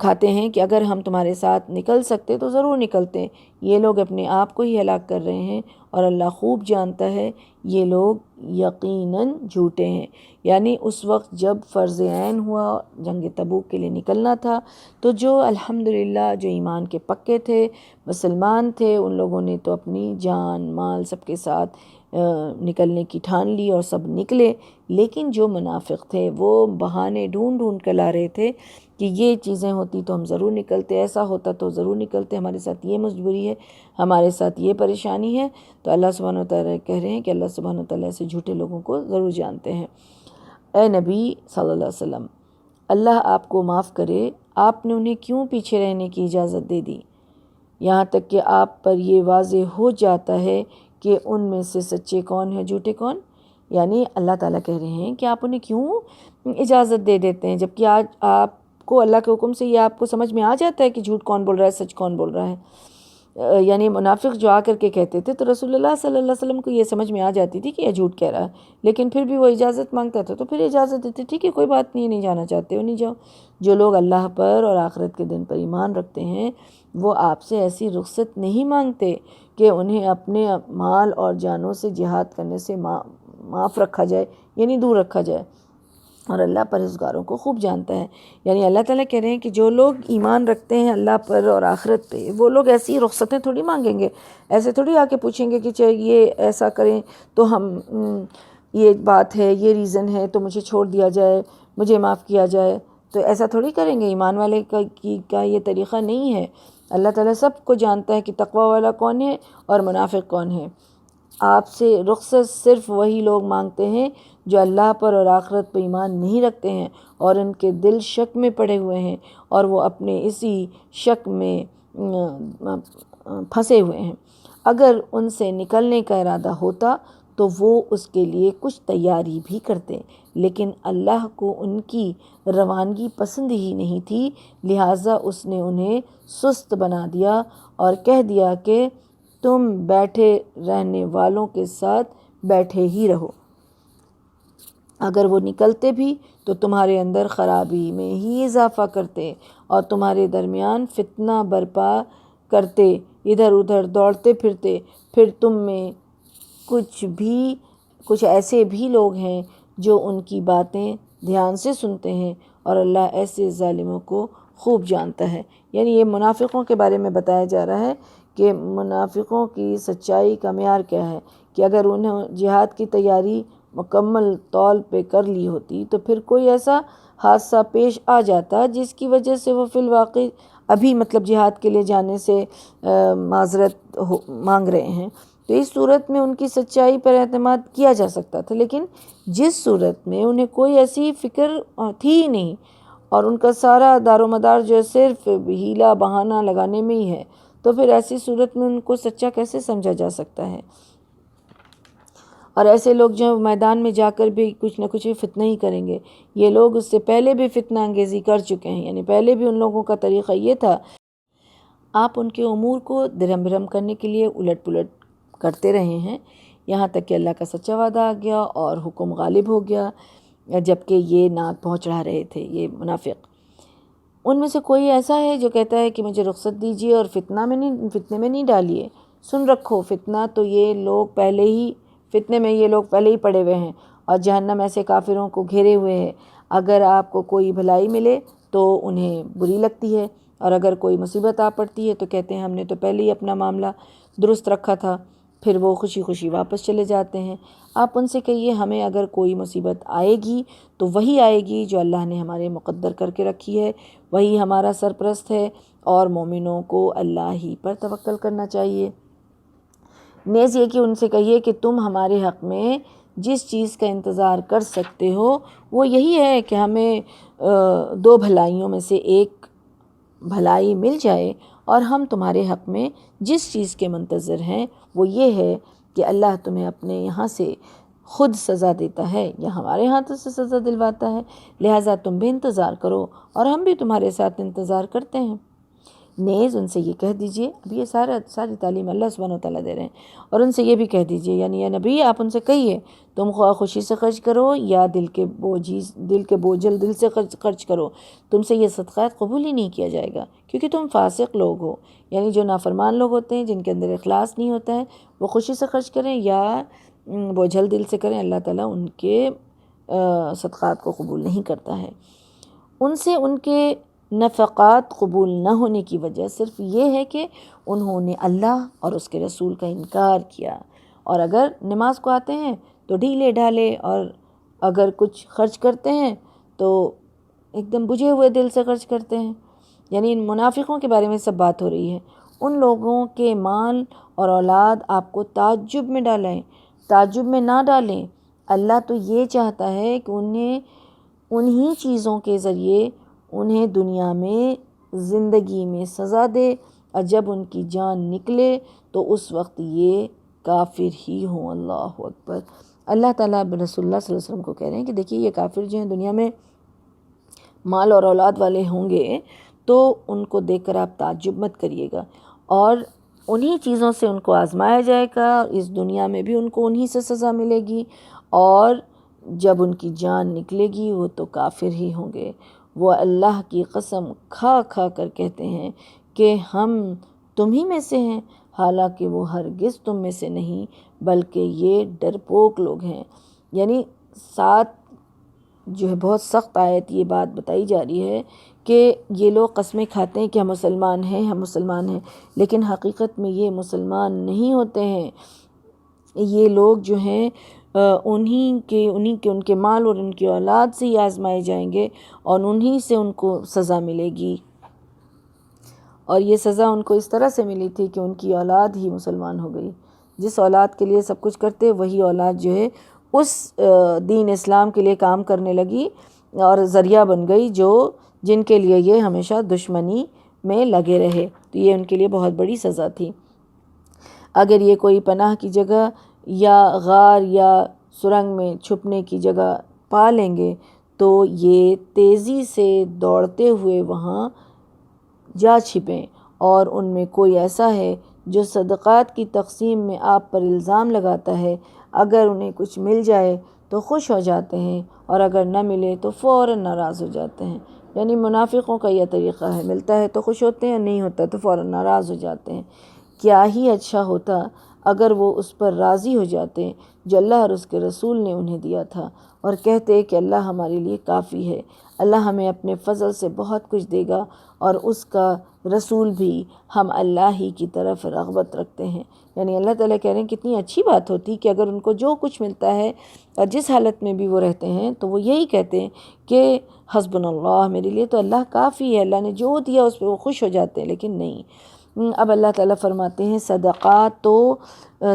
کھاتے ہیں کہ اگر ہم تمہارے ساتھ نکل سکتے تو ضرور نکلتے، یہ لوگ اپنے آپ کو ہی ہلاک کر رہے ہیں اور اللہ خوب جانتا ہے یہ لوگ یقیناً جھوٹے ہیں۔ یعنی اس وقت جب فرض عین ہوا جنگ تبوک کے لیے نکلنا تھا تو جو الحمدللہ جو ایمان کے پکے تھے مسلمان تھے ان لوگوں نے تو اپنی جان مال سب کے ساتھ نکلنے کی ٹھان لی اور سب نکلے، لیکن جو منافق تھے وہ بہانے ڈھونڈ ڈھونڈ کر لا رہے تھے کہ یہ چیزیں ہوتی تو ہم ضرور نکلتے، ایسا ہوتا تو ضرور نکلتے، ہمارے ساتھ یہ مجبوری ہے، ہمارے ساتھ یہ پریشانی ہے۔ تو اللہ سبحانہ وتعالیٰ کہہ رہے ہیں کہ اللہ سبحانہ وتعالیٰ ایسے جھوٹے لوگوں کو ضرور جانتے ہیں۔ اے نبی صلی اللہ علیہ وسلم، اللہ آپ کو معاف کرے، آپ نے انہیں کیوں پیچھے رہنے کی اجازت دے دی، یہاں تک کہ آپ پر یہ واضح ہو جاتا ہے کہ ان میں سے سچے کون ہیں جھوٹے کون۔ یعنی اللہ تعالیٰ کہہ رہے ہیں کہ آپ انہیں کیوں اجازت دے دیتے ہیں جبکہ آج آپ کو اللہ کے حکم سے یہ آپ کو سمجھ میں آ جاتا ہے کہ جھوٹ کون بول رہا ہے سچ کون بول رہا ہے۔ یعنی منافق جو آ کر کے کہتے تھے تو رسول اللہ صلی اللہ علیہ وسلم کو یہ سمجھ میں آ جاتی تھی کہ یہ جھوٹ کہہ رہا ہے، لیکن پھر بھی وہ اجازت مانگتا تھا تو پھر اجازت دیتے، ٹھیک ہے کوئی بات نہیں، نہیں جانا چاہتے ہو نہیں جاؤ۔ جو لوگ اللہ پر اور آخرت کے دن پر ایمان رکھتے ہیں وہ آپ سے ایسی رخصت نہیں مانگتے کہ انہیں اپنے مال اور جانوں سے جہاد کرنے سے معاف رکھا جائے، یعنی دور رکھا جائے، اور اللہ پرہیزگاروں کو خوب جانتا ہے۔ یعنی اللہ تعالیٰ کہہ رہے ہیں کہ جو لوگ ایمان رکھتے ہیں اللہ پر اور آخرت پہ وہ لوگ ایسی رخصتیں تھوڑی مانگیں گے، ایسے تھوڑی آ کے پوچھیں گے کہ چاہے یہ ایسا کریں تو ہم یہ بات ہے یہ ریزن ہے تو مجھے چھوڑ دیا جائے مجھے معاف کیا جائے، تو ایسا تھوڑی کریں گے۔ ایمان والے کا یہ طریقہ نہیں ہے۔ اللہ تعالیٰ سب کو جانتا ہے کہ تقوی والا کون ہے اور منافق کون ہے۔ آپ سے رخصت صرف وہی لوگ مانگتے ہیں جو اللہ پر اور آخرت پر ایمان نہیں رکھتے ہیں اور ان کے دل شک میں پڑے ہوئے ہیں اور وہ اپنے اسی شک میں پھنسے ہوئے ہیں۔ اگر ان سے نکلنے کا ارادہ ہوتا تو وہ اس کے لیے کچھ تیاری بھی کرتے، لیکن اللہ کو ان کی روانگی پسند ہی نہیں تھی، لہٰذا اس نے انہیں سست بنا دیا اور کہہ دیا کہ تم بیٹھے رہنے والوں کے ساتھ بیٹھے ہی رہو، اگر وہ نکلتے بھی تو تمہارے اندر خرابی میں ہی اضافہ کرتے اور تمہارے درمیان فتنہ برپا کرتے، ادھر ادھر دوڑتے پھرتے۔ پھر تم میں کچھ ایسے بھی لوگ ہیں جو ان کی باتیں دھیان سے سنتے ہیں اور اللہ ایسے ظالموں کو خوب جانتا ہے۔ یعنی یہ منافقوں کے بارے میں بتایا جا رہا ہے کہ منافقوں کی سچائی کا معیار کیا ہے، کہ اگر انہیں جہاد کی تیاری مکمل طور پہ کر لی ہوتی تو پھر کوئی ایسا حادثہ پیش آ جاتا جس کی وجہ سے وہ فی الواقع ابھی جہاد کے لیے جانے سے معذرت مانگ رہے ہیں، تو اس صورت میں ان کی سچائی پر اعتماد کیا جا سکتا تھا، لیکن جس صورت میں انہیں کوئی ایسی فکر تھی ہی نہیں اور ان کا سارا دار و مدار جو ہے صرف ہیلا بہانہ لگانے میں ہی ہے، تو پھر ایسی صورت میں ان کو سچا کیسے سمجھا جا سکتا ہے؟ اور ایسے لوگ جو میدان میں جا کر بھی کچھ نہ کچھ فتنہ ہی کریں گے۔ یہ لوگ اس سے پہلے بھی فتنہ انگیزی کر چکے ہیں، یعنی پہلے بھی ان لوگوں کا طریقہ یہ تھا، آپ ان کے امور کو درہم برہم کرنے کے لیے الٹ پلٹ کرتے رہے ہیں، یہاں تک کہ اللہ کا سچا وعدہ آ گیا اور حکم غالب ہو گیا، جبکہ یہ ناک پہنچ رہے تھے یہ منافق۔ ان میں سے کوئی ایسا ہے جو کہتا ہے کہ مجھے رخصت دیجیے اور فتنے میں نہیں ڈالیے، سن رکھو فتنہ تو یہ لوگ پہلے ہی فتنے میں یہ لوگ پہلے ہی پڑے ہوئے ہیں اور جہنم ایسے کافروں کو گھیرے ہوئے ہے۔ اگر آپ کو کوئی بھلائی ملے تو انہیں بری لگتی ہے اور اگر کوئی مصیبت آ پڑتی ہے تو کہتے ہیں ہم نے تو پہلے ہی اپنا معاملہ درست رکھا تھا، پھر وہ خوشی خوشی واپس چلے جاتے ہیں۔ آپ ان سے کہیے ہمیں اگر کوئی مصیبت آئے گی تو وہی آئے گی جو اللہ نے ہمارے مقدر کر کے رکھی ہے، وہی ہمارا سرپرست ہے اور مومنوں کو اللہ ہی پر توکل کرنا چاہیے۔ نیز یہ کہ ان سے کہیے کہ تم ہمارے حق میں جس چیز کا انتظار کر سکتے ہو وہ یہی ہے کہ ہمیں دو بھلائیوں میں سے ایک بھلائی مل جائے، اور ہم تمہارے حق میں جس چیز کے منتظر ہیں وہ یہ ہے کہ اللہ تمہیں اپنے یہاں سے خود سزا دیتا ہے یا ہمارے ہاتھوں سے سزا دلواتا ہے، لہٰذا تم بھی انتظار کرو اور ہم بھی تمہارے ساتھ انتظار کرتے ہیں۔ نیز ان سے یہ کہہ دیجئے، اب یہ ساری تعلیم اللہ سبحانہ وتعالیٰ دے رہے ہیں، اور ان سے یہ بھی کہہ دیجئے، یعنی یا نبی آپ ان سے کہیے، تم خواہ خوشی سے خرچ کرو یا دل کے بوجھل دل سے خرچ کرو، تم سے یہ صدقات قبول ہی نہیں کیا جائے گا، کیونکہ تم فاسق لوگ ہو۔ یعنی جو نافرمان لوگ ہوتے ہیں، جن کے اندر اخلاص نہیں ہوتا ہے، وہ خوشی سے خرچ کریں یا بوجھل دل سے کریں، اللہ تعالیٰ ان کے صدقات کو قبول نہیں کرتا ہے۔ ان سے ان کے نفقات قبول نہ ہونے کی وجہ صرف یہ ہے کہ انہوں نے اللہ اور اس کے رسول کا انکار کیا، اور اگر نماز کو آتے ہیں تو ڈھیلے ڈھالے، اور اگر کچھ خرچ کرتے ہیں تو ایک دم بجھے ہوئے دل سے خرچ کرتے ہیں۔ یعنی ان منافقوں کے بارے میں سب بات ہو رہی ہے۔ ان لوگوں کے مال اور اولاد آپ کو تعجب میں ڈالیں، تعجب میں نہ ڈالیں۔ اللہ تو یہ چاہتا ہے کہ انہی چیزوں کے ذریعے انہیں دنیا میں زندگی میں سزا دے، اور جب ان کی جان نکلے تو اس وقت یہ کافر ہی ہوں۔ اللہ اکبر۔ اللہ تعالیٰ رسول اللہ صلی اللہ علیہ وسلم کو کہہ رہے ہیں کہ دیکھیے یہ کافر جو ہیں دنیا میں مال اور اولاد والے ہوں گے تو ان کو دیکھ کر آپ تعجب مت کریے گا، اور انہی چیزوں سے ان کو آزمایا جائے گا، اس دنیا میں بھی ان کو انہی سے سزا ملے گی، اور جب ان کی جان نکلے گی وہ تو کافر ہی ہوں گے۔ وہ اللہ کی قسم کھا کھا کر کہتے ہیں کہ ہم تمہیں میں سے ہیں، حالانکہ وہ ہرگز تم میں سے نہیں، بلکہ یہ ڈرپوک لوگ ہیں۔ یعنی ساتھ جو ہے بہت سخت آیت یہ بات بتائی جا رہی ہے کہ یہ لوگ قسمیں کھاتے ہیں کہ ہم مسلمان ہیں، ہم مسلمان ہیں، لیکن حقیقت میں یہ مسلمان نہیں ہوتے ہیں۔ یہ لوگ جو ہیں انہی کے ان کے مال اور ان کی اولاد سے ہی آزمائے جائیں گے، اور انہی سے ان کو سزا ملے گی، اور یہ سزا ان کو اس طرح سے ملی تھی کہ ان کی اولاد ہی مسلمان ہو گئی۔ جس اولاد کے لیے سب کچھ کرتے وہی اولاد جو ہے اس دین اسلام کے لیے کام کرنے لگی اور ذریعہ بن گئی، جن کے لیے یہ ہمیشہ دشمنی میں لگے رہے، تو یہ ان کے لیے بہت بڑی سزا تھی۔ اگر یہ کوئی پناہ کی جگہ یا غار یا سرنگ میں چھپنے کی جگہ پا لیں گے تو یہ تیزی سے دوڑتے ہوئے وہاں جا چھپیں، اور ان میں کوئی ایسا ہے جو صدقات کی تقسیم میں آپ پر الزام لگاتا ہے، اگر انہیں کچھ مل جائے تو خوش ہو جاتے ہیں، اور اگر نہ ملے تو فوراً ناراض ہو جاتے ہیں۔ یعنی منافقوں کا یہ طریقہ ہے، ملتا ہے تو خوش ہوتے ہیں، نہیں ہوتا تو فوراً ناراض ہو جاتے ہیں۔ کیا ہی اچھا ہوتا اگر وہ اس پر راضی ہو جاتے جو اللہ اور اس کے رسول نے انہیں دیا تھا، اور کہتے کہ اللہ ہمارے لیے کافی ہے، اللہ ہمیں اپنے فضل سے بہت کچھ دے گا، اور اس کا رسول بھی، ہم اللہ ہی کی طرف رغبت رکھتے ہیں۔ یعنی اللہ تعالیٰ کہہ رہے ہیں کتنی اچھی بات ہوتی کہ اگر ان کو جو کچھ ملتا ہے اور جس حالت میں بھی وہ رہتے ہیں تو وہ یہی کہتے ہیں کہ حسبنا اللہ، میرے لیے تو اللہ کافی ہے، اللہ نے جو دیا اس پہ وہ خوش ہو جاتے ہیں، لیکن نہیں۔ اب اللہ تعالیٰ فرماتے ہیں صدقات تو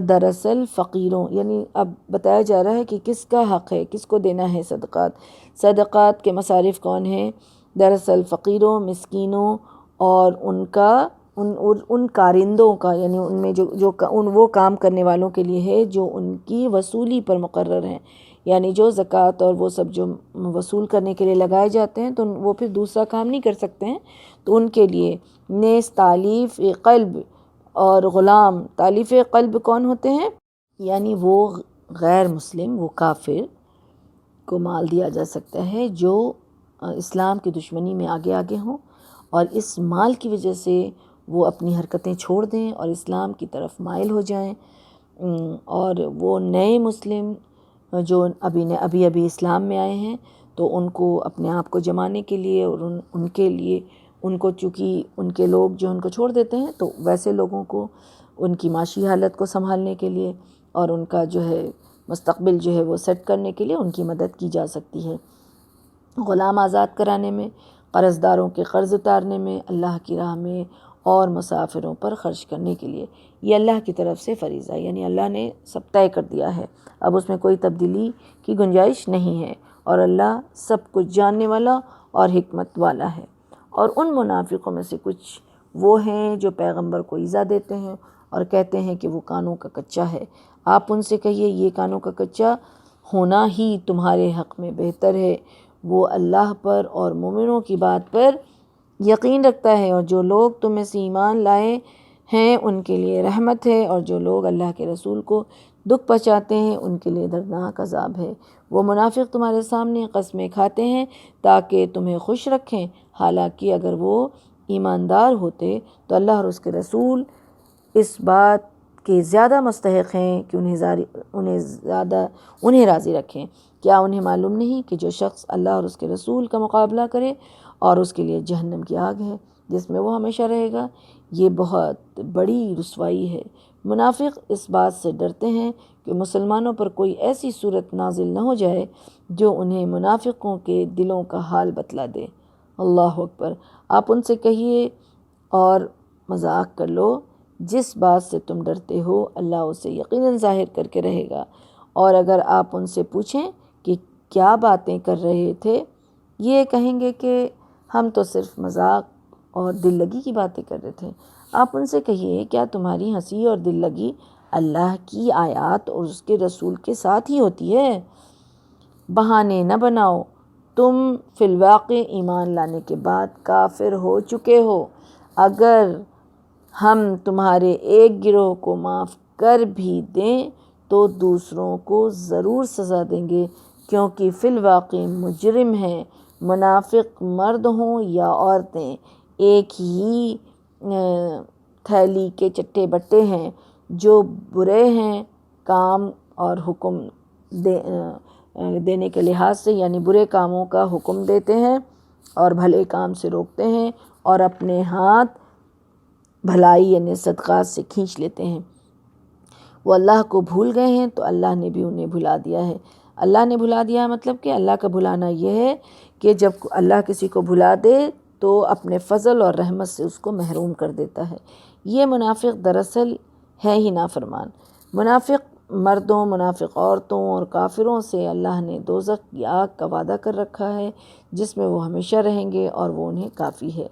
دراصل فقیروں، یعنی اب بتایا جا رہا ہے کہ کس کا حق ہے، کس کو دینا ہے صدقات۔ صدقات کے مصارف کون ہیں؟ دراصل فقیروں، مسکینوں اور ان کارندوں کا، یعنی ان میں وہ کام کرنے والوں کے لیے ہے جو ان کی وصولی پر مقرر ہیں، یعنی جو زکوٰۃ اور وہ سب جو وصول کرنے کے لیے لگائے جاتے ہیں تو وہ پھر دوسرا کام نہیں کر سکتے ہیں، تو ان کے لیے نیز تالیف قلب اور غلام۔ تالیف قلب کون ہوتے ہیں؟ یعنی وہ غیر مسلم، وہ کافر کو مال دیا جا سکتا ہے جو اسلام کی دشمنی میں آگے آگے ہوں، اور اس مال کی وجہ سے وہ اپنی حرکتیں چھوڑ دیں اور اسلام کی طرف مائل ہو جائیں، اور وہ نئے مسلم جو ابھی اسلام میں آئے ہیں تو ان کو اپنے آپ کو جمانے کے لیے اور ان کے لیے ان کو، چونکہ ان کے لوگ جو ان کو چھوڑ دیتے ہیں تو ویسے لوگوں کو ان کی معاشی حالت کو سنبھالنے کے لیے اور ان کا جو ہے مستقبل جو ہے وہ سیٹ کرنے کے لیے ان کی مدد کی جا سکتی ہے۔ غلام آزاد کرانے میں، قرض داروں کے قرض اتارنے میں، اللہ کی راہ میں اور مسافروں پر خرچ کرنے کے لیے، یہ اللہ کی طرف سے فریضہ ہے، یعنی اللہ نے سب طے کر دیا ہے، اب اس میں کوئی تبدیلی کی گنجائش نہیں ہے، اور اللہ سب کچھ جاننے والا اور حکمت والا ہے۔ اور ان منافقوں میں سے کچھ وہ ہیں جو پیغمبر کو ایذا دیتے ہیں اور کہتے ہیں کہ وہ کانوں کا کچا ہے۔ آپ ان سے کہیے یہ کانوں کا کچا ہونا ہی تمہارے حق میں بہتر ہے، وہ اللہ پر اور مومنوں کی بات پر یقین رکھتا ہے، اور جو لوگ تم میں سے ایمان لائے ہیں ان کے لیے رحمت ہے، اور جو لوگ اللہ کے رسول کو دکھ پہنچاتے ہیں ان کے لیے دردناک عذاب ہے۔ وہ منافق تمہارے سامنے قسمیں کھاتے ہیں تاکہ تمہیں خوش رکھیں، حالانکہ اگر وہ ایماندار ہوتے تو اللہ اور اس کے رسول اس بات کے زیادہ مستحق ہیں کہ انہیں راضی رکھیں۔ کیا انہیں معلوم نہیں کہ جو شخص اللہ اور اس کے رسول کا مقابلہ کرے اور اس کے لیے جہنم کی آگ ہے جس میں وہ ہمیشہ رہے گا، یہ بہت بڑی رسوائی ہے۔ منافق اس بات سے ڈرتے ہیں کہ مسلمانوں پر کوئی ایسی صورت نازل نہ ہو جائے جو انہیں منافقوں کے دلوں کا حال بتلا دے۔ اللہ اکبر۔ آپ ان سے کہیے اور مذاق کر لو، جس بات سے تم ڈرتے ہو اللہ اسے یقیناً ظاہر کر کے رہے گا، اور اگر آپ ان سے پوچھیں کہ کیا باتیں کر رہے تھے، یہ کہیں گے کہ ہم تو صرف مذاق اور دل لگی کی باتیں کر رہے تھے۔ آپ ان سے کہیے کیا تمہاری ہنسی اور دل لگی اللہ کی آیات اور اس کے رسول کے ساتھ ہی ہوتی ہے؟ بہانے نہ بناؤ، تم فی الواقع ایمان لانے کے بعد کافر ہو چکے ہو۔ اگر ہم تمہارے ایک گروہ کو معاف کر بھی دیں تو دوسروں کو ضرور سزا دیں گے، کیونکہ فی الواقع مجرم ہیں۔ منافق مرد ہوں یا عورتیں ایک ہی تھیلی کے چٹے بٹے ہیں، جو برے ہیں کام اور حکم دینے کے لحاظ سے، یعنی برے کاموں کا حکم دیتے ہیں اور بھلے کام سے روکتے ہیں، اور اپنے ہاتھ بھلائی یعنی صدقات سے کھینچ لیتے ہیں۔ وہ اللہ کو بھول گئے ہیں تو اللہ نے بھی انہیں بھلا دیا ہے۔ اللہ نے بھلا دیا مطلب کہ اللہ کا بھلانا یہ ہے کہ جب اللہ کسی کو بھلا دے تو اپنے فضل اور رحمت سے اس کو محروم کر دیتا ہے۔ یہ منافق دراصل ہے ہی نافرمان۔ منافق مردوں، منافق عورتوں اور کافروں سے اللہ نے دوزخ کی آگ کا وعدہ کر رکھا ہے جس میں وہ ہمیشہ رہیں گے، اور وہ انہیں کافی ہے۔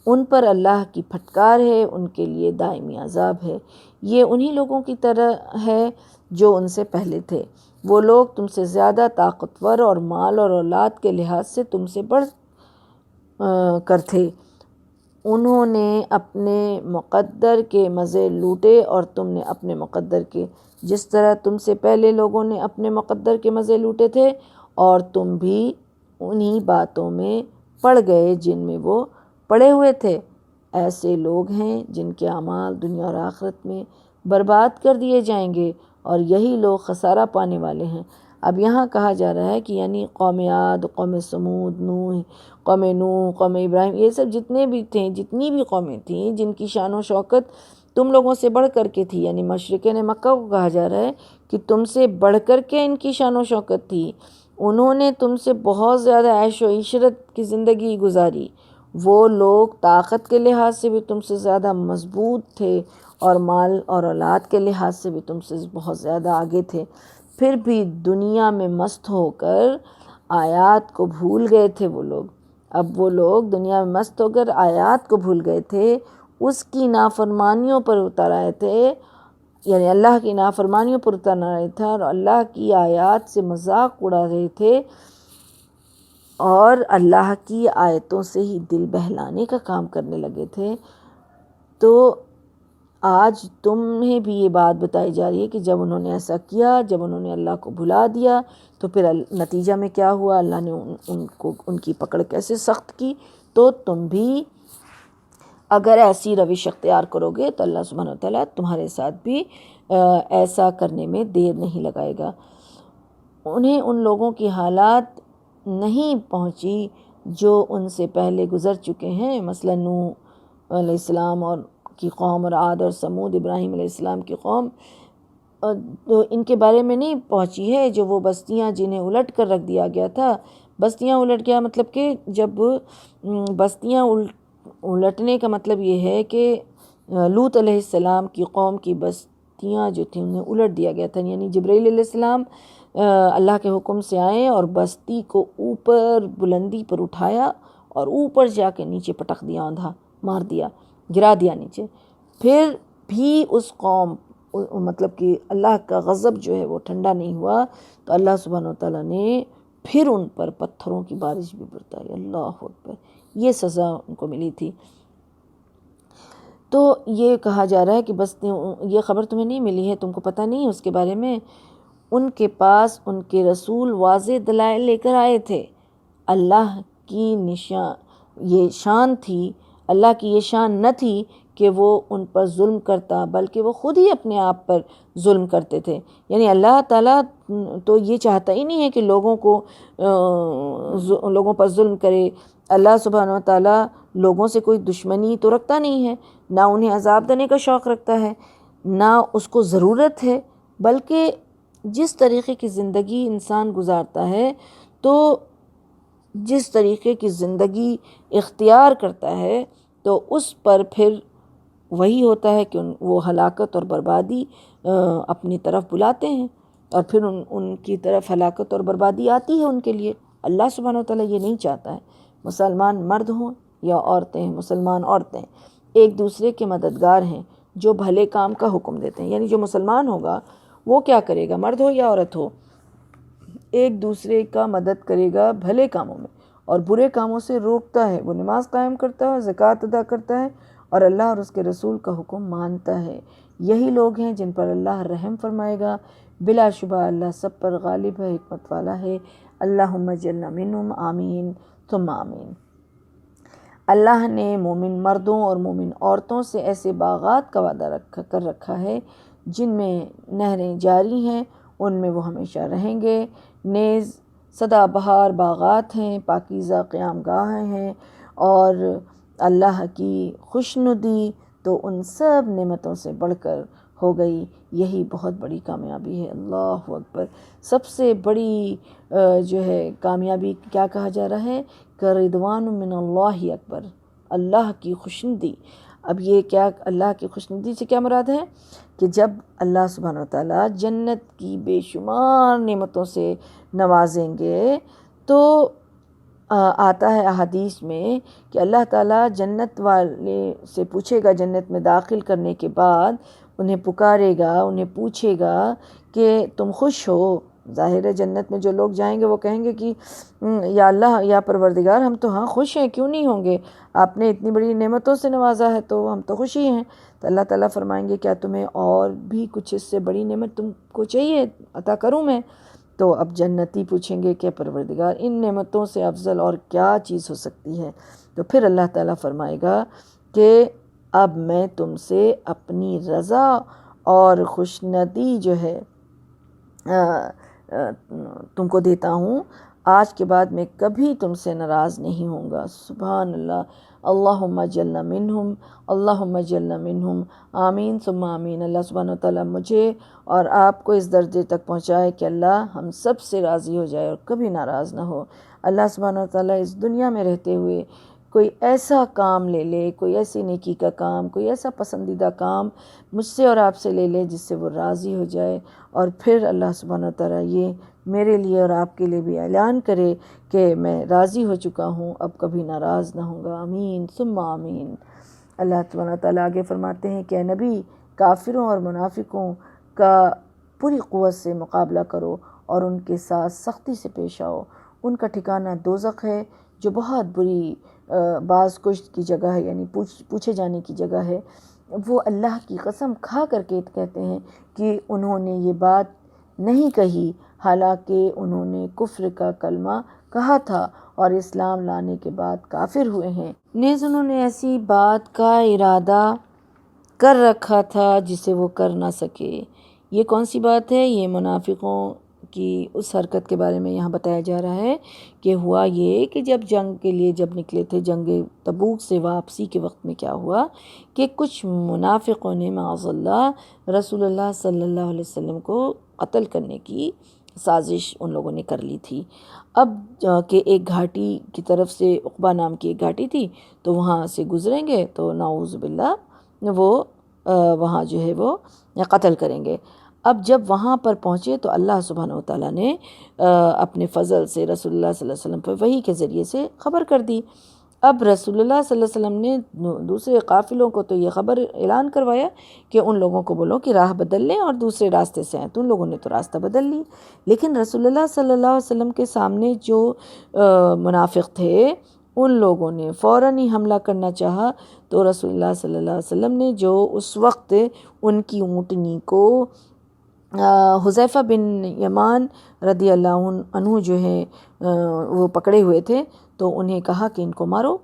ان پر اللہ کی پھٹکار ہے، ان کے لیے دائمی عذاب ہے۔ یہ انہی لوگوں کی طرح ہے جو ان سے پہلے تھے۔ وہ لوگ تم سے زیادہ طاقتور اور مال اور اولاد کے لحاظ سے تم سے بڑھ کر تھے۔ انہوں نے اپنے مقدر کے مزے لوٹے اور تم نے اپنے مقدر کے، جس طرح تم سے پہلے لوگوں نے اپنے مقدر کے مزے لوٹے تھے، اور تم بھی انہی باتوں میں پڑ گئے جن میں وہ پڑے ہوئے تھے۔ ایسے لوگ ہیں جن کے اعمال دنیا اور آخرت میں برباد کر دیے جائیں گے، اور یہی لوگ خسارہ پانے والے ہیں۔ اب یہاں کہا جا رہا ہے کہ یعنی قوم عاد، قوم سمود، قوم نوح، قوم ابراہیم، یہ سب جتنی بھی قومیں تھیں جن کی شان و شوکت تم لوگوں سے بڑھ کر کے تھی، یعنی مشرکین مکہ کو کہا جا رہا ہے کہ تم سے بڑھ کر کے ان کی شان و شوکت تھی، انہوں نے تم سے بہت زیادہ عیش و عشرت کی زندگی گزاری۔ وہ لوگ طاقت کے لحاظ سے بھی تم سے زیادہ مضبوط تھے اور مال اور اولاد کے لحاظ سے بھی تم سے بہت زیادہ آگے تھے، پھر بھی دنیا میں مست ہو کر آیات کو بھول گئے تھے وہ لوگ۔ اب وہ لوگ دنیا میں مست ہو کر آیات کو بھول گئے تھے، اس کی نافرمانیوں پر اتر آئے تھے، یعنی اللہ کی نافرمانیوں پر اتر آئے تھے اور اللہ کی آیات سے مذاق اڑا رہے تھے، اور اللہ کی آیتوں سے ہی دل بہلانے کا کام کرنے لگے تھے۔ تو آج تمہیں بھی یہ بات بتائی جا رہی ہے کہ جب انہوں نے ایسا کیا، جب انہوں نے اللہ کو بھلا دیا، تو پھر نتیجہ میں کیا ہوا، اللہ نے ان کی پکڑ کیسے سخت کی۔ تو تم بھی اگر ایسی روش اختیار کرو گے تو اللہ سبحانہ وتعالیٰ تمہارے ساتھ بھی ایسا کرنے میں دیر نہیں لگائے گا۔ انہیں ان لوگوں کی حالات نہیں پہنچی جو ان سے پہلے گزر چکے ہیں، مثلا نوح علیہ السلام اور کی قوم، اور عاد اور سمود ابراہیم علیہ السلام کی قوم، تو ان کے بارے میں نہیں پہنچی ہے، جو وہ بستیاں جنہیں الٹ کر رکھ دیا گیا تھا۔ بستیاں الٹ گیا مطلب کہ جب بستیاں الٹنے کا مطلب یہ ہے کہ لوط علیہ السلام کی قوم کی بستیاں جو تھیں انہیں الٹ دیا گیا تھا، یعنی جبرائیل علیہ السلام اللہ کے حکم سے آئے اور بستی کو اوپر بلندی پر اٹھایا اور اوپر جا کے نیچے پٹک دیا، اوندھا مار دیا، گرا دیا نیچے۔ پھر بھی اس قوم مطلب کہ اللہ کا غضب جو ہے وہ ٹھنڈا نہیں ہوا، تو اللہ سبحانہ وتعالیٰ نے پھر ان پر پتھروں کی بارش بھی برسائی۔ اللہ اکبر، یہ سزا ان کو ملی تھی۔ تو یہ کہا جا رہا ہے کہ بس یہ خبر تمہیں نہیں ملی ہے، تم کو پتہ نہیں ہے اس کے بارے میں، ان کے پاس ان کے رسول واضح دلائل لے کر آئے تھے۔ اللہ کی یہ شان تھی، اللہ کی یہ شان نہ تھی کہ وہ ان پر ظلم کرتا، بلکہ وہ خود ہی اپنے آپ پر ظلم کرتے تھے۔ یعنی اللہ تعالیٰ تو یہ چاہتا ہی نہیں ہے کہ لوگوں پر ظلم کرے۔ اللہ سبحانہ و تعالیٰ لوگوں سے کوئی دشمنی تو رکھتا نہیں ہے، نہ انہیں عذاب دینے کا شوق رکھتا ہے، نہ اس کو ضرورت ہے، بلکہ جس طریقے کی زندگی انسان گزارتا ہے، تو جس طریقے کی زندگی اختیار کرتا ہے تو اس پر پھر وہی ہوتا ہے کہ وہ ہلاکت اور بربادی اپنی طرف بلاتے ہیں، اور پھر ان کی طرف ہلاکت اور بربادی آتی ہے ان کے لیے۔ اللہ سبحانہ وتعالیٰ یہ نہیں چاہتا ہے۔ مسلمان مرد ہوں یا عورتیں، مسلمان عورتیں ایک دوسرے کے مددگار ہیں جو بھلے کام کا حکم دیتے ہیں۔ یعنی جو مسلمان ہوگا وہ کیا کرے گا، مرد ہو یا عورت ہو، ایک دوسرے کا مدد کرے گا بھلے کاموں میں، اور برے کاموں سے روکتا ہے۔ وہ نماز قائم کرتا ہے، زکوٰۃ ادا کرتا ہے، اور اللہ اور اس کے رسول کا حکم مانتا ہے۔ یہی لوگ ہیں جن پر اللہ رحم فرمائے گا۔ بلا شبہ اللہ سب پر غالب ہے، حکمت والا ہے۔ اللہم اجعلنا منہم، آمین ثم آمین۔ اللہ نے مومن مردوں اور مومن عورتوں سے ایسے باغات کا وعدہ کر رکھا ہے جن میں نہریں جاری ہیں، ان میں وہ ہمیشہ رہیں گے۔ نیز سدا بہار باغات ہیں، پاکیزہ قیام گاہیں ہیں، اور اللہ کی خوشنودی تو ان سب نعمتوں سے بڑھ کر ہو گئی۔ یہی بہت بڑی کامیابی ہے۔ اللہ اکبر۔ سب سے بڑی جو ہے کامیابی کیا کہا جا رہا ہے کہ رضوان من اللہ اکبر، اللہ کی خوشنودی۔ اب یہ کیا اللہ کی خوشنودی سے کیا مراد ہے کہ جب اللہ سبحانہ وتعالیٰ جنت کی بے شمار نعمتوں سے نوازیں گے، تو آتا ہے احادیث میں کہ اللہ تعالیٰ جنت والے سے پوچھے گا، جنت میں داخل کرنے کے بعد انہیں پکارے گا، انہیں پوچھے گا کہ تم خوش ہو؟ ظاہر ہے جنت میں جو لوگ جائیں گے وہ کہیں گے کہ یا اللہ یا پروردگار، ہم تو ہاں خوش ہیں، کیوں نہیں ہوں گے، آپ نے اتنی بڑی نعمتوں سے نوازا ہے تو ہم تو خوشی ہیں۔ تو اللہ تعالیٰ فرمائیں گے کیا تمہیں اور بھی کچھ اس سے بڑی نعمت تم کو چاہیے، عطا کروں میں؟ تو اب جنتی پوچھیں گے کہ پروردگار ان نعمتوں سے افضل اور کیا چیز ہو سکتی ہے؟ تو پھر اللہ تعالیٰ فرمائے گا کہ اب میں تم سے اپنی رضا اور خوشنودی جو ہے تم کو دیتا ہوں، آج کے بعد میں کبھی تم سے ناراض نہیں ہوں گا۔ سبحان اللہ۔ اللہم اجعلنا منہم، اللہم اجعلنا منہم، آمین ثم آمین۔ اللہ سبحانہ وتعالیٰ مجھے اور آپ کو اس درجے تک پہنچائے کہ اللہ ہم سب سے راضی ہو جائے اور کبھی ناراض نہ ہو۔ اللہ سبحانہ وتعالیٰ اس دنیا میں رہتے ہوئے کوئی ایسا کام لے لے، کوئی ایسی نیکی کا کام، کوئی ایسا پسندیدہ کام مجھ سے اور آپ سے لے لے جس سے وہ راضی ہو جائے، اور پھر اللہ سبحانہ وتعالیٰ یہ میرے لیے اور آپ کے لیے بھی اعلان کرے کہ میں راضی ہو چکا ہوں، اب کبھی ناراض نہ ہوں گا۔ آمین ثم آمین۔ اللہ سبحانہ تعالیٰ آگے فرماتے ہیں کہ اے نبی، کافروں اور منافقوں کا پوری قوت سے مقابلہ کرو اور ان کے ساتھ سختی سے پیش آؤ۔ ان کا ٹھکانہ دوزخ ہے جو بہت بری باز کشت کی جگہ ہے، یعنی پوچھے جانے کی جگہ ہے۔ وہ اللہ کی قسم کھا کر کے کہتے ہیں کہ انہوں نے یہ بات نہیں کہی، حالانکہ انہوں نے کفر کا کلمہ کہا تھا اور اسلام لانے کے بعد کافر ہوئے ہیں۔ نیز انہوں نے ایسی بات کا ارادہ کر رکھا تھا جسے وہ کر نہ سکے۔ یہ کون سی بات ہے؟ یہ منافقوں کی اس حرکت کے بارے میں یہاں بتایا جا رہا ہے کہ ہوا یہ کہ جب جنگ کے لیے جب نکلے تھے، جنگ تبوک سے واپسی کے وقت میں کیا ہوا کہ کچھ منافقوں نے معاذ اللہ رسول اللہ صلی اللہ علیہ وسلم کو قتل کرنے کی سازش ان لوگوں نے کر لی تھی۔ اب کہ ایک گھاٹی کی طرف سے عقبہ نام کی ایک گھاٹی تھی، تو وہاں سے گزریں گے تو نعوذ باللہ وہ وہاں جو ہے وہ قتل کریں گے۔ اب جب وہاں پر پہنچے تو اللہ سبحانہ وتعالیٰ نے اپنے فضل سے رسول اللہ صلی اللہ علیہ وسلم پر وحی کے ذریعے سے خبر کر دی اب رسول اللہ صلی اللہ علیہ وسلم نے دوسرے قافلوں کو تو یہ خبر اعلان کروایا کہ ان لوگوں کو بولو کہ راہ بدل لیں اور دوسرے راستے سے آئیں، تو ان لوگوں نے تو راستہ بدل لی، لیکن رسول اللہ صلی اللہ علیہ وسلم کے سامنے جو منافق تھے ان لوگوں نے فوراً ہی حملہ کرنا چاہا، تو رسول اللہ صلی اللہ علیہ وسلم نے جو اس وقت ان کی اونٹنی کو حذیفہ بن یمان رضی اللہ عنہ جو ہے وہ پکڑے ہوئے تھے، تو انہیں کہا کہ ان کو مارو،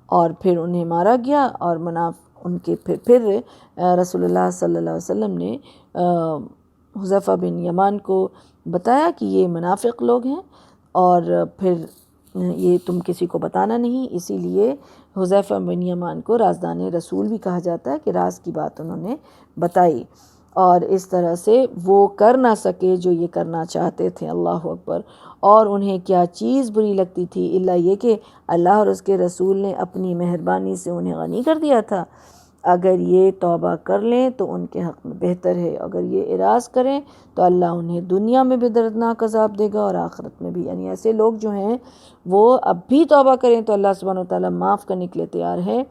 اور پھر انہیں مارا گیا، اور ان کے پھر رسول اللہ صلی اللہ علیہ وسلم نے حذیفہ بن یمان کو بتایا کہ یہ منافق لوگ ہیں، اور پھر یہ تم کسی کو بتانا نہیں، اسی لیے حذیفہ بن یمان کو رازدان رسول بھی کہا جاتا ہے کہ راز کی بات انہوں نے بتائی، اور اس طرح سے وہ کر نہ سکے جو یہ کرنا چاہتے تھے۔ اللہ اکبر! اور انہیں کیا چیز بری لگتی تھی الا یہ کہ اللہ اور اس کے رسول نے اپنی مہربانی سے انہیں غنی کر دیا تھا، اگر یہ توبہ کر لیں تو ان کے حق میں بہتر ہے، اگر یہ اعراض کریں تو اللہ انہیں دنیا میں بھی دردناک عذاب دے گا اور آخرت میں بھی۔ یعنی ایسے لوگ جو ہیں وہ اب بھی توبہ کریں تو اللہ سبحانہ وتعالیٰ معاف کرنے کے لیے تیار ہے،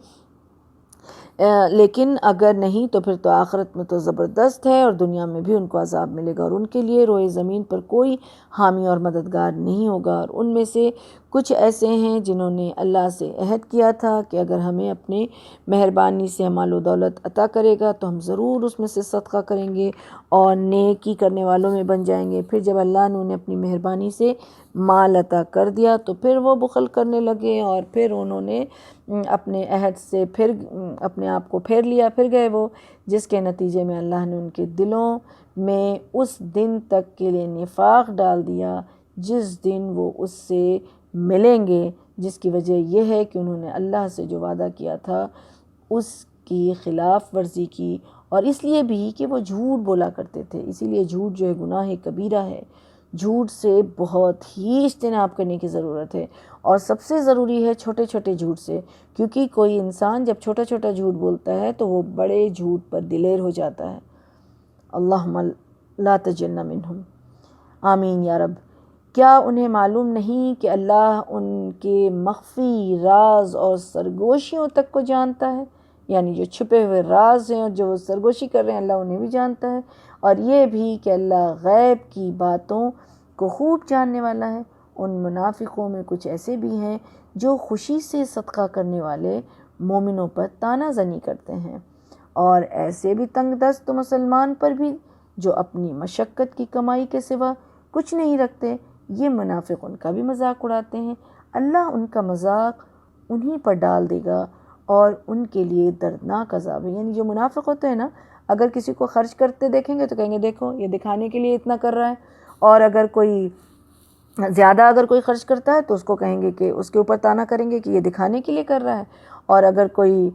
لیکن اگر نہیں تو پھر تو آخرت میں تو زبردست ہے، اور دنیا میں بھی ان کو عذاب ملے گا، اور ان کے لیے روئے زمین پر کوئی حامی اور مددگار نہیں ہوگا۔ اور ان میں سے کچھ ایسے ہیں جنہوں نے اللہ سے عہد کیا تھا کہ اگر ہمیں اپنے مہربانی سے مال و دولت عطا کرے گا تو ہم ضرور اس میں سے صدقہ کریں گے اور نیکی کرنے والوں میں بن جائیں گے۔ پھر جب اللہ نے انہیں اپنی مہربانی سے مال عطا کر دیا تو پھر وہ بخل کرنے لگے، اور پھر انہوں نے اپنے عہد سے پھر اپنے آپ کو پھیر لیا، پھر گئے وہ، جس کے نتیجے میں اللہ نے ان کے دلوں میں اس دن تک کے لیے نفاق ڈال دیا جس دن وہ اس سے ملیں گے، جس کی وجہ یہ ہے کہ انہوں نے اللہ سے جو وعدہ کیا تھا اس کی خلاف ورزی کی، اور اس لیے بھی کہ وہ جھوٹ بولا کرتے تھے۔ اسی لیے جھوٹ جو ہے گناہ کبیرہ ہے، جھوٹ سے بہت ہی اجتناب کرنے کی ضرورت ہے، اور سب سے ضروری ہے چھوٹے چھوٹے جھوٹ سے، کیونکہ کوئی انسان جب چھوٹا چھوٹا جھوٹ بولتا ہے تو وہ بڑے جھوٹ پر دلیر ہو جاتا ہے۔ اللہم لا تجعلنا منہم، آمین یا رب۔ کیا انہیں معلوم نہیں کہ اللہ ان کے مخفی راز اور سرگوشیوں تک کو جانتا ہے؟ یعنی جو چھپے ہوئے راز ہیں اور جو سرگوشی کر رہے ہیں اللہ انہیں بھی جانتا ہے، اور یہ بھی کہ اللہ غیب کی باتوں کو خوب جاننے والا ہے۔ ان منافقوں میں کچھ ایسے بھی ہیں جو خوشی سے صدقہ کرنے والے مومنوں پر طعنہ زنی کرتے ہیں، اور ایسے بھی تنگ دست مسلمان پر بھی جو اپنی مشقت کی کمائی کے سوا کچھ نہیں رکھتے، یہ منافق ان کا بھی مذاق اڑاتے ہیں۔ اللہ ان کا مذاق انہی پر ڈال دے گا اور ان کے لیے دردناک عذاب ہے۔ یعنی جو منافق ہوتے ہیں نا، اگر کسی کو خرچ کرتے دیکھیں گے تو کہیں گے دیکھو یہ دکھانے کے لیے اتنا کر رہا ہے، اور اگر کوئی زیادہ اگر کوئی خرچ کرتا ہے تو اس کو کہیں گے کہ اس کے اوپر طعنہ کریں گے کہ یہ دکھانے کے لیے کر رہا ہے، اور اگر کوئی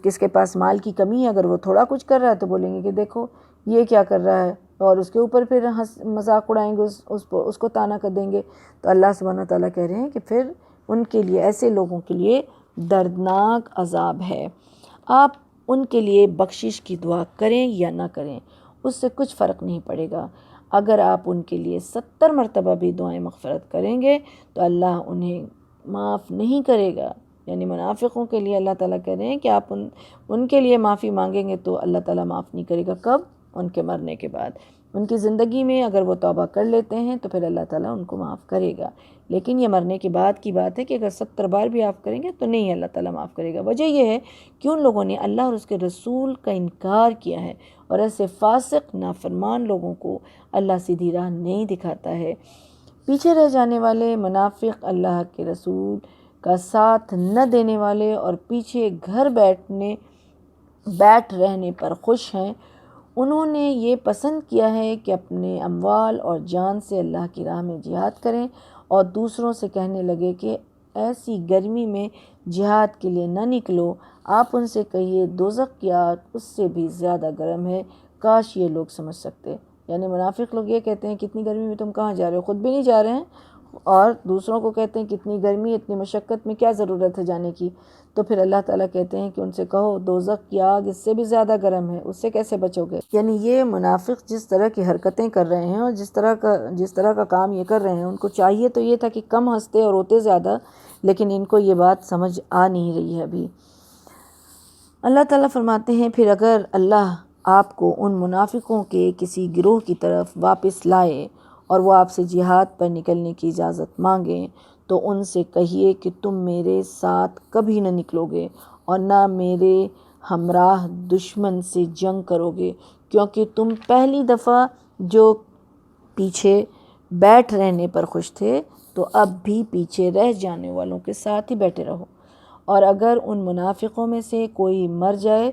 کس کے پاس مال کی کمی ہے اگر وہ تھوڑا کچھ کر رہا ہے تو بولیں گے کہ دیکھو یہ کیا کر رہا ہے، اور اس کے اوپر پھر مذاق اڑائیں گے، اس کو طعنہ کر دیں گے۔ تو اللہ سبحانہ وتعالیٰ کہہ رہے ہیں کہ پھر ان کے لیے، ایسے لوگوں کے لیے دردناک عذاب ہے۔ آپ ان کے لیے بخشش کی دعا کریں یا نہ کریں اس سے کچھ فرق نہیں پڑے گا۔ اگر آپ ان کے لیے 70 مرتبہ بھی دعائیں مغفرت کریں گے تو اللہ انہیں معاف نہیں کرے گا۔ یعنی منافقوں کے لیے اللہ تعالیٰ کہہ رہے ہیں کہ آپ ان کے لیے معافی مانگیں گے تو اللہ تعالیٰ معاف نہیں کرے گا۔ کب؟ ان کے مرنے کے بعد۔ ان کی زندگی میں اگر وہ توبہ کر لیتے ہیں تو پھر اللہ تعالیٰ ان کو معاف کرے گا، لیکن یہ مرنے کے بعد کی بات ہے کہ اگر 70 بار بھی آپ کریں گے تو نہیں اللہ تعالیٰ معاف کرے گا۔ وجہ یہ ہے کہ ان لوگوں نے اللہ اور اس کے رسول کا انکار کیا ہے، اور ایسے فاسق نافرمان لوگوں کو اللہ سیدھی راہ نہیں دکھاتا ہے۔ پیچھے رہ جانے والے منافق اللہ کے رسول کا ساتھ نہ دینے والے اور پیچھے گھر بیٹھ رہنے پر خوش ہیں، انہوں نے یہ پسند کیا ہے کہ اپنے اموال اور جان سے اللہ کی راہ میں جہاد کریں، اور دوسروں سے کہنے لگے کہ ایسی گرمی میں جہاد کے لیے نہ نکلو۔ آپ ان سے کہیے دوزخ کی آگ اس سے بھی زیادہ گرم ہے، کاش یہ لوگ سمجھ سکتے۔ یعنی منافق لوگ یہ کہتے ہیں کتنی گرمی میں تم کہاں جا رہے ہو، خود بھی نہیں جا رہے ہیں، اور دوسروں کو کہتے ہیں کتنی گرمی، اتنی مشقت میں کیا ضرورت ہے جانے کی۔ تو پھر اللہ تعالیٰ کہتے ہیں کہ ان سے کہو دوزخ کی آگ اس سے بھی زیادہ گرم ہے، اس سے کیسے بچو گے۔ یعنی یہ منافق جس طرح کی حرکتیں کر رہے ہیں اور جس طرح کا کام یہ کر رہے ہیں، ان کو چاہیے تو یہ تھا کہ کم ہنستے اور روتے زیادہ، لیکن ان کو یہ بات سمجھ آ نہیں رہی ہے ابھی۔ اللہ تعالیٰ فرماتے ہیں پھر اگر اللہ آپ کو ان منافقوں کے کسی گروہ کی طرف واپس لائے اور وہ آپ سے جہاد پر نکلنے کی اجازت مانگیں تو ان سے کہیے کہ تم میرے ساتھ کبھی نہ نکلو گے اور نہ میرے ہمراہ دشمن سے جنگ کرو گے، کیونکہ تم پہلی دفعہ جو پیچھے بیٹھ رہنے پر خوش تھے تو اب بھی پیچھے رہ جانے والوں کے ساتھ ہی بیٹھے رہو۔ اور اگر ان منافقوں میں سے کوئی مر جائے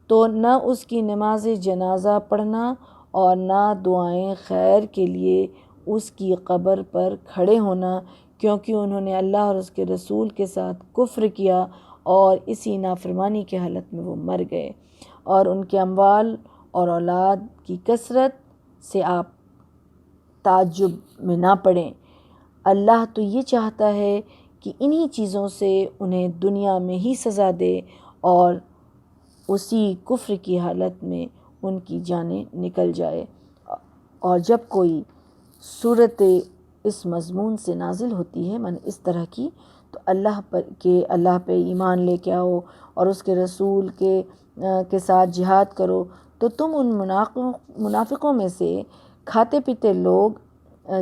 تو نہ اس کی نماز جنازہ پڑھنا اور نہ دعائیں خیر کے لیے اس کی قبر پر کھڑے ہونا، کیونکہ انہوں نے اللہ اور اس کے رسول کے ساتھ کفر کیا اور اسی نافرمانی کی حالت میں وہ مر گئے۔ اور ان کے اموال اور اولاد کی کثرت سے آپ تعجب میں نہ پڑیں، اللہ تو یہ چاہتا ہے کہ انہی چیزوں سے انہیں دنیا میں ہی سزا دے اور اسی کفر کی حالت میں ان کی جانیں نکل جائے۔ اور جب کوئی صورت اس مضمون سے نازل ہوتی ہے من اس طرح کی، تو اللہ پہ ایمان لے کے آؤ اور اس کے رسول کے ساتھ جہاد کرو، تو تم ان منافقوں میں سے کھاتے پیتے لوگ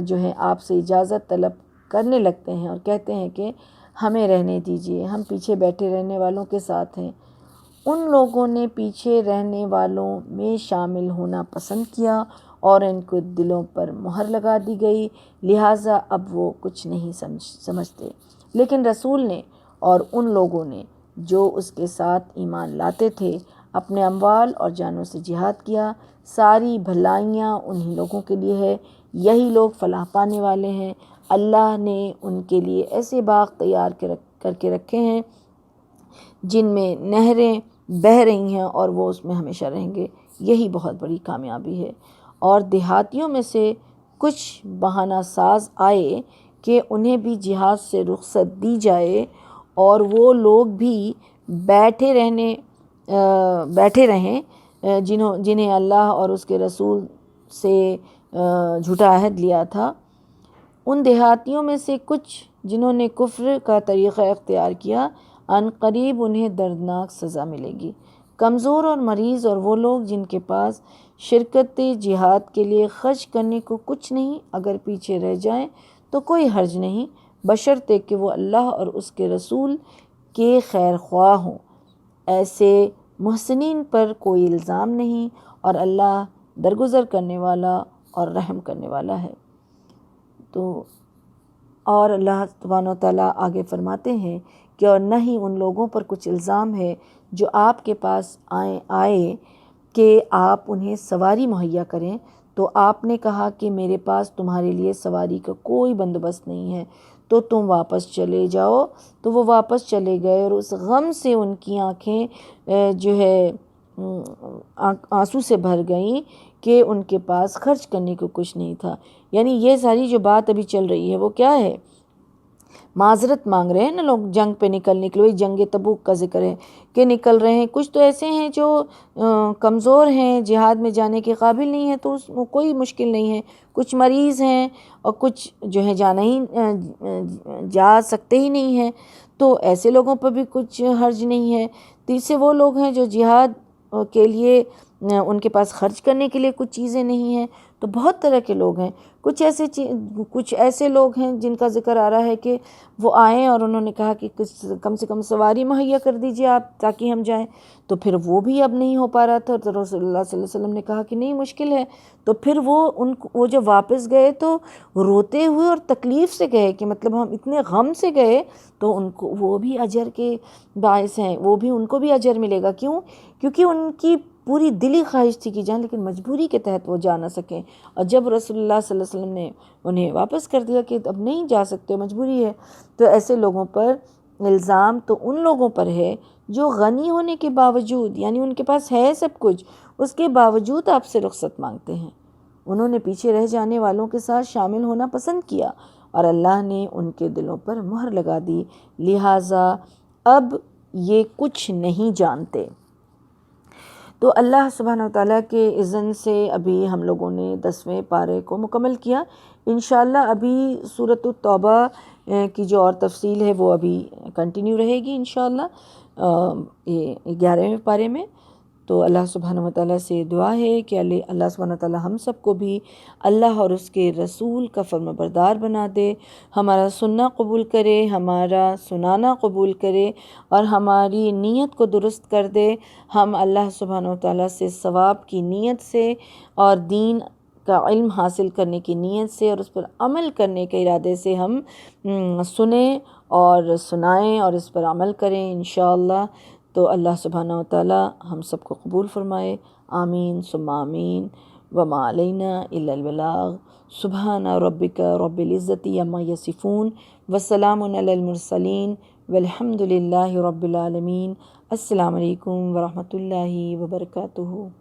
جو ہیں آپ سے اجازت طلب کرنے لگتے ہیں اور کہتے ہیں کہ ہمیں رہنے دیجیے، ہم پیچھے بیٹھے رہنے والوں کے ساتھ ہیں۔ ان لوگوں نے پیچھے رہنے والوں میں شامل ہونا پسند کیا اور ان کو دلوں پر مہر لگا دی گئی، لہٰذا اب وہ کچھ نہیں سمجھتے۔ لیکن رسول نے اور ان لوگوں نے جو اس کے ساتھ ایمان لاتے تھے اپنے اموال اور جانوں سے جہاد کیا، ساری بھلائیاں انہی لوگوں کے لیے ہے، یہی لوگ فلاح پانے والے ہیں۔ اللہ نے ان کے لیے ایسے باغ تیار کر کے رکھے ہیں جن میں نہریں بہہ رہی ہیں اور وہ اس میں ہمیشہ رہیں گے، یہی بہت بڑی کامیابی ہے۔ اور دیہاتیوں میں سے کچھ بہانہ ساز آئے کہ انہیں بھی جہاد سے رخصت دی جائے اور وہ لوگ بھی بیٹھے رہیں جنہیں اللہ اور اس کے رسول سے جھوٹا عہد لیا تھا۔ ان دیہاتیوں میں سے کچھ جنہوں نے کفر کا طریقہ اختیار کیا، ان قریب انہیں دردناک سزا ملے گی۔ کمزور اور مریض اور وہ لوگ جن کے پاس شرکت جہاد کے لیے خرچ کرنے کو کچھ نہیں، اگر پیچھے رہ جائیں تو کوئی حرج نہیں، بشرطے کہ وہ اللہ اور اس کے رسول کے خیر خواہ ہوں۔ ایسے محسنین پر کوئی الزام نہیں اور اللہ درگزر کرنے والا اور رحم کرنے والا ہے۔ تو اور اللہ سبحانہ و تعالیٰ آگے فرماتے ہیں کہ اور نہ ہی ان لوگوں پر کچھ الزام ہے جو آپ کے پاس آئے کہ آپ انہیں سواری مہیا کریں، تو آپ نے کہا کہ میرے پاس تمہارے لیے سواری کا کوئی بندوبست نہیں ہے، تو تم واپس چلے جاؤ۔ تو وہ واپس چلے گئے اور اس غم سے ان کی آنکھیں جو ہے آنسو سے بھر گئیں کہ ان کے پاس خرچ کرنے کو کچھ نہیں تھا۔ یعنی یہ ساری جو بات ابھی چل رہی ہے وہ کیا ہے؟ معذرت مانگ رہے ہیں نا لوگ جنگ پہ نکلنے کے لیے، جنگ تبوک کا ذکر ہے کہ نکل رہے ہیں۔ کچھ تو ایسے ہیں جو کمزور ہیں، جہاد میں جانے کے قابل نہیں ہیں، تو اس میں کوئی مشکل نہیں ہے۔ کچھ مریض ہیں اور کچھ جو ہے جا سکتے ہی نہیں ہیں، تو ایسے لوگوں پر بھی کچھ حرج نہیں ہے۔ تیسرے وہ لوگ ہیں جو جہاد کے لیے ان کے پاس خرچ کرنے کے لیے کچھ چیزیں نہیں ہیں، تو بہت طرح کے لوگ ہیں۔ کچھ ایسے لوگ ہیں جن کا ذکر آ رہا ہے کہ وہ آئیں اور انہوں نے کہا کہ کم سے کم سواری مہیا کر دیجئے آپ تاکہ ہم جائیں، تو پھر وہ بھی اب نہیں ہو پا رہا تھا، تو رسول اللہ صلی اللہ علیہ وسلم نے کہا کہ نہیں مشکل ہے، تو پھر وہ جب واپس گئے تو روتے ہوئے اور تکلیف سے گئے کہ مطلب ہم اتنے غم سے گئے، تو ان کو وہ بھی اجر کے باعث ہیں، ان کو بھی اجر ملے گا۔ کیوں؟ کیونکہ ان کی پوری دلی خواہش تھی کہ جان، لیکن مجبوری کے تحت وہ جا نہ سکیں، اور جب رسول اللہ صلی اللہ علیہ وسلم نے انہیں واپس کر دیا کہ اب نہیں جا سکتے، مجبوری ہے، تو ایسے لوگوں پر الزام تو ان لوگوں پر ہے جو غنی ہونے کے باوجود، یعنی ان کے پاس ہے سب کچھ، اس کے باوجود آپ سے رخصت مانگتے ہیں۔ انہوں نے پیچھے رہ جانے والوں کے ساتھ شامل ہونا پسند کیا اور اللہ نے ان کے دلوں پر مہر لگا دی، لہٰذا اب یہ کچھ نہیں جانتے۔ تو اللہ سبحانہ وتعالیٰ کے اذن سے ابھی ہم لوگوں نے 10ویں پارے کو مکمل کیا۔ انشاءاللہ ابھی سورۃ التوبہ کی جو اور تفصیل ہے وہ ابھی کنٹینیو رہے گی انشاءاللہ یہ 11ویں پارے میں۔ تو اللہ سبحانہ و تعالیٰ سے دعا ہے کہ اللہ سبحانہ و تعالیٰ ہم سب کو بھی اللہ اور اس کے رسول کا فرما بردار بنا دے، ہمارا سننا قبول کرے، ہمارا سنانا قبول کرے، اور ہماری نیت کو درست کر دے۔ ہم اللہ سبحانہ و تعالیٰ سے ثواب کی نیت سے اور دین کا علم حاصل کرنے کی نیت سے اور اس پر عمل کرنے کے ارادے سے ہم سنیں اور سنائیں اور اس پر عمل کریں انشاءاللہ۔ تو اللہ سبحانہ و تعالیٰ ہم سب کو قبول فرمائے، آمین ثم آمین۔ وما علینا الا البلاغ، سبحان ربک رب العزت عما یصفون، وسلام علی المرسلین، والحمد للہ رب العالمین۔ السلام علیکم ورحمۃ اللہ وبرکاتہ۔